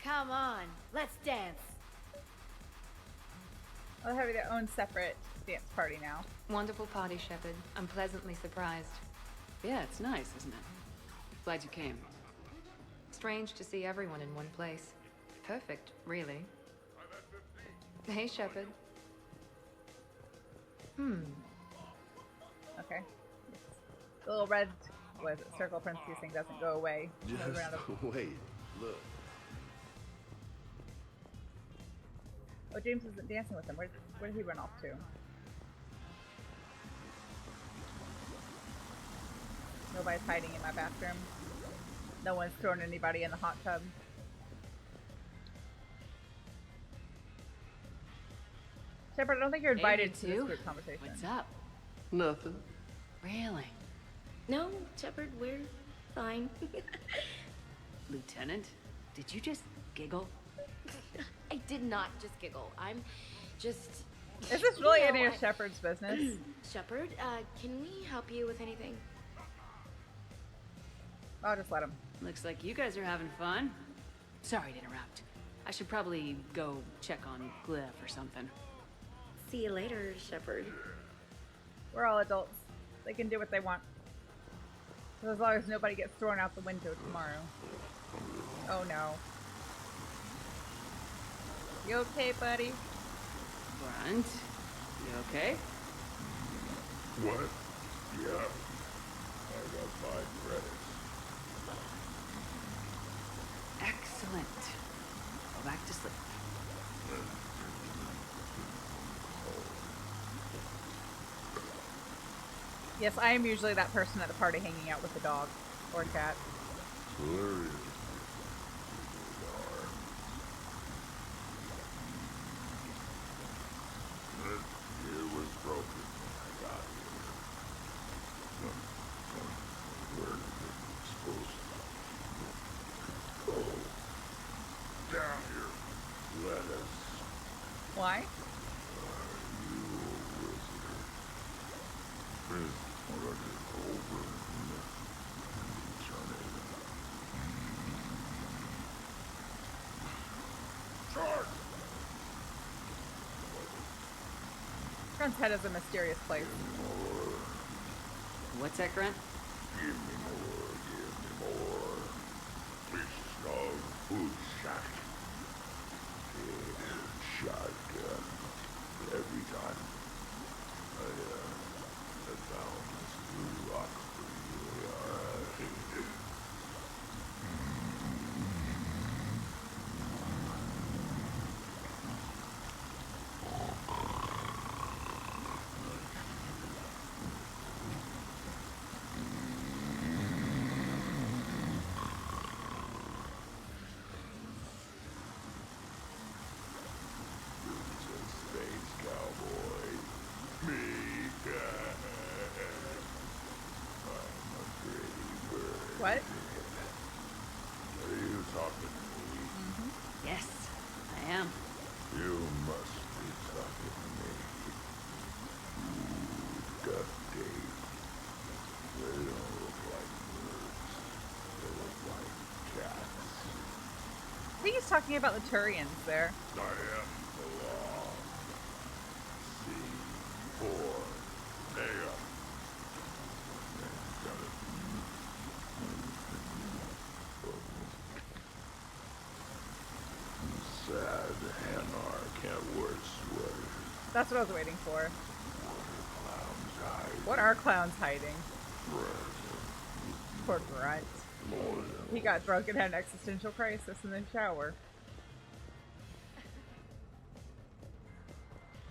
Come on, let's dance. They'll have their own separate dance party now. Wonderful party, Shepard. I'm pleasantly surprised. Yeah, it's nice, isn't it? Glad you came. Strange to see everyone in one place. Perfect, really. Hey, Shepard. Okay. The little red, what is it, circle parentheses thing doesn't go away. Just wait. Look. Oh, James isn't dancing with them. Where did he run off to? Nobody's hiding in my bathroom. No one's throwing anybody in the hot tub. Shepard, I don't think you're invited to this group conversation. What's up? Nothing. Really? No, Shepard, we're fine. Lieutenant, did you just giggle? I did not just giggle. I'm just... Is this really any of Shepard's business? Shepard, can we help you with anything? I'll just let him. Looks like you guys are having fun. Sorry to interrupt. I should probably go check on Glyph or something. See you later, Shepard. We're all adults. They can do what they want. So as long as nobody gets thrown out the window tomorrow. Oh no. You okay, buddy? Grunt, you okay? What? Yeah. I got 5 credits. Excellent. Go back to sleep. Yes, I am usually that person at the party hanging out with the dog. Or cat. Hilarious. It was broken when I got here. Where did it supposed to go? Down here. Let us. Why? You visitor. Run it over and turn it. Charge! Grunt's head is a mysterious place. What's that, Grunt? Give me more. Fish snug, food shack. Shotgun. Every time I found this blue rock for you. What? Are you talking to me? Yes, I am. You must be talking to me. You've got days. They don't look like birds. They look like cats. I think he's talking about the Turians there. I am belong. C4. Mega. Sad Hanar can't wear sweaters. That's what I was waiting for. Clowns hide. What are clowns hiding? Poor Grunt. He got drunk and had an existential crisis in the shower.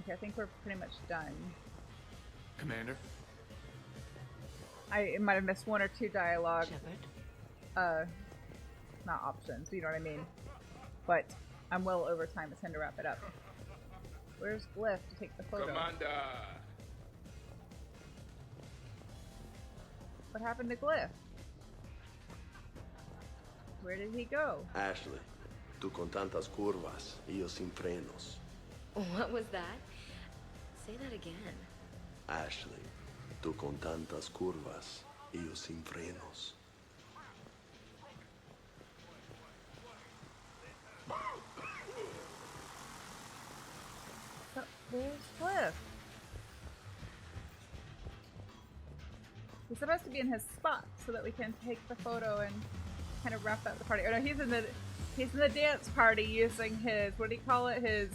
Okay, I think we're pretty much done. Commander? I might have missed one or two dialogue. Shepard? Not options, you know what I mean? But I'm well over time. It's time to wrap it up. Where's Glyph to take the photo? Commander! What happened to Glyph? Where did he go? Ashley, tú con tantas curvas y yo sin frenos. What was that? Say that again. Ashley, tú con tantas curvas y yo sin frenos. So, where's Glyph? He's supposed to be in his spot so that we can take the photo and kind of wrap up the party. Oh no, he's in the dance party using his, what do you call it? His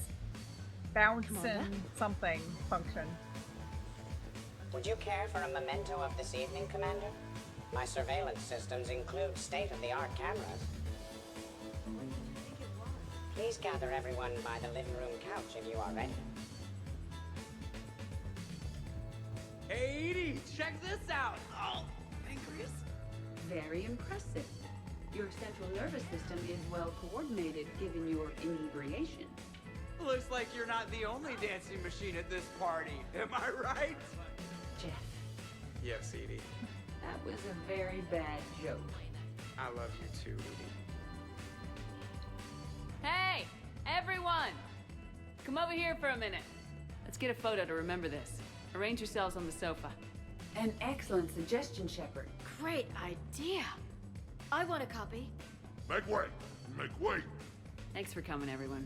bouncing something function. Would you care for a memento of this evening, Commander? My surveillance systems include state-of-the-art cameras. Please gather everyone by the living room couch if you are ready. Hey, Edie, check this out! Oh, pancreas. Very impressive. Your central nervous system is well coordinated given your inebriation. Looks like you're not the only dancing machine at this party. Am I right? Jeff, Yes, Edie. that was a very bad joke. I love you too, Edie. Hey, everyone! Come over here for a minute. Let's get a photo to remember this. Arrange yourselves on the sofa. An excellent suggestion, Shepard. Great idea. I want a copy. Make way! Make way! Thanks for coming, everyone.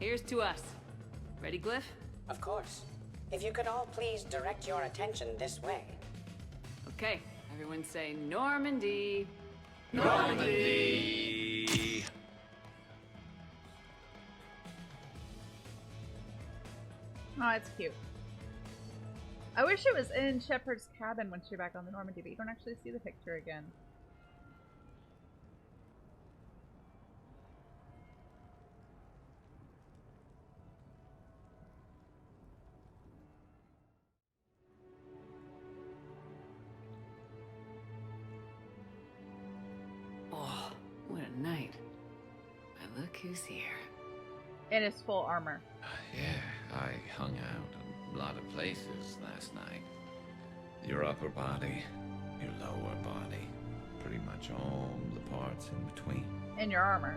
Here's to us. Ready, Glyph? Of course. If you could all please direct your attention this way. Okay, everyone say Normandy. Normandy! Oh, it's cute. I wish it was in Shepard's cabin once you're back on the Normandy, but you don't actually see the picture again. Oh, what a night. But look who's here. In his full armor. Yeah, I hung out a lot of places last night. Your upper body, your lower body, pretty much all the parts in between. In your armor.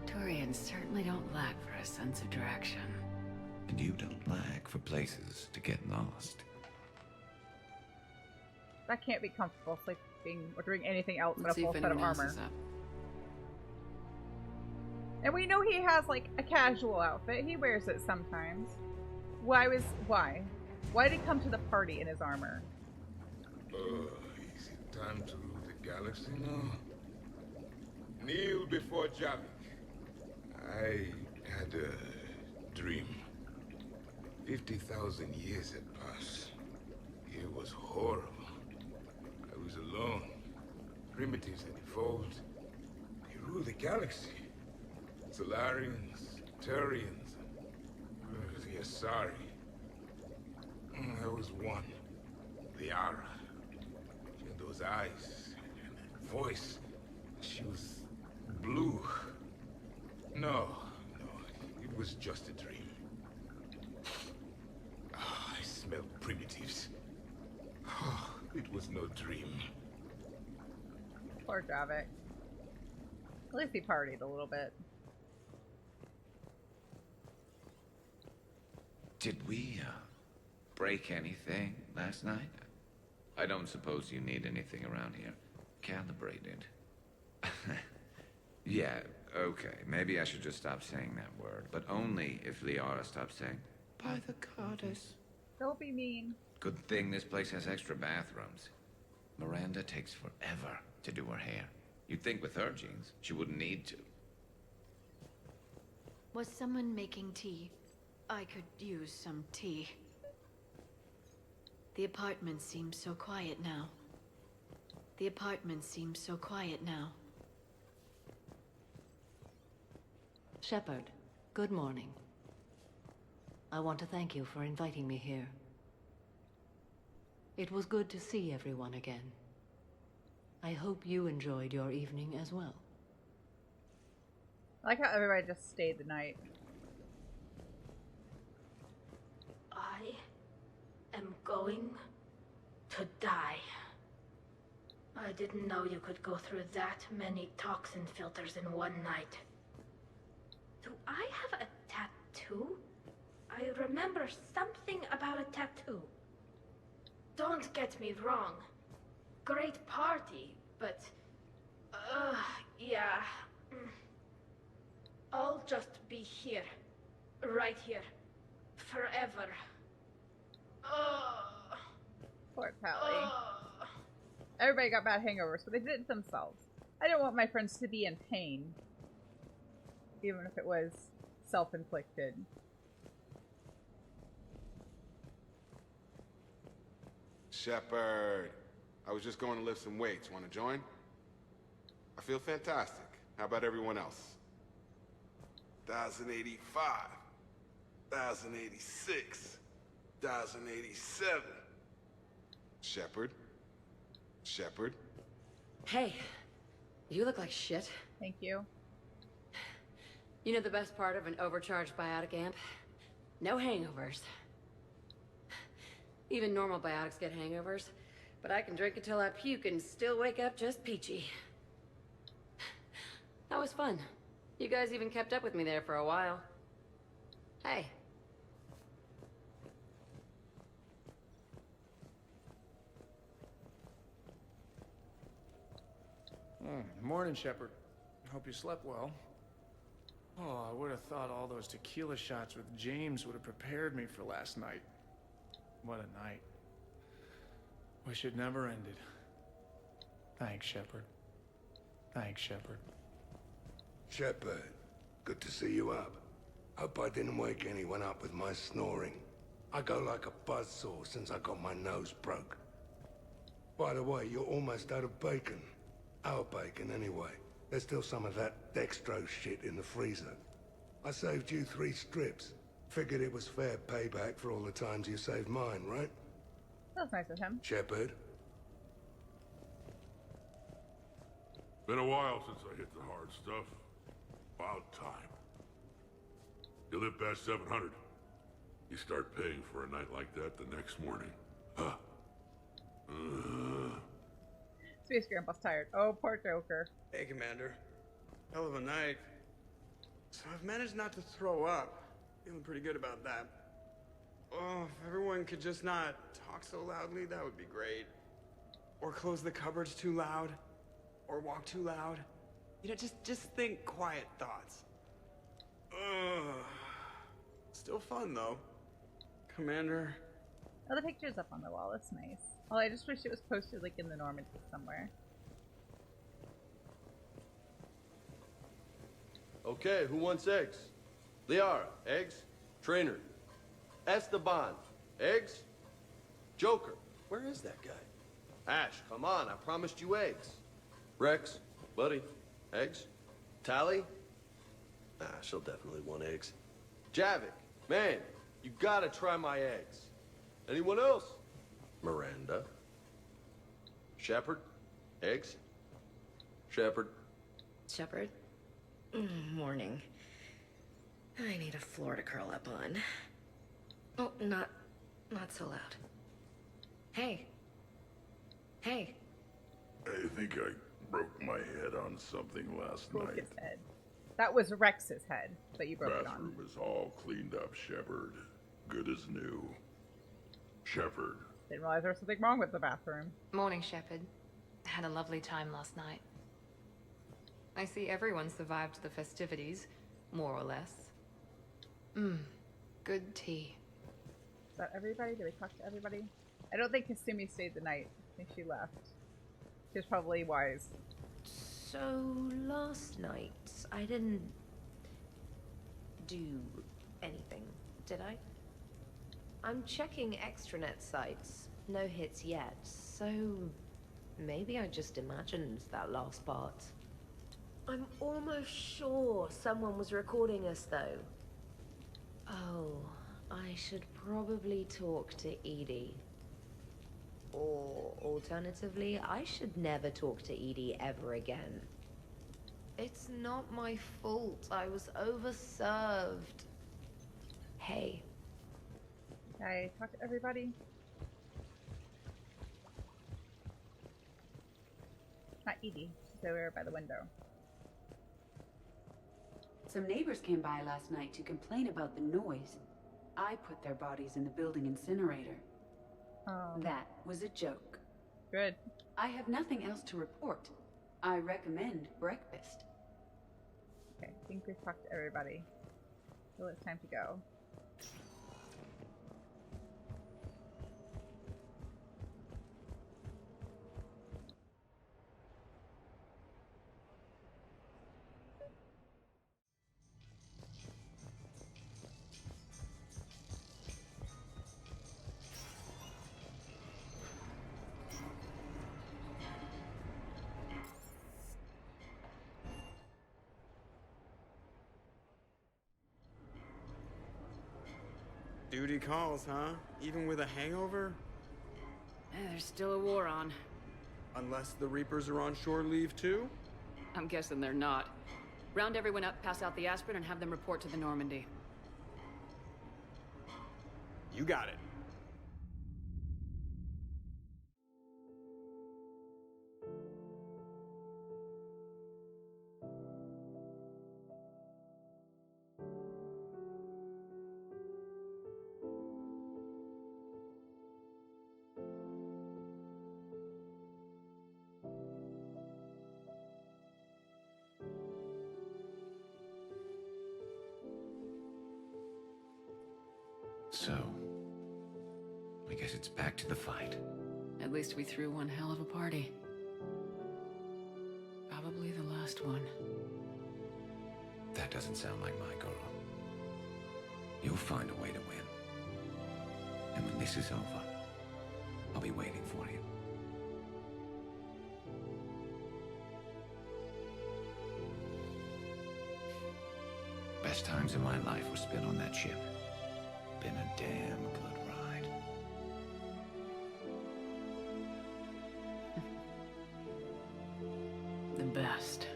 Turians certainly don't lack for a sense of direction. And you don't lack for places to get lost. That can't be comfortable sleeping or doing anything else Let's in see a if full set of anyone else armor. is up. And we know he has like a casual outfit. He wears it sometimes. Why? Why did he come to the party in his armor? Is it time to rule the galaxy now? Kneel before Javik. I had a dream. 50,000 years had passed. It was horrible. I was alone. Primitives had evolved. They ruled the galaxy. Solarians, Turians, the Asari. There was one. Liara. She had those eyes and that voice. She was blue. No, it was just a dream. I smelled primitives. It was no dream. Poor Javik. At least he partied a little bit. Did we, break anything last night? I don't suppose you need anything around here calibrated. Yeah, okay. Maybe I should just stop saying that word, but only if Liara stops saying, by the goddess. Don't be mean. Good thing this place has extra bathrooms. Miranda takes forever to do her hair. You'd think with her genes, she wouldn't need to. Was someone making tea? I could use some tea. The apartment seems so quiet now. The apartment seems so quiet now. Shepard, good morning. I want to thank you for inviting me here. It was good to see everyone again. I hope you enjoyed your evening as well. I like how everybody just stayed the night. I am going to die. I didn't know you could go through that many toxin filters in one night. Do I have a tattoo? I remember something about a tattoo. Don't get me wrong. Great party, but... yeah. I'll just be here. Right here. Forever. Poor Tali. Everybody got bad hangovers, but they did it themselves. I didn't want my friends to be in pain. Even if it was self-inflicted. Shepard, I was just going to lift some weights. Want to join? I feel fantastic. How about everyone else? 1,085, 1,086, 1,087. Shepard? Shepard? Hey, you look like shit. Thank you. You know the best part of an overcharged biotic amp? No hangovers. Even normal biotics get hangovers, but I can drink until I puke and still wake up just peachy. That was fun. You guys even kept up with me there for a while. Hey. Morning, Shepard. Hope you slept well. Oh, I would have thought all those tequila shots with James would have prepared me for last night. What a night. Wish it never ended. Thanks, Shepard. Thanks, Shepard. Shepard, good to see you up. Hope I didn't wake anyone up with my snoring. I go like a buzzsaw since I got my nose broke. By the way, you're almost out of bacon. Our bacon, anyway. There's still some of that dextrose shit in the freezer. I saved you 3 strips. Figured it was fair payback for all the times you saved mine, right? That was nice of him. Shepard? Been a while since I hit the hard stuff. About time. You live past 700. You start paying for a night like that the next morning. Huh? Space Grandpa's tired. Oh, poor Joker. Hey, Commander. Hell of a night. So I've managed not to throw up. Feeling pretty good about that. Oh, if everyone could just not talk so loudly, that would be great. Or close the cupboards too loud. Or walk too loud. You know, just think quiet thoughts. Still fun, though. Commander. Oh, the picture's up on the wall. That's nice. Well, I just wish it was posted, like, in the Normandy somewhere. Okay, who wants eggs? Liara, eggs? Trainer. Esteban, eggs? Joker, where is that guy? Ash, come on, I promised you eggs. Rex, buddy, eggs? Tali? Ah, she'll definitely want eggs. Javik, man, you gotta try my eggs. Anyone else? Miranda. Shepard, eggs? Shepard. Shepard? Morning. I need a floor to curl up on. Oh, not so loud. Hey. Hey. I think I broke my head on something last Broke night. his head. That was Rex's head that you broke it on. Bathroom is all cleaned up, Shepard. Good as new. Shepard. Didn't realize there was something wrong with the bathroom. Morning, Shepard. Had a lovely time last night. I see everyone survived the festivities, more or less. Good tea. Is that everybody? Did we talk to everybody? I don't think Kasumi stayed the night. I think she left. She was probably wise. So, last night, I didn't do anything, did I? I'm checking extranet sites. No hits yet, so maybe I just imagined that last part. I'm almost sure someone was recording us, though. Oh, I should probably talk to Edie. Or, alternatively, I should never talk to Edie ever again. It's not my fault. I was overserved. Hey. I talked to everybody. Not Edie. She's over by the window. Some neighbors came by last night to complain about the noise. I put their bodies in the building incinerator. That was a joke. Good. I have nothing else to report. I recommend breakfast. Okay, I think we've talked to everybody. So it's time to go. Duty calls, huh? Even with a hangover? There's still a war on. Unless the Reapers are on shore leave too? I'm guessing they're not. Round everyone up, pass out the aspirin, and have them report to the Normandy. You got it. So, I guess it's back to the fight. At least we threw one hell of a party. Probably the last one. That doesn't sound like my girl. You'll find a way to win. And when this is over, I'll be waiting for you. Best times of my life were spent on that ship. Been a damn good ride. The best.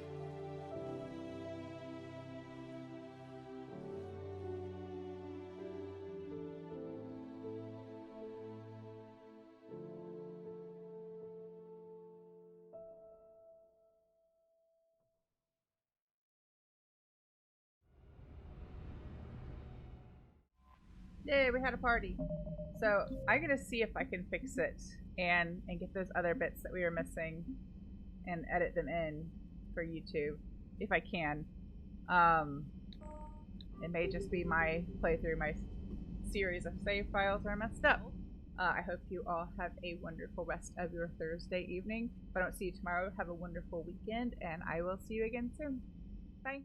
Yay, we had a party. So I gotta see if I can fix it and get those other bits that we were missing and edit them in for YouTube if I can. It may just be my playthrough, my series of save files are messed up. I hope you all have a wonderful rest of your Thursday evening. If I don't see you tomorrow, have a wonderful weekend, and I will see you again soon. Bye.